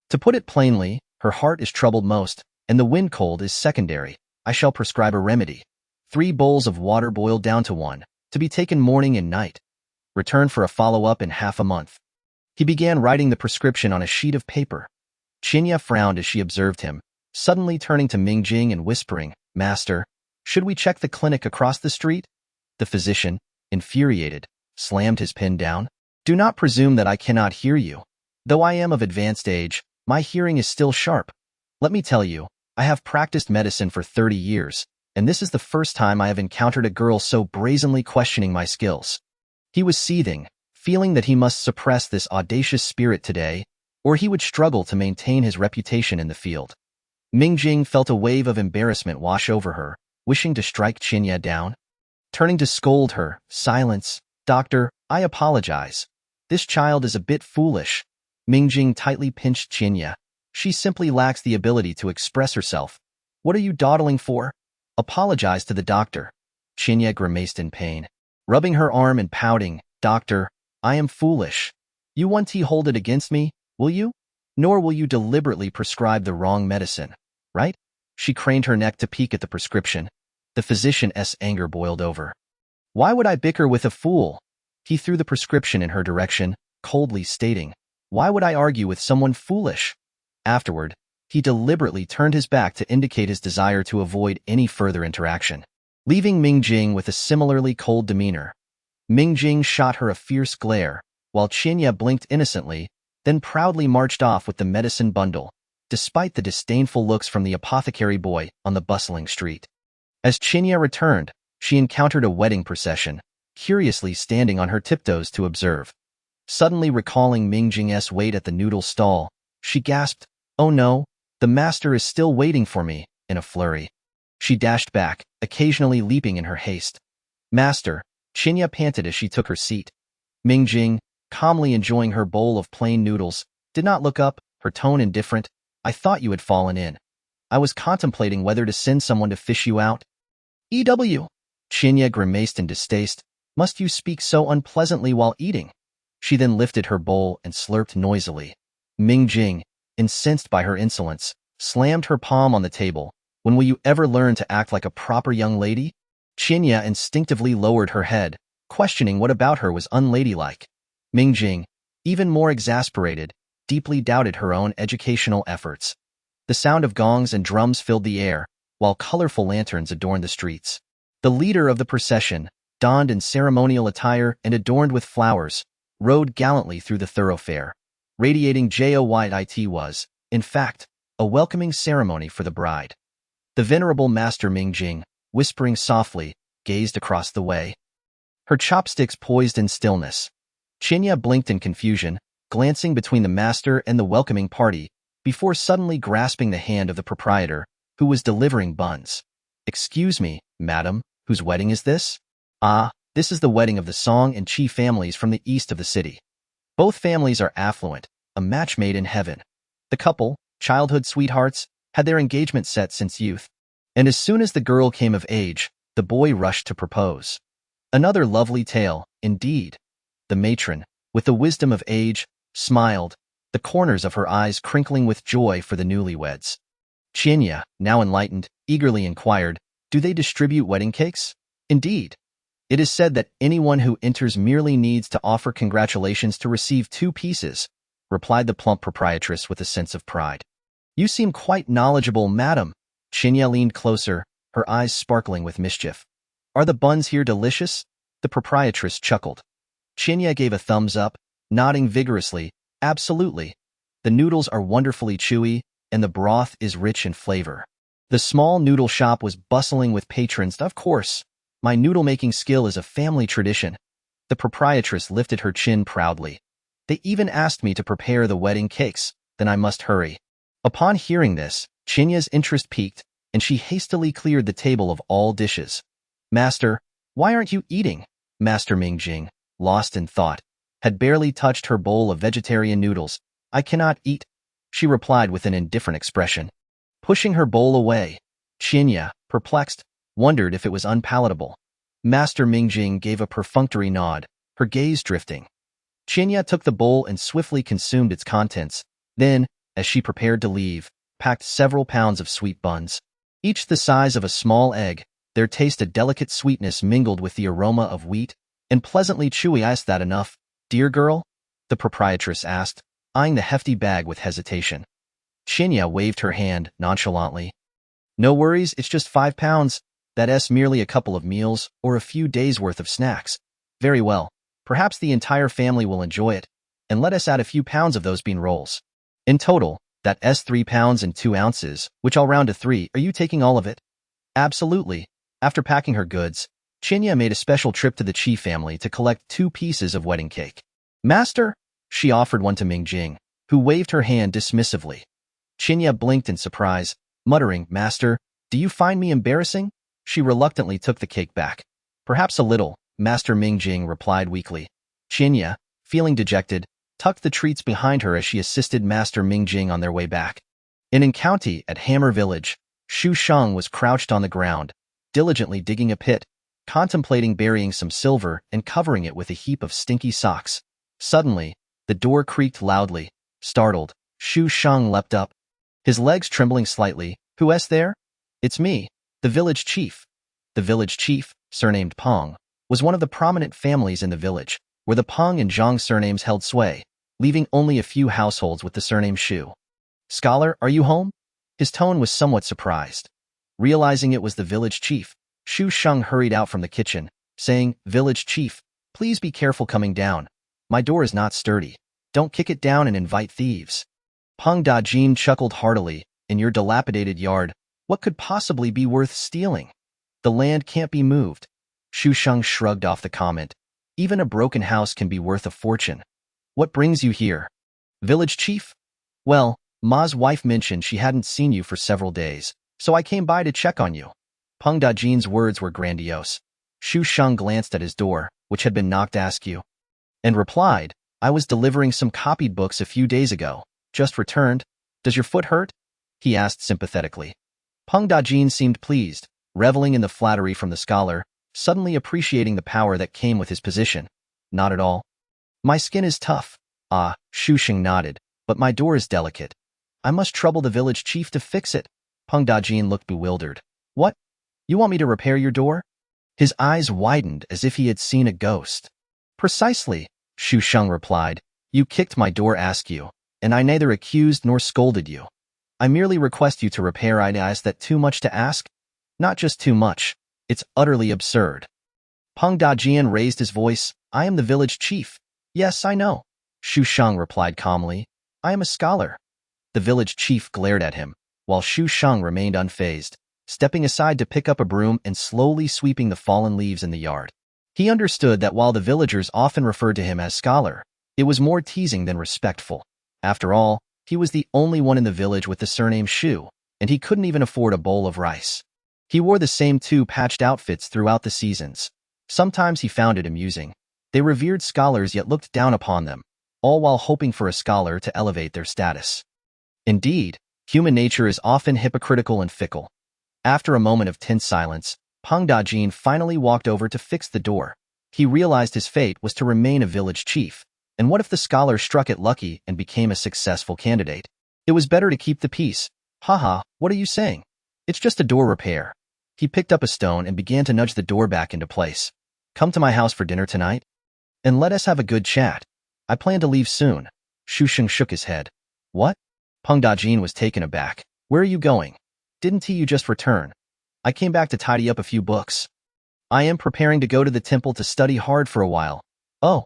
To put it plainly, her heart is troubled most, and the wind cold is secondary. I shall prescribe a remedy. 3 bowls of water boiled down to 1. to be taken morning and night. Return for a follow-up in half a month. He began writing the prescription on a sheet of paper. Qinya frowned as she observed him, suddenly turning to Mingjing and whispering, "Master, should we check the clinic across the street?" The physician, infuriated, slammed his pen down. "Do not presume that I cannot hear you. Though I am of advanced age, my hearing is still sharp. Let me tell you, I have practiced medicine for 30 years, and this is the first time I have encountered a girl so brazenly questioning my skills." He was seething, feeling that he must suppress this audacious spirit today, or he would struggle to maintain his reputation in the field. Mingjing felt a wave of embarrassment wash over her, wishing to strike Qinya down. Turning to scold her, "Silence, doctor, I apologize. This child is a bit foolish." Mingjing tightly pinched Qinya. "She simply lacks the ability to express herself. What are you dawdling for? Apologize to the doctor." Qinya grimaced in pain, rubbing her arm and pouting, "Doctor, I am foolish. You won't hold it against me, will you? Nor will you deliberately prescribe the wrong medicine, right?" She craned her neck to peek at the prescription. The physician's anger boiled over. "Why would I bicker with a fool?" He threw the prescription in her direction, coldly stating, "Why would I argue with someone foolish?" Afterward, he deliberately turned his back to indicate his desire to avoid any further interaction, leaving Mingjing with a similarly cold demeanor. Mingjing shot her a fierce glare, while Qinya blinked innocently, then proudly marched off with the medicine bundle, despite the disdainful looks from the apothecary boy on the bustling street. As Qinya returned, she encountered a wedding procession, curiously standing on her tiptoes to observe. Suddenly recalling Mingjing's wait at the noodle stall, she gasped, "Oh no, the master is still waiting for me," in a flurry. She dashed back, occasionally leaping in her haste. "Master," Qinya panted as she took her seat. Mingjing, calmly enjoying her bowl of plain noodles, did not look up, her tone indifferent. "I thought you had fallen in. I was contemplating whether to send someone to fish you out." "EW." Qinya grimaced in distaste. "Must you speak so unpleasantly while eating?" She then lifted her bowl and slurped noisily. Mingjing, incensed by her insolence, slammed her palm on the table. "When will you ever learn to act like a proper young lady?" Qinya instinctively lowered her head, questioning what about her was unladylike. Mingjing, even more exasperated, deeply doubted her own educational efforts. The sound of gongs and drums filled the air, while colorful lanterns adorned the streets. The leader of the procession, donned in ceremonial attire and adorned with flowers, rode gallantly through the thoroughfare. Radiating joy, was, in fact, a welcoming ceremony for the bride. The venerable Master Mingjing, whispering softly, gazed across the way, her chopsticks poised in stillness. Qinya blinked in confusion, glancing between the master and the welcoming party, before suddenly grasping the hand of the proprietor, who was delivering buns. "Excuse me, madam, whose wedding is this?" "Ah, this is the wedding of the Song and Qi families from the east of the city. Both families are affluent, a match made in heaven. The couple, childhood sweethearts, had their engagement set since youth, and as soon as the girl came of age, the boy rushed to propose. Another lovely tale, indeed." The matron, with the wisdom of age, smiled, the corners of her eyes crinkling with joy for the newlyweds. Qinya, now enlightened, eagerly inquired, "Do they distribute wedding cakes?" "Indeed. It is said that anyone who enters merely needs to offer congratulations to receive 2 pieces," replied the plump proprietress with a sense of pride. "You seem quite knowledgeable, madam." Qinya leaned closer, her eyes sparkling with mischief. "Are the buns here delicious?" The proprietress chuckled. Qinya gave a thumbs up, nodding vigorously, "Absolutely. The noodles are wonderfully chewy, and the broth is rich in flavor." The small noodle shop was bustling with patrons. "Of course, my noodle-making skill is a family tradition." The proprietress lifted her chin proudly. "They even asked me to prepare the wedding cakes, then I must hurry." Upon hearing this, Chinya's interest piqued, and she hastily cleared the table of all dishes. "Master, why aren't you eating?" Master Mingjing, lost in thought, had barely touched her bowl of vegetarian noodles. "I cannot eat," she replied with an indifferent expression. Pushing her bowl away, Qinya, perplexed, wondered if it was unpalatable. Master Mingjing gave a perfunctory nod, her gaze drifting. Qinya took the bowl and swiftly consumed its contents, then, as she prepared to leave, packed several pounds of sweet buns, each the size of a small egg, Their taste a delicate sweetness mingled with the aroma of wheat, and pleasantly chewy. Is that enough, dear girl? The proprietress asked, eyeing the hefty bag with hesitation. Chinya waved her hand nonchalantly. No worries, it's just £5. That's merely a couple of meals or a few days' worth of snacks. Very well. Perhaps the entire family will enjoy it, and let us add a few pounds of those bean rolls. In total, that's 3 pounds and 2 ounces, which I'll round to 3. Are you taking all of it? Absolutely. After packing her goods, Chinya made a special trip to the Chi family to collect 2 pieces of wedding cake. Master, she offered one to Ming Jing, who waved her hand dismissively. Chinya blinked in surprise, muttering, Master, do you find me embarrassing? She reluctantly took the cake back. Perhaps a little, Master Ming Jing replied weakly. Chinya, feeling dejected, tucked the treats behind her as she assisted Master Ming Jing on their way back. In An County at Hammer Village, Xu Sheng was crouched on the ground, diligently digging a pit, contemplating burying some silver and covering it with a heap of stinky socks. Suddenly, the door creaked loudly. Startled, Xu Sheng leapt up, his legs trembling slightly. Who's there? It's me, the village chief. The village chief, surnamed Peng, was one of the prominent families in the village, where the Peng and Zhang surnames held sway, leaving only a few households with the surname Xu. Scholar, are you home? His tone was somewhat surprised. Realizing it was the village chief, Xu Sheng hurried out from the kitchen, saying, Village chief, please be careful coming down. My door is not sturdy. Don't kick it down and invite thieves. Peng Dajin chuckled heartily. In your dilapidated yard, what could possibly be worth stealing? The land can't be moved. Xu Sheng shrugged off the comment. Even a broken house can be worth a fortune. What brings you here? Village chief? Well, Ma's wife mentioned she hadn't seen you for several days, so I came by to check on you. Peng Dajin's words were grandiose. Xu Sheng glanced at his door, which had been knocked askew, and replied, I was delivering some copied books a few days ago. Just returned. Does your foot hurt? He asked sympathetically. Peng Dajin seemed pleased, reveling in the flattery from the scholar, suddenly appreciating the power that came with his position. Not at all. My skin is tough. Ah, Xu Sheng nodded, but my door is delicate. I must trouble the village chief to fix it. Peng Dajin looked bewildered. What? You want me to repair your door? His eyes widened as if he had seen a ghost. Precisely, Xu Sheng replied. You kicked my door askew, and I neither accused nor scolded you. I merely request you to repair it. Is that too much to ask? Not just too much. It's utterly absurd. Peng Dajin raised his voice. I am the village chief. Yes, I know. Xu Sheng replied calmly. I am a scholar. The village chief glared at him, while Xu Sheng remained unfazed, stepping aside to pick up a broom and slowly sweeping the fallen leaves in the yard. He understood that while the villagers often referred to him as scholar, it was more teasing than respectful. After all, he was the only one in the village with the surname Xu, and he couldn't even afford a bowl of rice. He wore the same 2 patched outfits throughout the seasons. Sometimes he found it amusing. They revered scholars yet looked down upon them, all while hoping for a scholar to elevate their status. Indeed, human nature is often hypocritical and fickle. After a moment of tense silence, Peng Dajin finally walked over to fix the door. He realized his fate was to remain a village chief, and what if the scholar struck it lucky and became a successful candidate? It was better to keep the peace. Haha, what are you saying? It's just a door repair. He picked up a stone and began to nudge the door back into place. Come to my house for dinner tonight, and let us have a good chat. I plan to leave soon. Xu Sheng shook his head. What? Peng Dajin was taken aback. Where are you going? Didn't you just return? I came back to tidy up a few books. I am preparing to go to the temple to study hard for a while. Oh,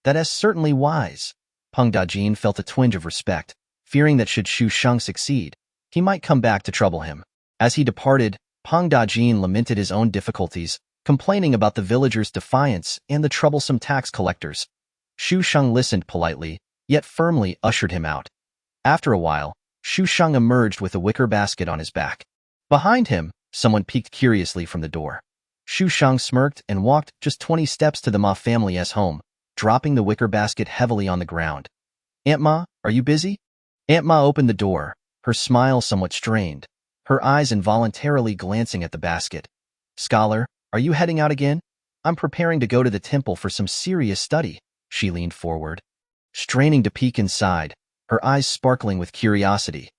that is certainly wise. Peng Dajin felt a twinge of respect, fearing that should Xu Sheng succeed, he might come back to trouble him. As he departed, Peng Dajin lamented his own difficulties, complaining about the villagers' defiance and the troublesome tax collectors. Xu Sheng listened politely, yet firmly ushered him out. After a while, Xu Sheng emerged with a wicker basket on his back. Behind him, someone peeked curiously from the door. Xu Sheng smirked and walked just 20 steps to the Ma family's home, dropping the wicker basket heavily on the ground. Aunt Ma, are you busy? Aunt Ma opened the door, her smile somewhat strained, her eyes involuntarily glancing at the basket. Scholar, are you heading out again? I'm preparing to go to the temple for some serious study. She leaned forward, straining to peek inside, her eyes sparkling with curiosity.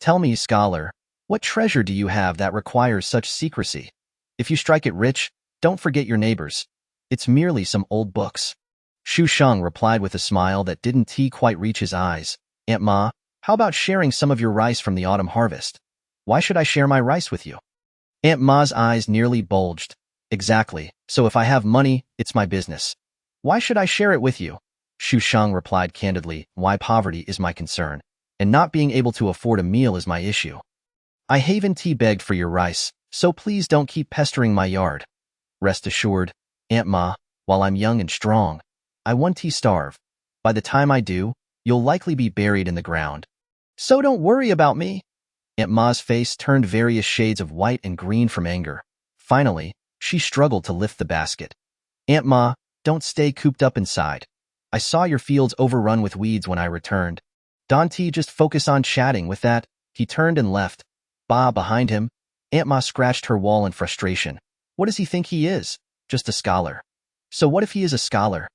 Tell me, scholar, what treasure do you have that requires such secrecy? If you strike it rich, don't forget your neighbors. It's merely some old books. Shu Sheng replied with a smile that didn't quite reach his eyes. Aunt Ma, how about sharing some of your rice from the autumn harvest? Why should I share my rice with you? Aunt Ma's eyes nearly bulged. Exactly. So if I have money, it's my business. Why should I share it with you? Shu Sheng replied candidly, why poverty is my concern, and not being able to afford a meal is my issue. I haven't begged for your rice, so please don't keep pestering my yard. Rest assured, Aunt Ma, while I'm young and strong, I won't starve. By the time I do, you'll likely be buried in the ground. So don't worry about me. Aunt Ma's face turned various shades of white and green from anger. Finally, she struggled to lift the basket. Aunt Ma, don't stay cooped up inside. I saw your fields overrun with weeds when I returned. Dante, just focus on chatting with that. He turned and left. Behind him, Aunt Ma scratched her wall in frustration. What does he think he is? Just a scholar. So what if he is a scholar?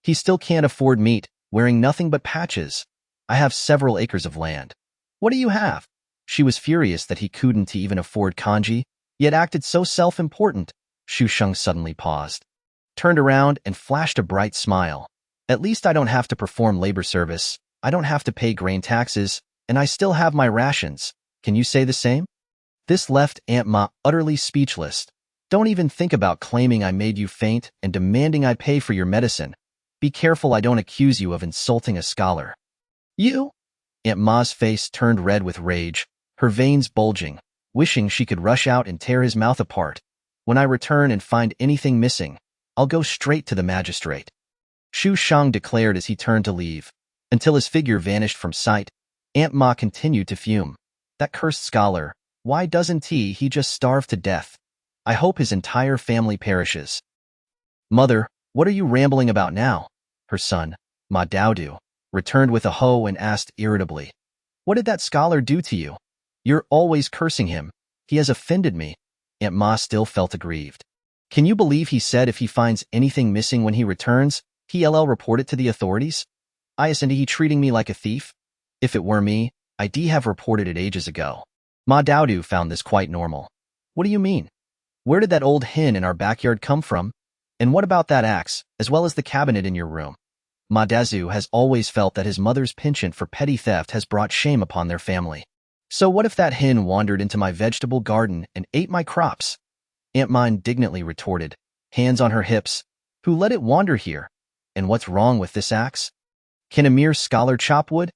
He still can't afford meat, wearing nothing but patches. I have several acres of land. What do you have? She was furious that he couldn't even afford kanji, yet acted so self-important. Shu Sheng suddenly paused, turned around and flashed a bright smile. At least I don't have to perform labor service, I don't have to pay grain taxes, and I still have my rations. Can you say the same? This left Aunt Ma utterly speechless. Don't even think about claiming I made you faint and demanding I pay for your medicine. Be careful I don't accuse you of insulting a scholar. You? Aunt Ma's face turned red with rage, her veins bulging, wishing she could rush out and tear his mouth apart. When I return and find anything missing, I'll go straight to the magistrate. Shu Sheng declared as he turned to leave. Until his figure vanished from sight, Aunt Ma continued to fume. That cursed scholar, why doesn't he just starve to death? I hope his entire family perishes. Mother, what are you rambling about now? Her son, Ma Daodu, returned with a hoe and asked irritably. What did that scholar do to you? You're always cursing him. He has offended me. Aunt Ma still felt aggrieved. Can you believe he said if he finds anything missing when he returns, he'll report it to the authorities? Isn't he treating me like a thief? If it were me, I'd have reported it ages ago. Ma Daodu found this quite normal. What do you mean? Where did that old hen in our backyard come from? And what about that axe, as well as the cabinet in your room? Ma Dazu has always felt that his mother's penchant for petty theft has brought shame upon their family. So what if that hen wandered into my vegetable garden and ate my crops? Aunt Ma indignantly retorted, hands on her hips. Who let it wander here? And what's wrong with this axe? Can a mere scholar chop wood?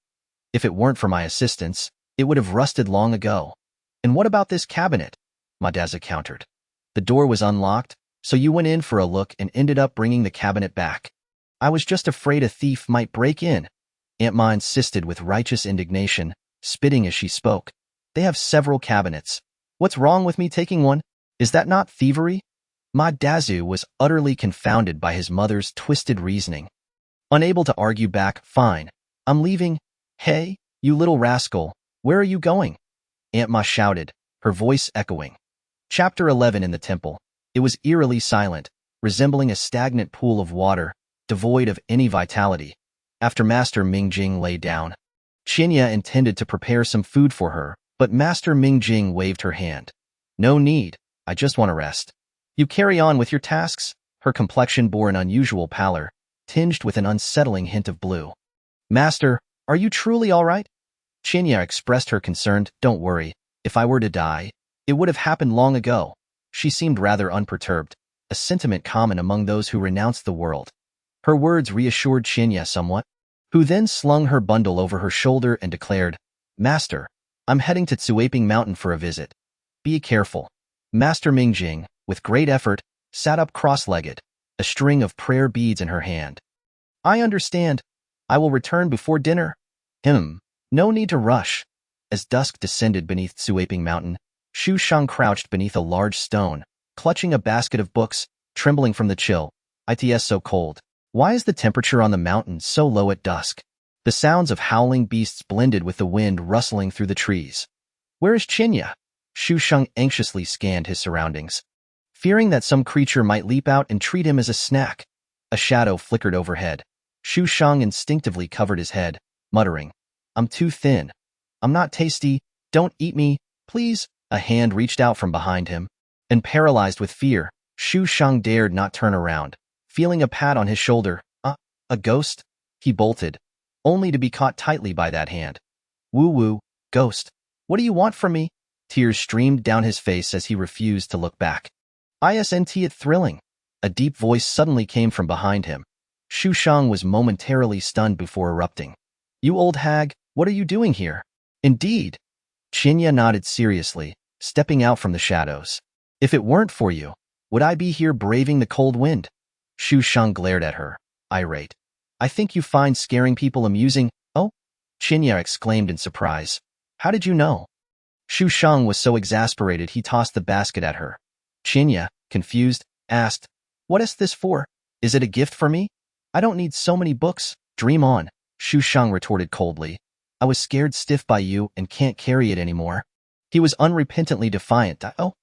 If it weren't for my assistance, it would have rusted long ago. And what about this cabinet? Madaza countered. The door was unlocked, so you went in for a look and ended up bringing the cabinet back. I was just afraid a thief might break in. Aunt Ma insisted with righteous indignation, spitting as she spoke. They have several cabinets. What's wrong with me taking one? Is that not thievery? Ma Dazu was utterly confounded by his mother's twisted reasoning. Unable to argue back, fine. I'm leaving. Hey, you little rascal, where are you going? Aunt Ma shouted, her voice echoing. Chapter 11 in the temple. It was eerily silent, resembling a stagnant pool of water, devoid of any vitality. After Master Mingjing lay down, Qinya intended to prepare some food for her, but Master Mingjing waved her hand. No need, I just want to rest. You carry on with your tasks? Her complexion bore an unusual pallor, tinged with an unsettling hint of blue. Master, are you truly all right? Qinya expressed her concern. Don't worry, if I were to die, it would have happened long ago. She seemed rather unperturbed, a sentiment common among those who renounced the world. Her words reassured Qinya somewhat, who then slung her bundle over her shoulder and declared, Master, I'm heading to Tsuaping Mountain for a visit. Be careful. Master Mingjing, with great effort, sat up cross-legged, a string of prayer beads in her hand. I understand. I will return before dinner. No need to rush. As dusk descended beneath Tsuaping Mountain, Shu Sheng crouched beneath a large stone, clutching a basket of books, trembling from the chill. It's so cold. Why is the temperature on the mountain so low at dusk? The sounds of howling beasts blended with the wind rustling through the trees. Where is Qinya? Shu Sheng anxiously scanned his surroundings, fearing that some creature might leap out and treat him as a snack. A shadow flickered overhead. Shu Sheng instinctively covered his head, muttering, I'm too thin. I'm not tasty. Don't eat me, please. A hand reached out from behind him. And paralyzed with fear, Shu Shang dared not turn around. Feeling a pat on his shoulder, a ghost? He bolted, only to be caught tightly by that hand. Woo-woo, ghost. What do you want from me? Tears streamed down his face as he refused to look back. Isn't it thrilling? A deep voice suddenly came from behind him. Shu Shang was momentarily stunned before erupting. You old hag, what are you doing here? Indeed. Qinya nodded seriously, stepping out from the shadows. If it weren't for you, would I be here braving the cold wind? Shu Shang glared at her, irate. I think you find scaring people amusing. Oh? Qinya exclaimed in surprise. How did you know? Shu Shang was so exasperated he tossed the basket at her. Qinya, confused, asked, What is this for? Is it a gift for me? I don't need so many books. Dream on, Shu Shang retorted coldly. I was scared stiff by you and can't carry it anymore. He was unrepentantly defiant. Oh?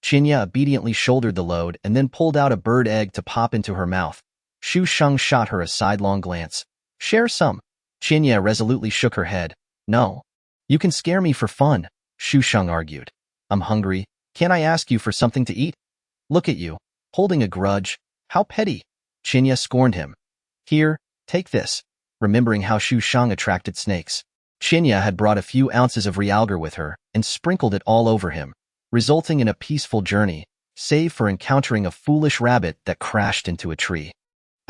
Qinya obediently shouldered the load and then pulled out a bird egg to pop into her mouth. Shu Shang shot her a sidelong glance. Share some. Qinya resolutely shook her head. No. You can scare me for fun, Shu Shang argued. I'm hungry. Can't I ask you for something to eat? Look at you, holding a grudge. How petty. Qinya scorned him. Here, take this. Remembering how Shu Shang attracted snakes. Qinya had brought a few ounces of realgar with her and sprinkled it all over him, resulting in a peaceful journey, save for encountering a foolish rabbit that crashed into a tree.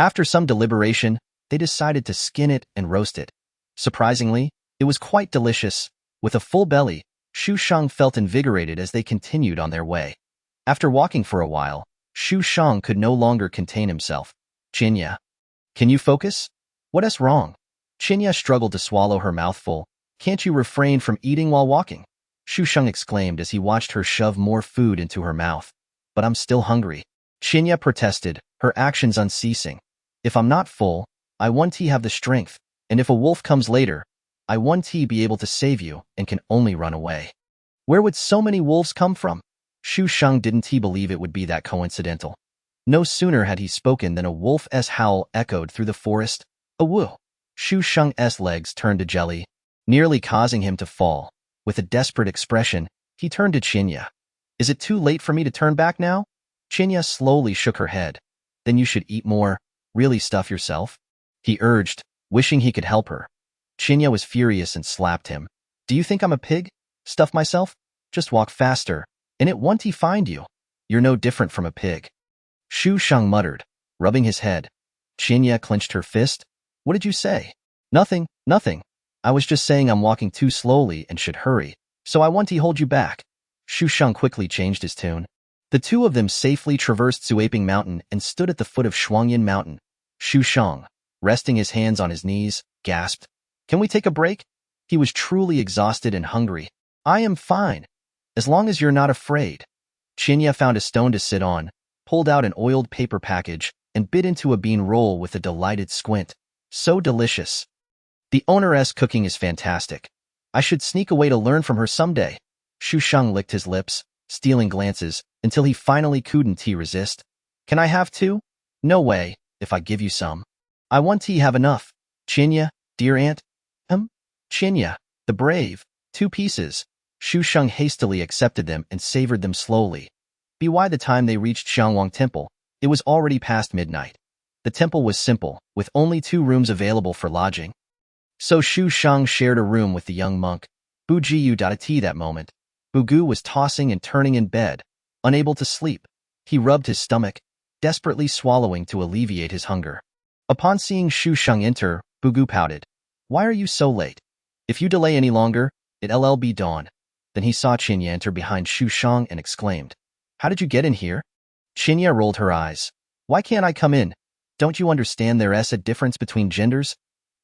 After some deliberation, they decided to skin it and roast it. Surprisingly, it was quite delicious. With a full belly, Shu Shang felt invigorated as they continued on their way. After walking for a while, Shu Shang could no longer contain himself. Qinya, can you focus? What is wrong? Qinya struggled to swallow her mouthful. Can't you refrain from eating while walking? Shu Shang exclaimed as he watched her shove more food into her mouth. But I'm still hungry. Qinya protested, her actions unceasing. If I'm not full, I want to have the strength, and if a wolf comes later, I want to be able to save you and can only run away. Where would so many wolves come from? Shu Shang didn't believe it would be that coincidental. No sooner had he spoken than a wolf's howl echoed through the forest. A woo! Shu Shang's legs turned to jelly, nearly causing him to fall. With a desperate expression, he turned to Qinya. Is it too late for me to turn back now? Qinya slowly shook her head. Then you should eat more, really stuff yourself, he urged, wishing he could help her. Qinya was furious and slapped him. Do you think I'm a pig? Stuff myself? Just walk faster, and it won't find you. You're no different from a pig. Shu Shang muttered, rubbing his head. Qinya clenched her fist. What did you say? Nothing, nothing. I was just saying I'm walking too slowly and should hurry, so I want to hold you back. Shu Shang quickly changed his tune. The two of them safely traversed Suaping Mountain and stood at the foot of Shuangyin Mountain. Shu Shang, resting his hands on his knees, gasped, Can we take a break? He was truly exhausted and hungry. I am fine, as long as you're not afraid. Qinya found a stone to sit on, pulled out an oiled paper package, and bit into a bean roll with a delighted squint. So delicious. The owner's cooking is fantastic. I should sneak away to learn from her someday. Shu Shang licked his lips, stealing glances, until he finally couldn't resist. Can I have two? No way, if I give you some. I want to have enough. Qinya, dear aunt. Qinya, the brave. 2 pieces. Shu Shang hastily accepted them and savored them slowly. By the time they reached Xiangwang Temple, it was already past midnight. The temple was simple, with only 2 rooms available for lodging. So Shu Shang shared a room with the young monk. Bu Jiu that moment. Bugu was tossing and turning in bed, unable to sleep. He rubbed his stomach, desperately swallowing to alleviate his hunger. Upon seeing Shu Shang enter, Bugu pouted. Why are you so late? If you delay any longer, it'll be dawn. Then he saw Qinya enter behind Shu Shang and exclaimed, How did you get in here? Qinya rolled her eyes. Why can't I come in? Don't you understand there's a difference between genders?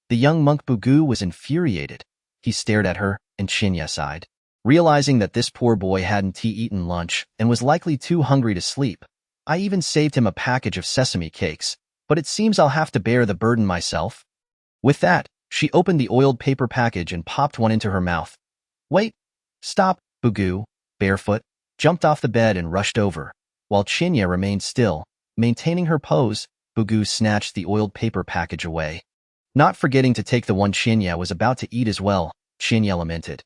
The young monk Bugu was infuriated. He stared at her, and Qinya sighed. Realizing that this poor boy hadn't eaten lunch and was likely too hungry to sleep, I even saved him a package of sesame cakes, but it seems I'll have to bear the burden myself. With that, she opened the oiled paper package and popped one into her mouth. Wait! Stop! Bugu, barefoot, jumped off the bed and rushed over. While Qinya remained still, maintaining her pose, Bugu snatched the oiled paper package away. Not forgetting to take the one Qinya was about to eat as well, Qinya lamented.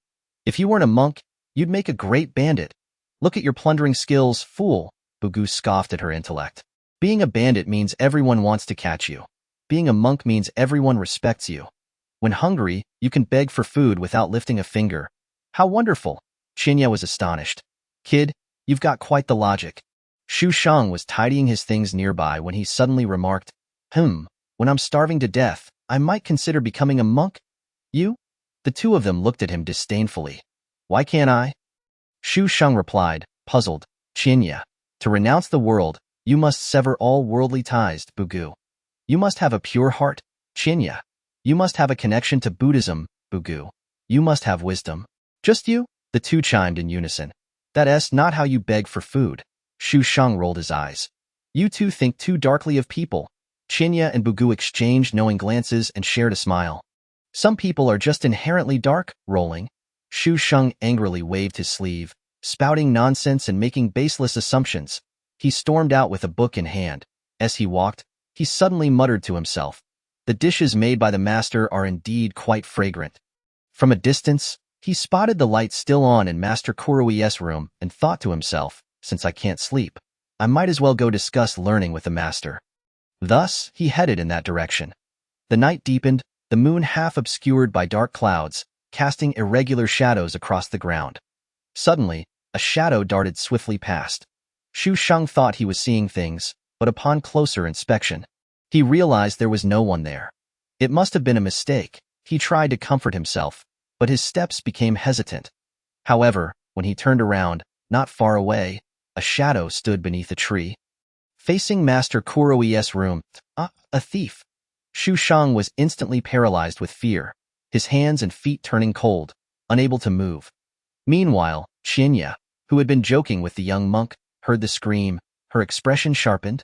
If you weren't a monk, you'd make a great bandit. Look at your plundering skills, fool, Bugu scoffed at her intellect. Being a bandit means everyone wants to catch you. Being a monk means everyone respects you. When hungry, you can beg for food without lifting a finger. How wonderful! Qinya was astonished. Kid, you've got quite the logic. Xu Shang was tidying his things nearby when he suddenly remarked, when I'm starving to death, I might consider becoming a monk? You? The two of them looked at him disdainfully. Why can't I? Xu Shang replied, puzzled, Qinya, to renounce the world, you must sever all worldly ties, Bugu. You must have a pure heart, Qinya. You must have a connection to Buddhism, Bugu. You must have wisdom. Just you? The two chimed in unison. That's not how you beg for food. Xu Shang rolled his eyes. You two think too darkly of people. Qinya and Bugu exchanged knowing glances and shared a smile. Some people are just inherently dark, rolling. Xu Shang angrily waved his sleeve, spouting nonsense and making baseless assumptions. He stormed out with a book in hand. As he walked, he suddenly muttered to himself, the dishes made by the master are indeed quite fragrant. From a distance, he spotted the light still on in Master Kuroi's room and thought to himself, since I can't sleep, I might as well go discuss learning with the master. Thus, he headed in that direction. The night deepened, the moon half obscured by dark clouds, casting irregular shadows across the ground. Suddenly, a shadow darted swiftly past. Xu Shang thought he was seeing things, but upon closer inspection, he realized there was no one there. It must have been a mistake. He tried to comfort himself, but his steps became hesitant. However, when he turned around, not far away, a shadow stood beneath a tree. Facing Master Kuroi's room, a thief. Xu Shang was instantly paralyzed with fear, his hands and feet turning cold, unable to move. Meanwhile, Qinya, who had been joking with the young monk, heard the scream, her expression sharpened,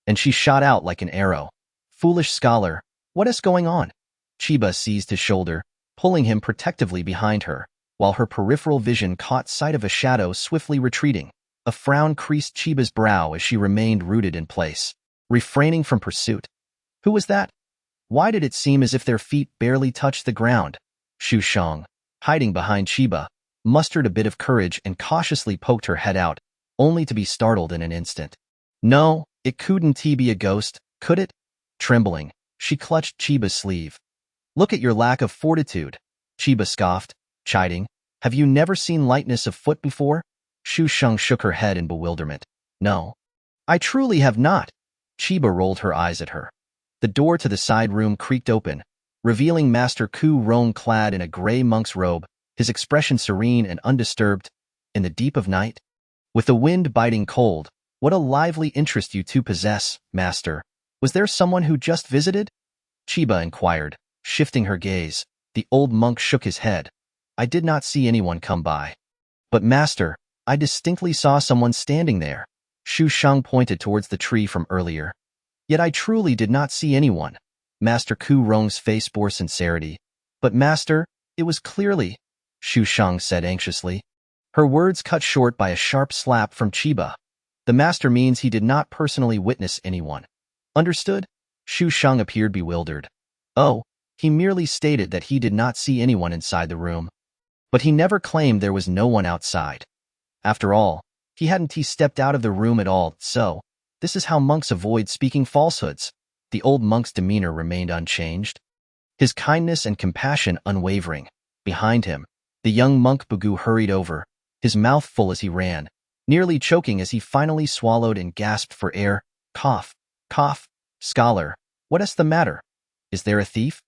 and she shot out like an arrow. Foolish scholar, what is going on? Chiba seized his shoulder, pulling him protectively behind her, while her peripheral vision caught sight of a shadow swiftly retreating. A frown creased Chiba's brow as she remained rooted in place, refraining from pursuit. Who was that? Why did it seem as if their feet barely touched the ground? Xu Shang, hiding behind Chiba, mustered a bit of courage and cautiously poked her head out, only to be startled in an instant. No, it couldn't be a ghost, could it? Trembling, she clutched Chiba's sleeve. Look at your lack of fortitude, Chiba scoffed, chiding. Have you never seen lightness of foot before? Xu Shang shook her head in bewilderment. No. I truly have not. Chiba rolled her eyes at her. The door to the side room creaked open, revealing Master Ku Rong clad in a gray monk's robe, his expression serene and undisturbed. In the deep of night, with the wind biting cold, what a lively interest you two possess, Master. Was there someone who just visited? Chiba inquired, shifting her gaze. The old monk shook his head. I did not see anyone come by. But Master, I distinctly saw someone standing there. Xu Shang pointed towards the tree from earlier. Yet I truly did not see anyone. Master Ku Rong's face bore sincerity. But Master, it was clearly, Xu Shang said anxiously. Her words cut short by a sharp slap from Chiba. The Master means he did not personally witness anyone. Understood? Xu Shang appeared bewildered. Oh, he merely stated that he did not see anyone inside the room. But he never claimed there was no one outside. After all, he hadn't stepped out of the room at all, so this is how monks avoid speaking falsehoods. The old monk's demeanor remained unchanged, his kindness and compassion unwavering. Behind him, the young monk Bugu hurried over, his mouth full as he ran, nearly choking as he finally swallowed and gasped for air. Cough, cough. Scholar, what is the matter? Is there a thief?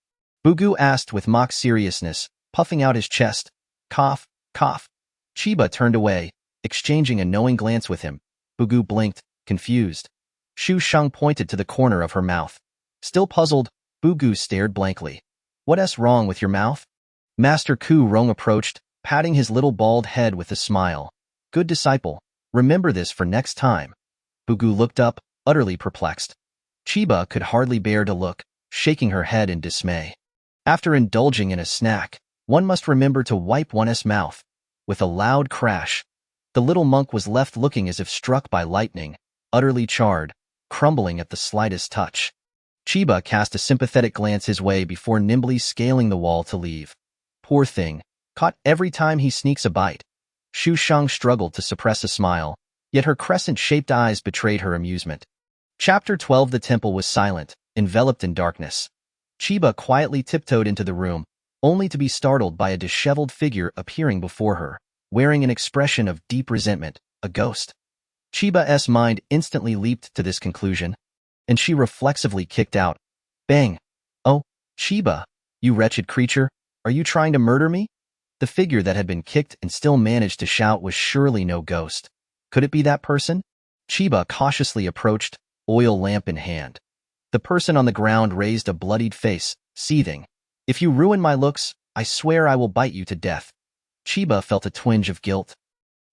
Bugu asked with mock seriousness, puffing out his chest. Cough, cough. Chiba turned away, exchanging a knowing glance with him. Bugu blinked, confused. Xu Shang pointed to the corner of her mouth. Still puzzled, Bugu stared blankly. What's wrong with your mouth? Master Ku Rong approached, patting his little bald head with a smile. Good disciple, remember this for next time. Bugu looked up, utterly perplexed. Chiba could hardly bear to look, shaking her head in dismay. After indulging in a snack, one must remember to wipe one's mouth. With a loud crash, the little monk was left looking as if struck by lightning, utterly charred, crumbling at the slightest touch. Chiba cast a sympathetic glance his way before nimbly scaling the wall to leave. Poor thing, caught every time he sneaks a bite. Xu Shang struggled to suppress a smile, yet her crescent-shaped eyes betrayed her amusement. Chapter 12. The temple was silent, enveloped in darkness. Chiba quietly tiptoed into the room, only to be startled by a disheveled figure appearing before her, wearing an expression of deep resentment, a ghost. Chiba's mind instantly leaped to this conclusion, and she reflexively kicked out. Bang! Oh, Chiba, you wretched creature, are you trying to murder me? The figure that had been kicked and still managed to shout was surely no ghost. Could it be that person? Chiba cautiously approached, oil lamp in hand. The person on the ground raised a bloodied face, seething. If you ruin my looks, I swear I will bite you to death. Chiba felt a twinge of guilt,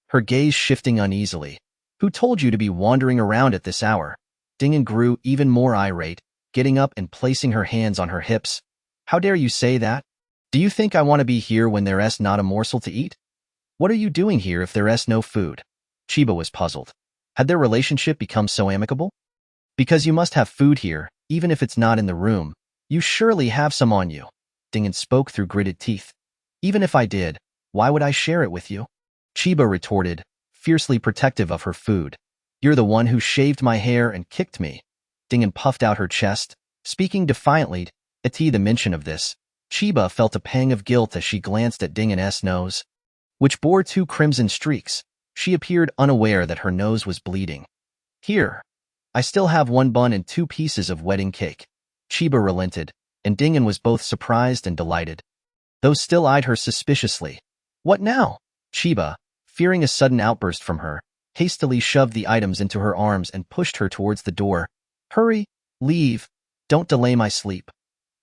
her gaze shifting uneasily. Who told you to be wandering around at this hour? Dingen grew even more irate, getting up and placing her hands on her hips. How dare you say that? Do you think I want to be here when there's not a morsel to eat? What are you doing here if there's no food? Chiba was puzzled. Had their relationship become so amicable? Because you must have food here, even if it's not in the room. You surely have some on you. Dingen spoke through gritted teeth. Even if I did, why would I share it with you? Chiba retorted, fiercely protective of her food. You're the one who shaved my hair and kicked me. Dingen puffed out her chest, speaking defiantly. At the mention of this, Chiba felt a pang of guilt as she glanced at Dingen's nose, which bore 2 crimson streaks. She appeared unaware that her nose was bleeding. Here, I still have 1 bun and 2 pieces of wedding cake. Chiba relented, and Dingen was both surprised and delighted. Those still eyed her suspiciously. What now? Chiba, fearing a sudden outburst from her, hastily shoved the items into her arms and pushed her towards the door. Hurry, leave, don't delay my sleep.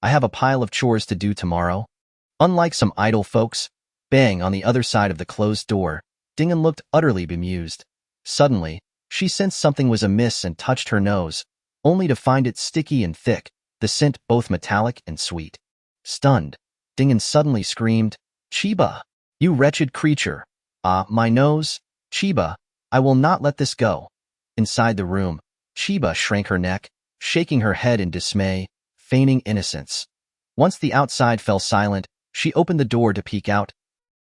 I have a pile of chores to do tomorrow. Unlike some idle folks, bang on the other side of the closed door, Dingen looked utterly bemused. Suddenly, she sensed something was amiss and touched her nose, only to find it sticky and thick, the scent both metallic and sweet. Stunned, Dingen suddenly screamed, Chiba, you wretched creature. Ah, my nose. Chiba, I will not let this go. Inside the room, Chiba shrank her neck, shaking her head in dismay, feigning innocence. Once the outside fell silent, she opened the door to peek out,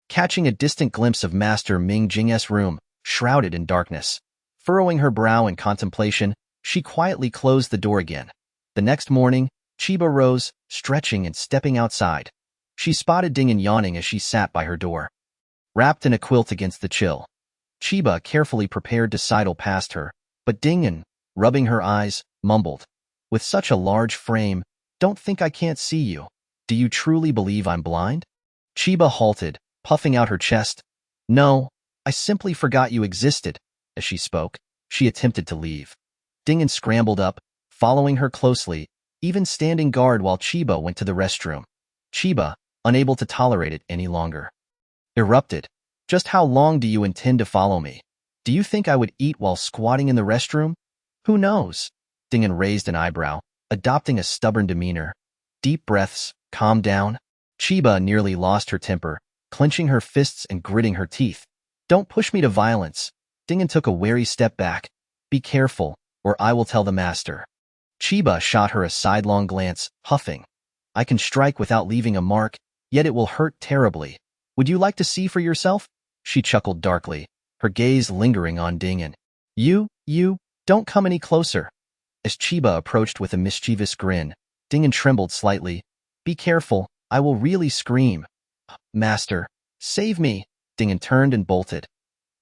catching a distant glimpse of Master Ming Jing's room, shrouded in darkness. Furrowing her brow in contemplation, she quietly closed the door again. The next morning, Chiba rose, stretching and stepping outside. She spotted Dingen yawning as she sat by her door, wrapped in a quilt against the chill. Chiba carefully prepared to sidle past her, but Dingen, rubbing her eyes, mumbled, with such a large frame, don't think I can't see you. Do you truly believe I'm blind? Chiba halted, puffing out her chest. No, I simply forgot you existed. As she spoke, she attempted to leave. Dingen scrambled up, following her closely, even standing guard while Chiba went to the restroom. Chiba, unable to tolerate it any longer, erupted. Just how long do you intend to follow me? Do you think I would eat while squatting in the restroom? Who knows? Dingen raised an eyebrow, adopting a stubborn demeanor. Deep breaths, calm down. Chiba nearly lost her temper, clenching her fists and gritting her teeth. Don't push me to violence. Dingen took a wary step back. Be careful, or I will tell the master. Chiba shot her a sidelong glance, huffing. I can strike without leaving a mark, yet it will hurt terribly. Would you like to see for yourself? She chuckled darkly, her gaze lingering on Dingen. You, don't come any closer. As Chiba approached with a mischievous grin, Dingen trembled slightly. Be careful, I will really scream. Master, save me. Dingen turned and bolted.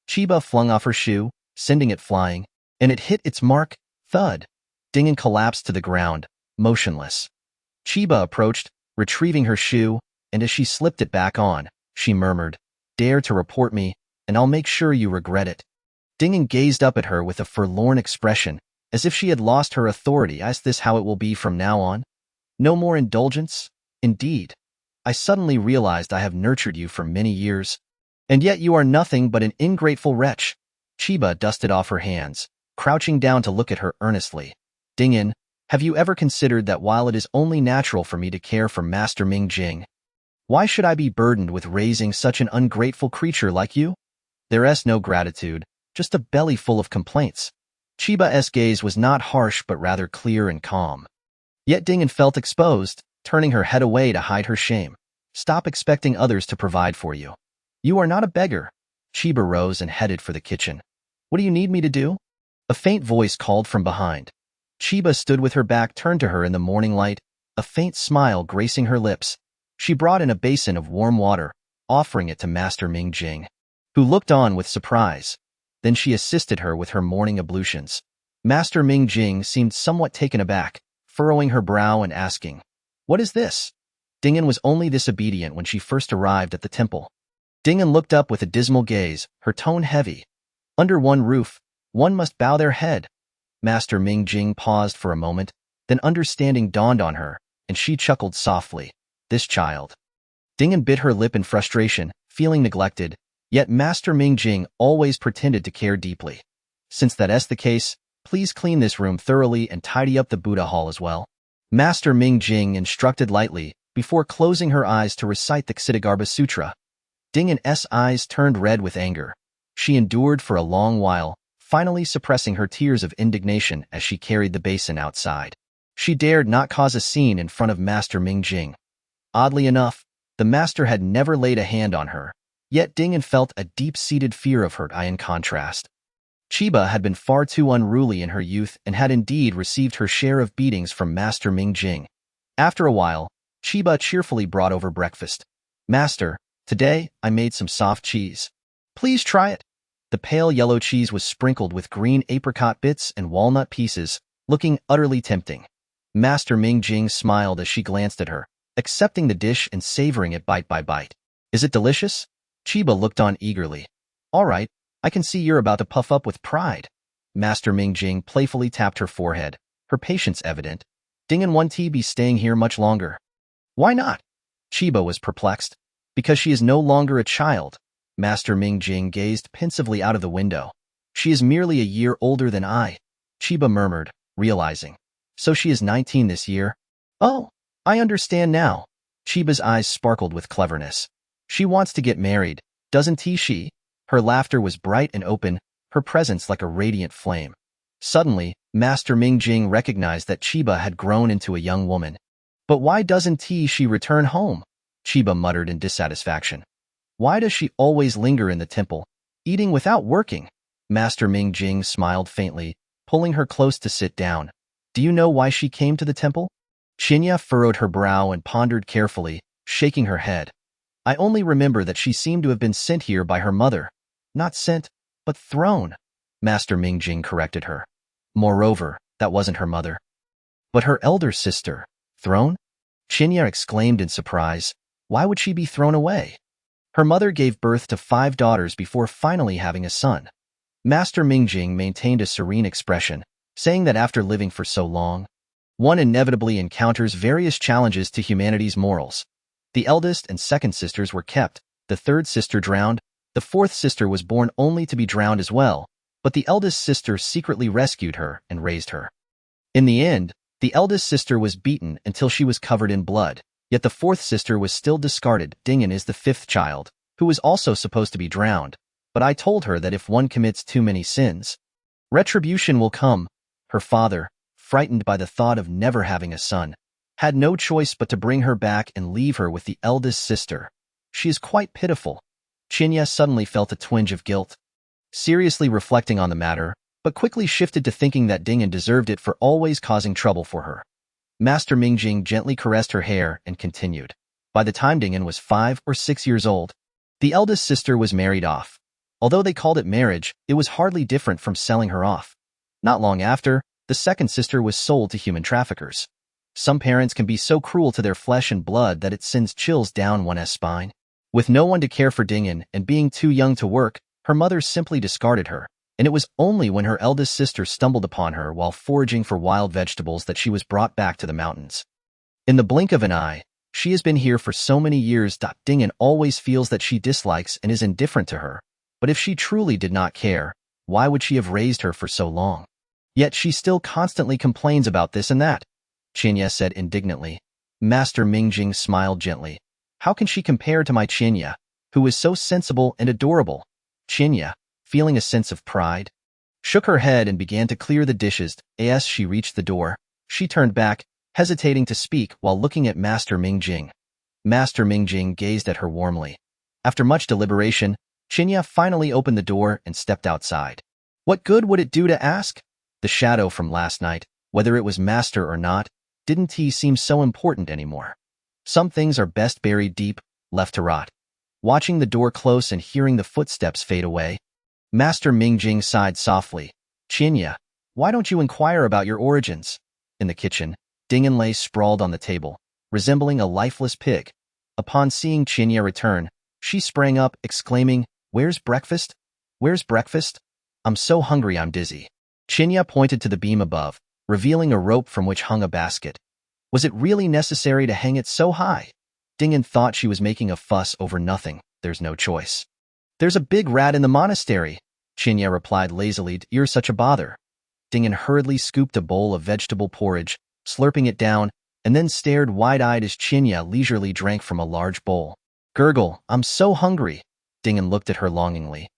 Chiba flung off her shoe, sending it flying, and it hit its mark, thud. Dingen collapsed to the ground, motionless. Chiba approached, retrieving her shoe, and as she slipped it back on, she murmured, Dare to report me, and I'll make sure you regret it. Dingen gazed up at her with a forlorn expression, as if she had lost her authority. Is this how it will be from now on? No more indulgence? Indeed. I suddenly realized I have nurtured you for many years, and yet you are nothing but an ingrateful wretch. Chiba dusted off her hands, crouching down to look at her earnestly. Dingen, have you ever considered that while it is only natural for me to care for Master Ming Jing, why should I be burdened with raising such an ungrateful creature like you? There is no gratitude, just a belly full of complaints. Chiba's gaze was not harsh but rather clear and calm. Yet Dingen felt exposed, turning her head away to hide her shame. Stop expecting others to provide for you. You are not a beggar. Chiba rose and headed for the kitchen. What do you need me to do? A faint voice called from behind. Chiba stood with her back turned to her in the morning light, a faint smile gracing her lips. She brought in a basin of warm water, offering it to Master Ming Jing, who looked on with surprise. Then she assisted her with her morning ablutions. Master Ming Jing seemed somewhat taken aback, furrowing her brow and asking, "What is this?" Dingen was only this obedient when she first arrived at the temple. Dingen looked up with a dismal gaze, her tone heavy. Under one roof, one must bow their head. Master Ming Jing paused for a moment, then understanding dawned on her, and she chuckled softly. This child. Dingen bit her lip in frustration, feeling neglected, yet Master Ming Jing always pretended to care deeply. Since that is the case, please clean this room thoroughly and tidy up the Buddha hall as well. Master Ming Jing instructed lightly, before closing her eyes to recite the Ksitigarbha Sutra. Dingen's eyes turned red with anger. She endured for a long while, finally suppressing her tears of indignation as she carried the basin outside. She dared not cause a scene in front of Master Ming Jing. Oddly enough, the master had never laid a hand on her, yet Dingen felt a deep-seated fear of her in contrast. Chiba had been far too unruly in her youth and had indeed received her share of beatings from Master Ming Jing. After a while, Chiba cheerfully brought over breakfast. "Master, today I made some soft cheese. Please try it." The pale yellow cheese was sprinkled with green apricot bits and walnut pieces, looking utterly tempting. Master Ming Jing smiled as she glanced at her, accepting the dish and savoring it bite by bite. "Is it delicious?" Chiba looked on eagerly. "All right, I can see you're about to puff up with pride." Master Ming Jing playfully tapped her forehead, her patience evident. "Dingen won't be staying here much longer." "Why not?" Chiba was perplexed. "Because she is no longer a child." Master Ming Jing gazed pensively out of the window. "She is merely a year older than I," Chiba murmured, realizing. "So she is 19 this year?" "Oh, I understand now." Chiba's eyes sparkled with cleverness. "She wants to get married, doesn't she?" Her laughter was bright and open, her presence like a radiant flame. Suddenly, Master Ming Jing recognized that Chiba had grown into a young woman. "But why doesn't she return home?" Chiba muttered in dissatisfaction. "Why does she always linger in the temple, eating without working?" Master Ming Jing smiled faintly, pulling her close to sit down. "Do you know why she came to the temple?" Qinya furrowed her brow and pondered carefully, shaking her head. "I only remember that she seemed to have been sent here by her mother. Not sent, but thrown," Master Ming Jing corrected her. "Moreover, that wasn't her mother." "But her elder sister, thrown?" Qinya exclaimed in surprise. "Why would she be thrown away?" "Her mother gave birth to 5 daughters before finally having a son." Master Ming Jing maintained a serene expression, saying that after living for so long, one inevitably encounters various challenges to humanity's morals. The eldest and second sisters were kept, the third sister drowned, the fourth sister was born only to be drowned as well, but the eldest sister secretly rescued her and raised her. In the end, the eldest sister was beaten until she was covered in blood, yet the fourth sister was still discarded. Dingen is the 5th child, who was also supposed to be drowned, but I told her that if one commits too many sins, retribution will come. Her father, frightened by the thought of never having a son, had no choice but to bring her back and leave her with the eldest sister. She is quite pitiful. Qinya suddenly felt a twinge of guilt, seriously reflecting on the matter, but quickly shifted to thinking that Dingen deserved it for always causing trouble for her. Master Ming Jing gently caressed her hair and continued. By the time Dingen was 5 or 6 years old, the eldest sister was married off. Although they called it marriage, it was hardly different from selling her off. Not long after, the second sister was sold to human traffickers. Some parents can be so cruel to their flesh and blood that it sends chills down one's spine. With no one to care for Dingen and being too young to work, her mother simply discarded her, and it was only when her eldest sister stumbled upon her while foraging for wild vegetables that she was brought back to the mountains. In the blink of an eye, she has been here for so many years. Dingen always feels that she dislikes and is indifferent to her, but if she truly did not care, why would she have raised her for so long? Yet she still constantly complains about this and that, Qinya said indignantly. Master Ming Jing smiled gently. How can she compare to my Qinya, who is so sensible and adorable? Qinya, feeling a sense of pride, shook her head and began to clear the dishes. As she reached the door, she turned back, hesitating to speak while looking at Master Ming Jing. Master Ming Jing gazed at her warmly. After much deliberation, Chinya finally opened the door and stepped outside. What good would it do to ask? The shadow from last night, whether it was master or not, didn't he seem so important anymore. Some things are best buried deep, left to rot. Watching the door close and hearing the footsteps fade away, Master Mingjing sighed softly. Chinya, why don't you inquire about your origins? In the kitchen, Dingen lay sprawled on the table, resembling a lifeless pig. Upon seeing Chinya return, she sprang up, exclaiming, Where's breakfast? Where's breakfast? I'm so hungry I'm dizzy. Chinya pointed to the beam above, revealing a rope from which hung a basket. Was it really necessary to hang it so high? Dingen thought she was making a fuss over nothing. There's no choice. There's a big rat in the monastery, Chinya replied lazily. You're such a bother. Dingen hurriedly scooped a bowl of vegetable porridge, slurping it down, and then stared wide-eyed as Chinya leisurely drank from a large bowl. Gurgle, I'm so hungry. Dingen looked at her longingly.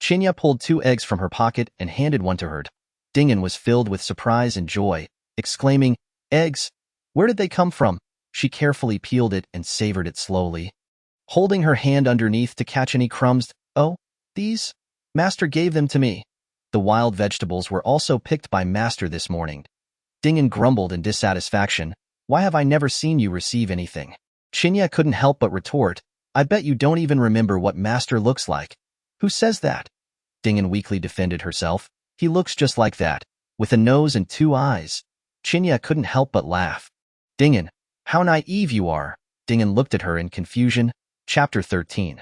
Chinya pulled 2 eggs from her pocket and handed one to her. Dingen was filled with surprise and joy, exclaiming, Eggs? Where did they come from? She carefully peeled it and savored it slowly, holding her hand underneath to catch any crumbs. Oh, these? Master gave them to me. The wild vegetables were also picked by Master this morning. Dingen grumbled in dissatisfaction. Why have I never seen you receive anything? Chinya couldn't help but retort, I bet you don't even remember what Master looks like. Who says that? Dingen weakly defended herself. He looks just like that, with a nose and 2 eyes. Chinya couldn't help but laugh. Dingen, how naive you are. Dingen looked at her in confusion. Chapter 13.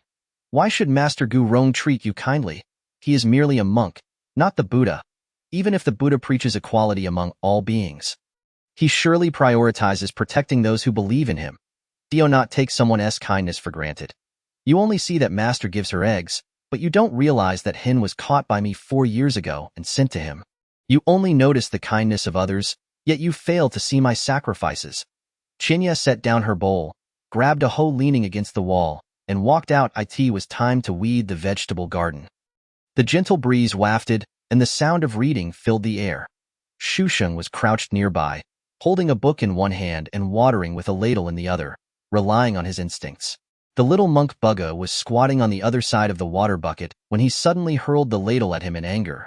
Why should Master Gu Rong treat you kindly? He is merely a monk, not the Buddha. Even if the Buddha preaches equality among all beings, he surely prioritizes protecting those who believe in him. Do not take someone's kindness for granted. You only see that Master gives her eggs, but you don't realize that hen was caught by me 4 years ago and sent to him. You only notice the kindness of others, yet you fail to see my sacrifices. Chinya set down her bowl, grabbed a hoe leaning against the wall, and walked out. It was time to weed the vegetable garden. The gentle breeze wafted, and the sound of reading filled the air. Shusheng was crouched nearby, holding a book in one hand and watering with a ladle in the other, relying on his instincts. The little monk Bugga was squatting on the other side of the water bucket when he suddenly hurled the ladle at him in anger.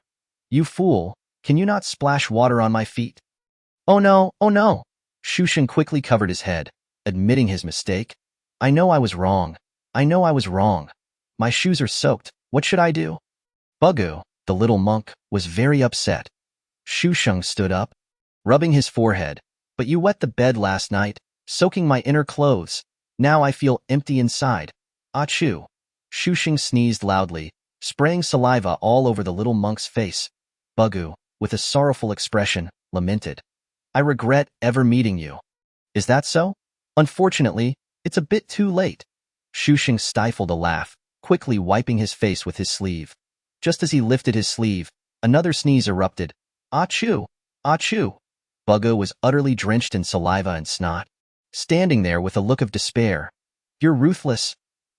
You fool, can you not splash water on my feet? Oh no, oh no! Shusheng quickly covered his head, admitting his mistake. I know I was wrong. I know I was wrong. My shoes are soaked. What should I do? Bugga, the little monk, was very upset. Shusheng stood up, rubbing his forehead. But you wet the bed last night, soaking my inner clothes. Now I feel empty inside. Achoo! Shusheng sneezed loudly, spraying saliva all over the little monk's face. Bugga, with a sorrowful expression, lamented. I regret ever meeting you. Is that so? Unfortunately, it's a bit too late. Shusheng stifled a laugh, quickly wiping his face with his sleeve. Just as he lifted his sleeve, another sneeze erupted. Achoo! Achoo! Bugga was utterly drenched in saliva and snot, standing there with a look of despair. You're ruthless.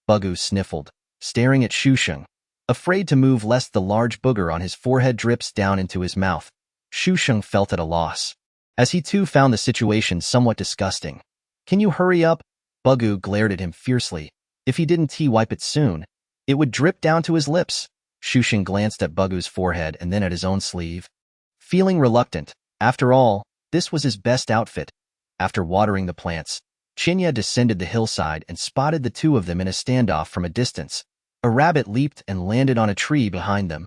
Bugga sniffled, staring at Shusheng, afraid to move lest the large booger on his forehead drips down into his mouth. Shusheng felt at a loss, as he too found the situation somewhat disgusting. Can you hurry up? Bugga glared at him fiercely. If he didn't wipe it soon, it would drip down to his lips. Shusheng glanced at Bugga's forehead and then at his own sleeve, feeling reluctant. After all, this was his best outfit. After watering the plants, Chinya descended the hillside and spotted the 2 of them in a standoff from a distance. A rabbit leaped and landed on a tree behind them,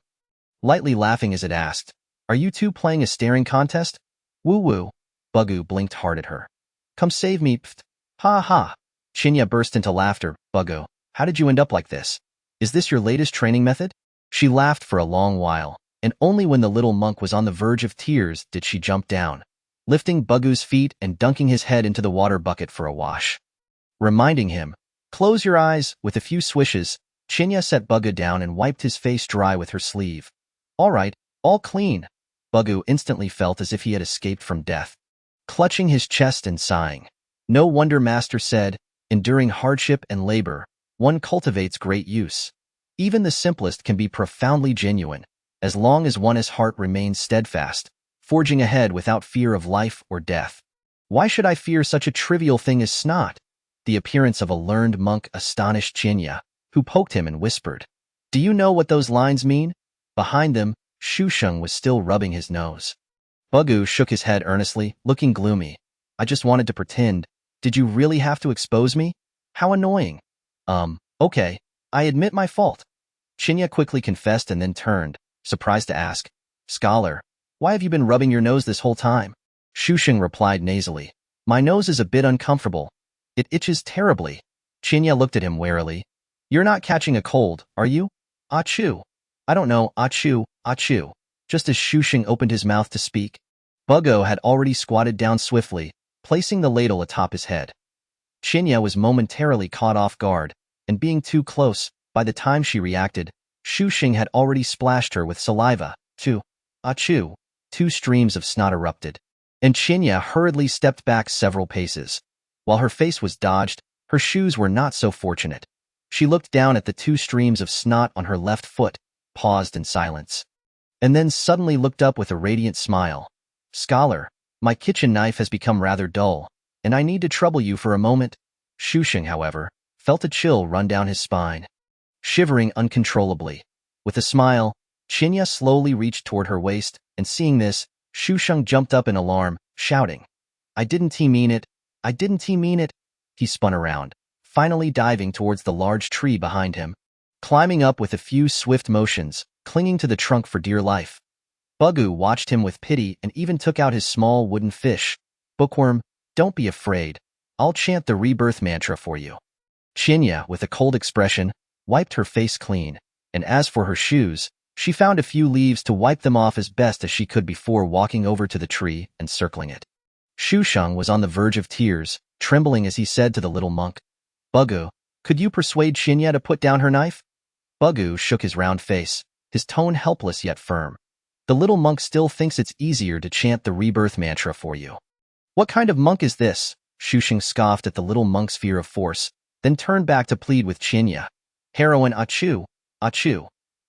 lightly laughing as it asked, Are you 2 playing a staring contest? Woo-woo. Bugga blinked hard at her. Come save me, pft. Ha ha. Chinya burst into laughter. Bugga, how did you end up like this? Is this your latest training method? She laughed for a long while, and only when the little monk was on the verge of tears did she jump down, lifting Bugga's feet and dunking his head into the water bucket for a wash. Reminding him, Close your eyes. With a few swishes, Chinya set Bugga down and wiped his face dry with her sleeve. All right, all clean. Bugga instantly felt as if he had escaped from death, clutching his chest and sighing. No wonder Master said, enduring hardship and labor, one cultivates great use. Even the simplest can be profoundly genuine, as long as one's heart remains steadfast, forging ahead without fear of life or death. Why should I fear such a trivial thing as snot? The appearance of a learned monk astonished Chinya, who poked him and whispered, Do you know what those lines mean? Behind them, Shusheng was still rubbing his nose. Bugu shook his head earnestly, looking gloomy. I just wanted to pretend. Did you really have to expose me? How annoying. Okay. I admit my fault. Chinya quickly confessed and then turned, surprised to ask, Scholar, why have you been rubbing your nose this whole time? Shusheng replied nasally. My nose is a bit uncomfortable. It itches terribly. Chinya looked at him warily. You're not catching a cold, are you? Achoo. I don't know, achoo, achoo. Just as Shusheng opened his mouth to speak, Bugo had already squatted down swiftly, placing the ladle atop his head. Chinya was momentarily caught off guard, and being too close, by the time she reacted, Shusheng had already splashed her with saliva. Achoo. 2 streams of snot erupted, and Chinya hurriedly stepped back several paces. While her face was dodged, her shoes were not so fortunate. She looked down at the 2 streams of snot on her left foot, paused in silence, and then suddenly looked up with a radiant smile. Scholar, my kitchen knife has become rather dull, and I need to trouble you for a moment. Shusheng, however, felt a chill run down his spine. Shivering uncontrollably, with a smile, Chinya slowly reached toward her waist, and seeing this, Shusheng jumped up in alarm, shouting, I didn't mean it. I didn't mean it. He spun around, finally diving towards the large tree behind him, climbing up with a few swift motions, clinging to the trunk for dear life. Bugu watched him with pity and even took out his small wooden fish. Bookworm, don't be afraid. I'll chant the rebirth mantra for you. Chinya, with a cold expression, wiped her face clean, and as for her shoes, she found a few leaves to wipe them off as best as she could before walking over to the tree and circling it. Shusheng was on the verge of tears, trembling as he said to the little monk, Bugu, could you persuade Chinya to put down her knife? Bugu shook his round face, his tone helpless yet firm. The little monk still thinks it's easier to chant the rebirth mantra for you. What kind of monk is this? Shusheng scoffed at the little monk's fear of force, then turned back to plead with Chinya. Heroine, achoo, achoo.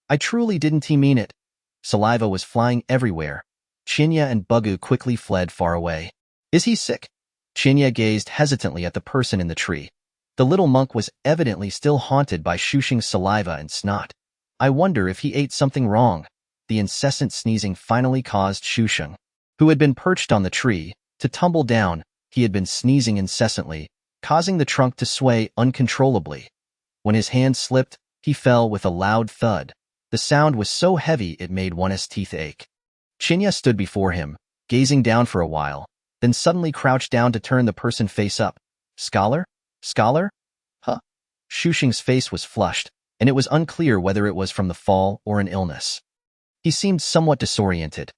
I truly didn't mean it. Saliva was flying everywhere. Chinya and Bugu quickly fled far away. Is he sick? Chinya gazed hesitantly at the person in the tree. The little monk was evidently still haunted by Shusheng's saliva and snot. I wonder if he ate something wrong. The incessant sneezing finally caused Shusheng, who had been perched on the tree, to tumble down. He had been sneezing incessantly, causing the trunk to sway uncontrollably. When his hand slipped, he fell with a loud thud. The sound was so heavy it made one's teeth ache. Chinya stood before him, gazing down for a while, then suddenly crouched down to turn the person face up. Scholar? Scholar? Huh? Shusheng's face was flushed, and it was unclear whether it was from the fall or an illness. He seemed somewhat disoriented.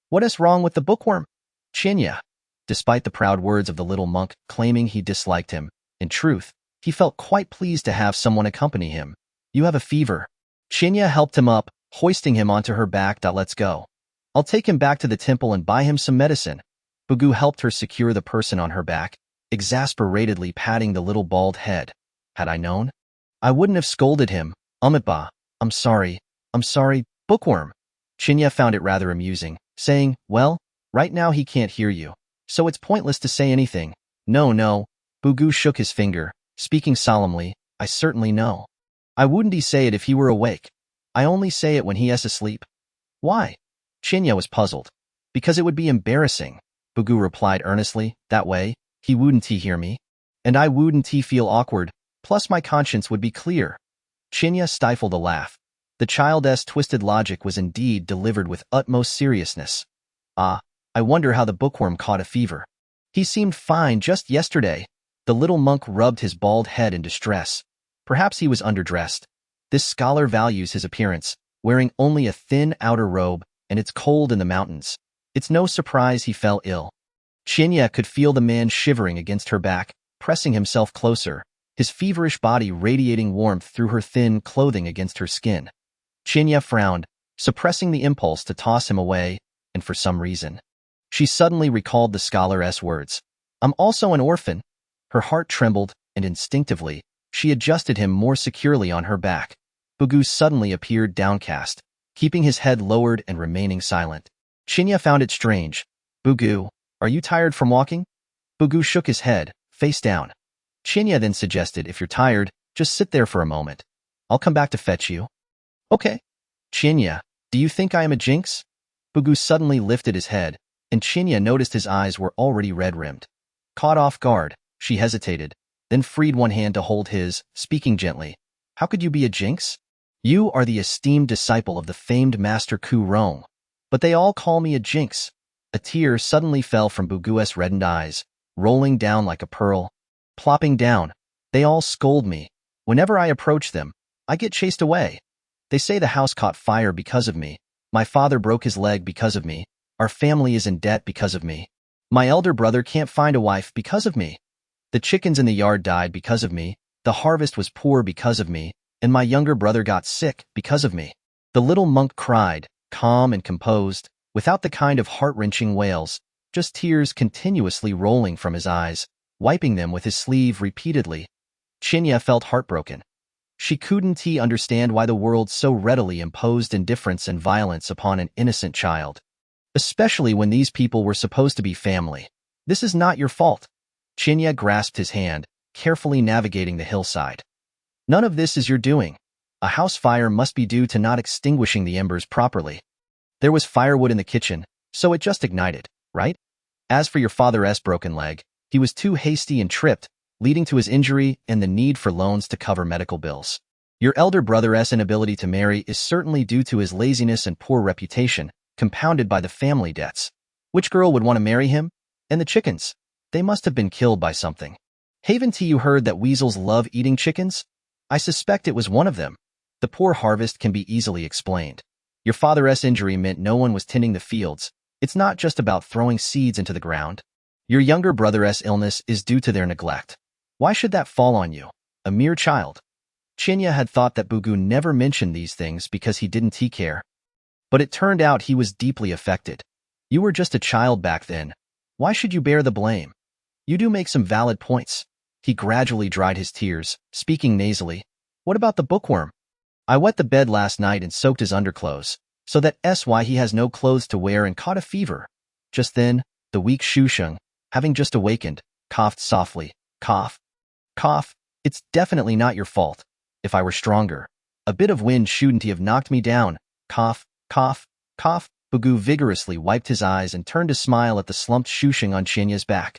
What is wrong with the bookworm? Chinya. Despite the proud words of the little monk claiming he disliked him, in truth, he felt quite pleased to have someone accompany him. You have a fever. Chinya helped him up, hoisting him onto her back. Let's go. I'll take him back to the temple and buy him some medicine. Bugu helped her secure the person on her back, exasperatedly patting the little bald head. Had I known, I wouldn't have scolded him. Umitba, I'm sorry, bookworm. Chinya found it rather amusing, saying, well, right now he can't hear you, so it's pointless to say anything. No. Bugu shook his finger, speaking solemnly, I certainly know. I wouldn't say it if he were awake. I only say it when he is asleep. Why? Chinya was puzzled. Because it would be embarrassing, Bugu replied earnestly. That way, he wouldn't hear me, and I wouldn't feel awkward, plus my conscience would be clear. Chinya stifled a laugh. The child's twisted logic was indeed delivered with utmost seriousness. I wonder how the bookworm caught a fever. He seemed fine just yesterday. The little monk rubbed his bald head in distress. Perhaps he was underdressed. This scholar values his appearance, wearing only a thin outer robe, and it's cold in the mountains. It's no surprise he fell ill. Chinya could feel the man shivering against her back, pressing himself closer, his feverish body radiating warmth through her thin clothing against her skin. Chinya frowned, suppressing the impulse to toss him away, and for some reason, she suddenly recalled the scholar's words. I'm also an orphan. Her heart trembled, and instinctively, she adjusted him more securely on her back. Bugu suddenly appeared downcast, keeping his head lowered and remaining silent. Chinya found it strange. Bugu, are you tired from walking? Bugu shook his head, face down. Chinya then suggested, if you're tired, just sit there for a moment. I'll come back to fetch you. Okay. Chinya, do you think I am a jinx? Bugu suddenly lifted his head, and Chinya noticed his eyes were already red-rimmed. Caught off guard, she hesitated, then freed one hand to hold his, speaking gently. How could you be a jinx? You are the esteemed disciple of the famed Master Ku Rong, but they all call me a jinx. A tear suddenly fell from Bugu's reddened eyes, rolling down like a pearl. Plopping down, they all scold me. Whenever I approach them, I get chased away. They say the house caught fire because of me. My father broke his leg because of me. Our family is in debt because of me. My elder brother can't find a wife because of me. The chickens in the yard died because of me. The harvest was poor because of me, and my younger brother got sick because of me. The little monk cried, calm and composed, without the kind of heart-wrenching wails, just tears continuously rolling from his eyes, wiping them with his sleeve repeatedly. Chinya felt heartbroken. She couldn't understand why the world so readily imposed indifference and violence upon an innocent child, especially when these people were supposed to be family. This is not your fault. Chinya grasped his hand, carefully navigating the hillside. None of this is your doing. A house fire must be due to not extinguishing the embers properly. There was firewood in the kitchen, so it just ignited, right? As for your father's broken leg, he was too hasty and tripped, leading to his injury and the need for loans to cover medical bills. Your elder brother's inability to marry is certainly due to his laziness and poor reputation, compounded by the family debts. Which girl would want to marry him? And the chickens? They must have been killed by something. Haven't you heard that weasels love eating chickens? I suspect it was one of them. The poor harvest can be easily explained. Your father's injury meant no one was tending the fields. It's not just about throwing seeds into the ground. Your younger brother's illness is due to their neglect. Why should that fall on you, a mere child? Chinya had thought that Bugu never mentioned these things because he didn't care. But it turned out he was deeply affected. You were just a child back then. Why should you bear the blame? You do make some valid points. He gradually dried his tears, speaking nasally. What about the bookworm? I wet the bed last night and soaked his underclothes, so that's why he has no clothes to wear and caught a fever. Just then, the weak Shusheng, having just awakened, coughed softly. Cough. Cough. It's definitely not your fault. If I were stronger, a bit of wind shouldn't have knocked me down. Cough, cough, cough. Bugu vigorously wiped his eyes and turned to smile at the slumped Shusheng on Chinya's back.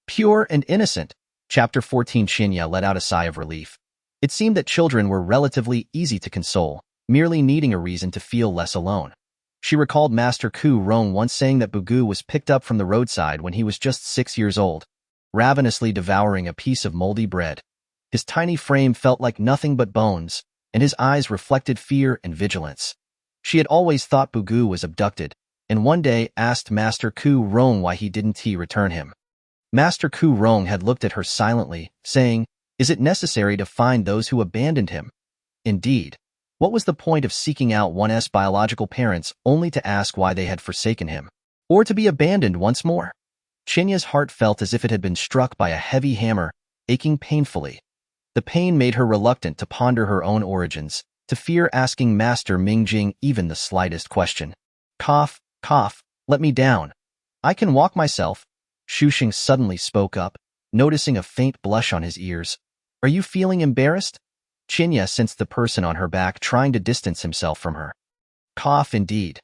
Pure and innocent. Chapter 14. Chinya let out a sigh of relief. It seemed that children were relatively easy to console, merely needing a reason to feel less alone. She recalled Master Ku Rong once saying that Bugu was picked up from the roadside when he was just 6 years old, ravenously devouring a piece of moldy bread. His tiny frame felt like nothing but bones, and his eyes reflected fear and vigilance. She had always thought Bugu was abducted, and one day asked Master Ku Rong why he didn't return him. Master Ku Rong had looked at her silently, saying, "Is it necessary to find those who abandoned him?" Indeed, what was the point of seeking out one's biological parents only to ask why they had forsaken him? Or to be abandoned once more? Chinya's heart felt as if it had been struck by a heavy hammer, aching painfully. The pain made her reluctant to ponder her own origins, to fear asking Master Mingjing even the slightest question. Cough, cough, let me down. I can walk myself. Shusheng suddenly spoke up, noticing a faint blush on his ears. Are you feeling embarrassed? Chinya sensed the person on her back trying to distance himself from her. Cough indeed.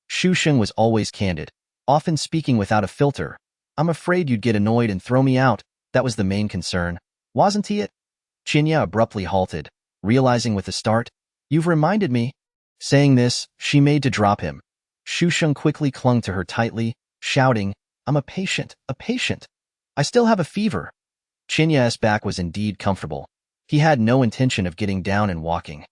Shusheng was always candid, often speaking without a filter. I'm afraid you'd get annoyed and throw me out. That was the main concern. Wasn't he it? Chinya abruptly halted, realizing with a start, You've reminded me. Saying this, she made to drop him. Shusheng quickly clung to her tightly, shouting, I'm a patient, a patient. I still have a fever. Chinya's back was indeed comfortable. He had no intention of getting down and walking.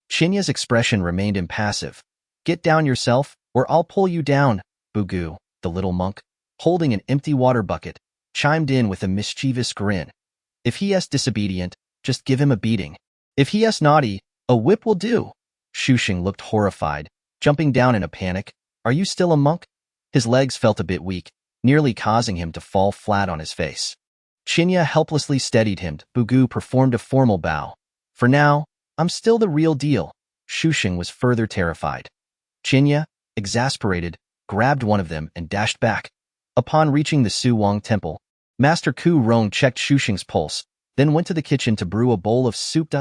Chinya's expression remained impassive. Get down yourself, or I'll pull you down, Bugu, the little monk, holding an empty water bucket, chimed in with a mischievous grin. If he is disobedient, just give him a beating. If he is naughty, a whip will do. Shusheng looked horrified, jumping down in a panic. Are you still a monk? His legs felt a bit weak, nearly causing him to fall flat on his face. Chinya helplessly steadied him. Bugu performed a formal bow. For now, I'm still the real deal. Shusheng was further terrified. Chinya, exasperated, grabbed one of them and dashed back. Upon reaching the Su Wang temple, Master Ku Rong checked Shusheng's pulse, then went to the kitchen to brew a bowl of soup.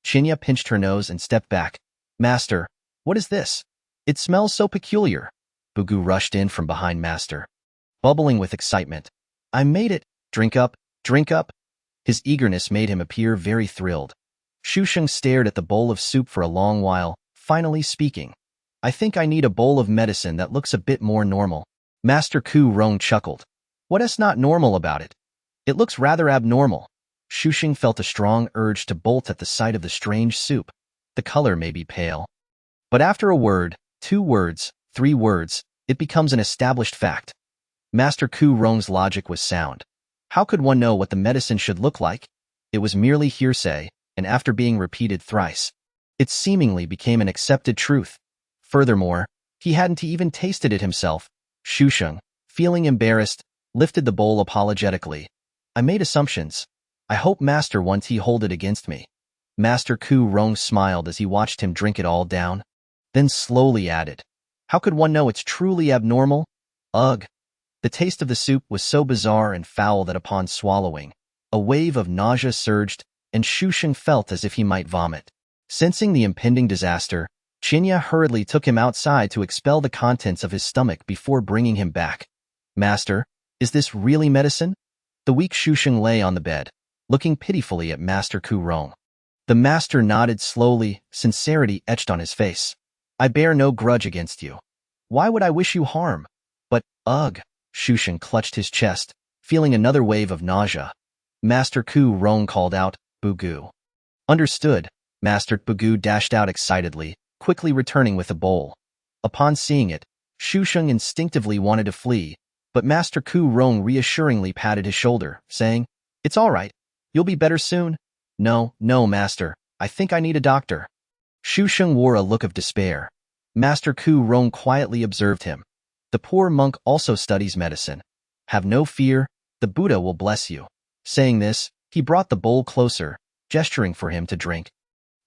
Chinya pinched her nose and stepped back. Master, what is this? It smells so peculiar. Bugu rushed in from behind Master, bubbling with excitement. I made it. Drink up, drink up. His eagerness made him appear very thrilled. Shusheng stared at the bowl of soup for a long while, finally speaking. I think I need a bowl of medicine that looks a bit more normal. Master Ku Rong chuckled. What is not normal about it? It looks rather abnormal. Shusheng felt a strong urge to bolt at the sight of the strange soup. The color may be pale, but after a word, 2 words, 3 words, it becomes an established fact. Master Ku Rong's logic was sound. How could one know what the medicine should look like? It was merely hearsay, and after being repeated thrice, it seemingly became an accepted truth. Furthermore, he hadn't even tasted it himself. Shusheng, feeling embarrassed, lifted the bowl apologetically. I made assumptions. I hope Master won't hold it against me. Master Ku Rong smiled as he watched him drink it all down, then slowly added, how could one know it's truly abnormal? Ugh. The taste of the soup was so bizarre and foul that upon swallowing, a wave of nausea surged, and Shusheng felt as if he might vomit. Sensing the impending disaster, Chinya hurriedly took him outside to expel the contents of his stomach before bringing him back. Master, is this really medicine? The weak Shusheng lay on the bed, looking pitifully at Master Ku Rong. The master nodded slowly, sincerity etched on his face. I bear no grudge against you. Why would I wish you harm? But, ugh, Shusheng clutched his chest, feeling another wave of nausea. Master Ku Rong called out, Bugu. Understood. Master Bugu dashed out excitedly, quickly returning with a bowl. Upon seeing it, Shusheng instinctively wanted to flee, but Master Ku Rong reassuringly patted his shoulder, saying, It's all right. You'll be better soon. No, Master. I think I need a doctor. Shusheng wore a look of despair. Master Ku Rong quietly observed him. The poor monk also studies medicine. Have no fear, the Buddha will bless you. Saying this, he brought the bowl closer, gesturing for him to drink.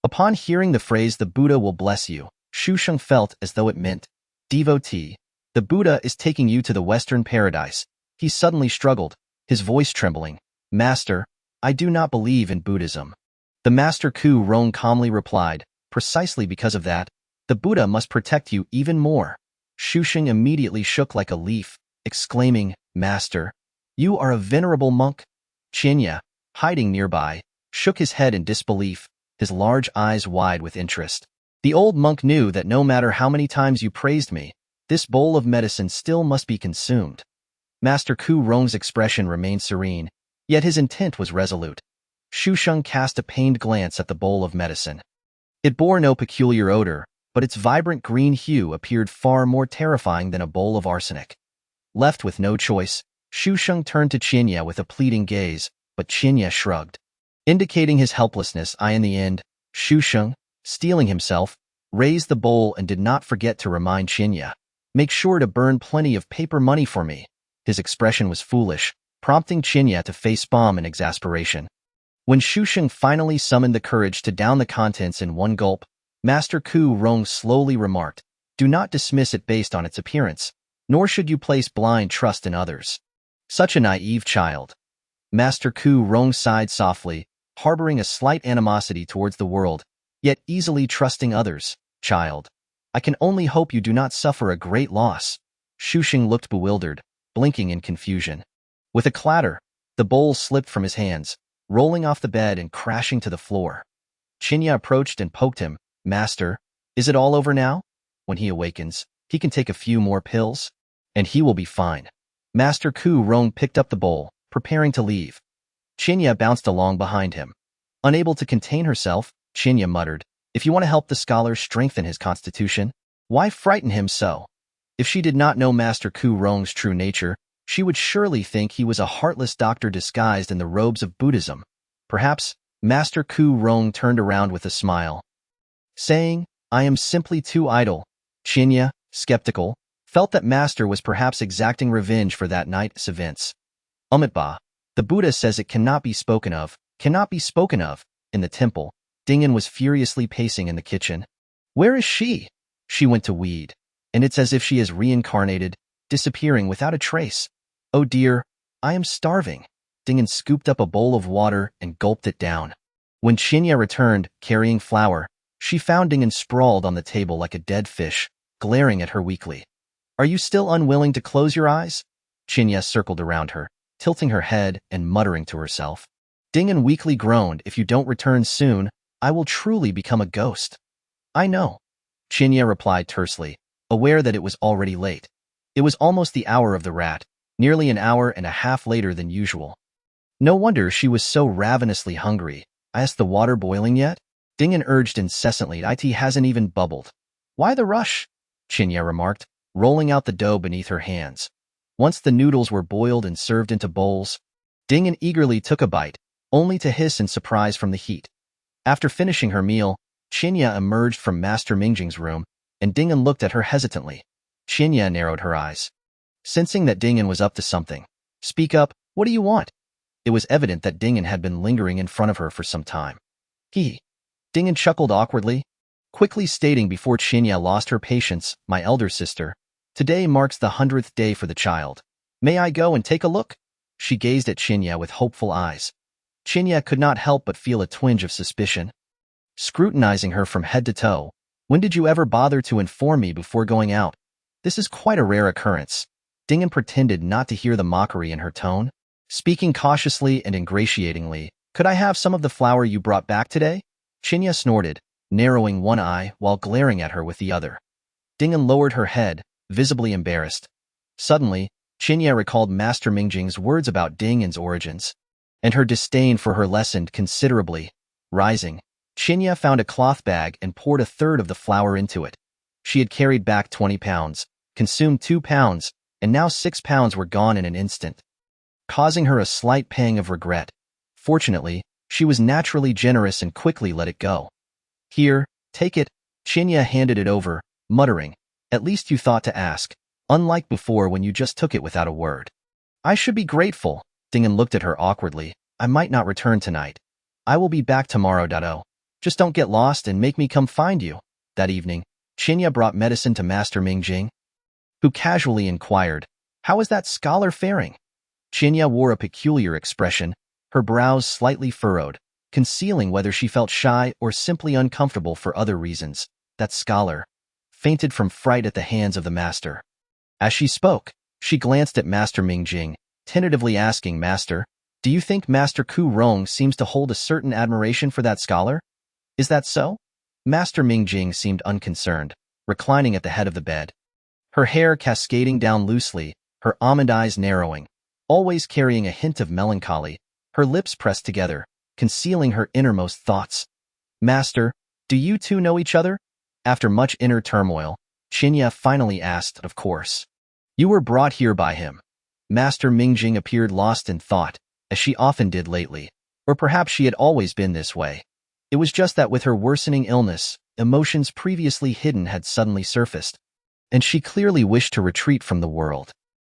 Upon hearing the phrase the Buddha will bless you, Shusheng felt as though it meant, devotee, the Buddha is taking you to the Western paradise. He suddenly struggled, his voice trembling. Master, I do not believe in Buddhism. The Master Ku Rong calmly replied, precisely because of that, the Buddha must protect you even more. Shusheng immediately shook like a leaf, exclaiming, Master, you are a venerable monk. Chinya, hiding nearby, shook his head in disbelief, his large eyes wide with interest. The old monk knew that no matter how many times you praised me, this bowl of medicine still must be consumed. Master Ku Rong's expression remained serene, yet his intent was resolute. Shusheng cast a pained glance at the bowl of medicine. It bore no peculiar odor, but its vibrant green hue appeared far more terrifying than a bowl of arsenic. Left with no choice, Shusheng turned to Chinya with a pleading gaze, but Chinya shrugged, indicating his helplessness. In the end, Shusheng, steeling himself, raised the bowl and did not forget to remind Chinya, make sure to burn plenty of paper money for me. His expression was foolish, prompting Chinya to facepalm in exasperation. When Shusheng finally summoned the courage to down the contents in one gulp, Master Ku Rong slowly remarked, do not dismiss it based on its appearance, nor should you place blind trust in others. Such a naive child. Master Ku Rong sighed softly, harboring a slight animosity towards the world, yet easily trusting others. Child, I can only hope you do not suffer a great loss. Shusheng looked bewildered, blinking in confusion. With a clatter, the bowl slipped from his hands, rolling off the bed and crashing to the floor. Chinya approached and poked him. Master, is it all over now? When he awakens, he can take a few more pills, and he will be fine. Master Ku Rong picked up the bowl, preparing to leave. Chinya bounced along behind him. Unable to contain herself, Chinya muttered, if you want to help the scholar strengthen his constitution, why frighten him so? If she did not know Master Ku Rong's true nature, she would surely think he was a heartless doctor disguised in the robes of Buddhism. Perhaps, Master Ku Rong turned around with a smile, saying, I am simply too idle. Chinya, skeptical, felt that Master was perhaps exacting revenge for that night's events. Umitba, the Buddha says it cannot be spoken of. In the temple, Dingen was furiously pacing in the kitchen. Where is she? She went to weed, and it's as if she is reincarnated, disappearing without a trace. Oh dear, I am starving. Dingen scooped up a bowl of water and gulped it down. When Chinya returned, carrying flour, She found Dingen sprawled on the table like a dead fish, glaring at her weakly. Are you still unwilling to close your eyes? Chinya circled around her, tilting her head and muttering to herself. Dingen weakly groaned, if you don't return soon, I will truly become a ghost. I know. Chinya replied tersely, aware that it was already late. It was almost the hour of the rat, nearly an hour and a half later than usual. No wonder she was so ravenously hungry. Is the water boiling yet? Dingen urged incessantly. It hasn't even bubbled. Why the rush? Chinya remarked, rolling out the dough beneath her hands. Once the noodles were boiled and served into bowls, Dingen eagerly took a bite, only to hiss in surprise from the heat. After finishing her meal, Chinya emerged from Master Mingjing's room, and Dingen looked at her hesitantly. Chinya narrowed her eyes, sensing that Dingen was up to something. Speak up, what do you want? It was evident that Dingen had been lingering in front of her for some time. Dingen chuckled awkwardly, quickly stating before Chinya lost her patience, my elder sister, today marks the 100th day for the child. May I go and take a look? She gazed at Chinya with hopeful eyes. Chinya could not help but feel a twinge of suspicion. Scrutinizing her from head to toe, when did you ever bother to inform me before going out? This is quite a rare occurrence. Dingen pretended not to hear the mockery in her tone, speaking cautiously and ingratiatingly. Could I have some of the flour you brought back today? Chinya snorted, narrowing one eye while glaring at her with the other. Dingen lowered her head, visibly embarrassed. Suddenly, Chinya recalled Master Mingjing's words about Dingen's origins, and her disdain for her lessened considerably. Rising, Chinya found a cloth bag and poured a third of the flour into it. She had carried back 20 pounds, consumed 2 pounds, and now 6 pounds were gone in an instant, causing her a slight pang of regret. Fortunately, she was naturally generous and quickly let it go. Here, take it. Chinya handed it over, muttering, at least you thought to ask, unlike before when you just took it without a word. I should be grateful. Dingen looked at her awkwardly. I might not return tonight. I will be back tomorrow. Just don't get lost and make me come find you. That evening, Chinya brought medicine to Master Mingjing, who casually inquired, how is that scholar faring? Chinya wore a peculiar expression, her brows slightly furrowed, concealing whether she felt shy or simply uncomfortable for other reasons. That scholar fainted from fright at the hands of the master. As she spoke, she glanced at Master Mingjing, tentatively asking, Master, do you think Master Ku Rong seems to hold a certain admiration for that scholar? Is that so? Master Mingjing seemed unconcerned, reclining at the head of the bed, her hair cascading down loosely, her almond eyes narrowing, always carrying a hint of melancholy, her lips pressed together, concealing her innermost thoughts. Master, do you two know each other? After much inner turmoil, Chinya finally asked, of course. You were brought here by him. Master Mingjing appeared lost in thought, as she often did lately, or perhaps she had always been this way. It was just that with her worsening illness, emotions previously hidden had suddenly surfaced, and she clearly wished to retreat from the world.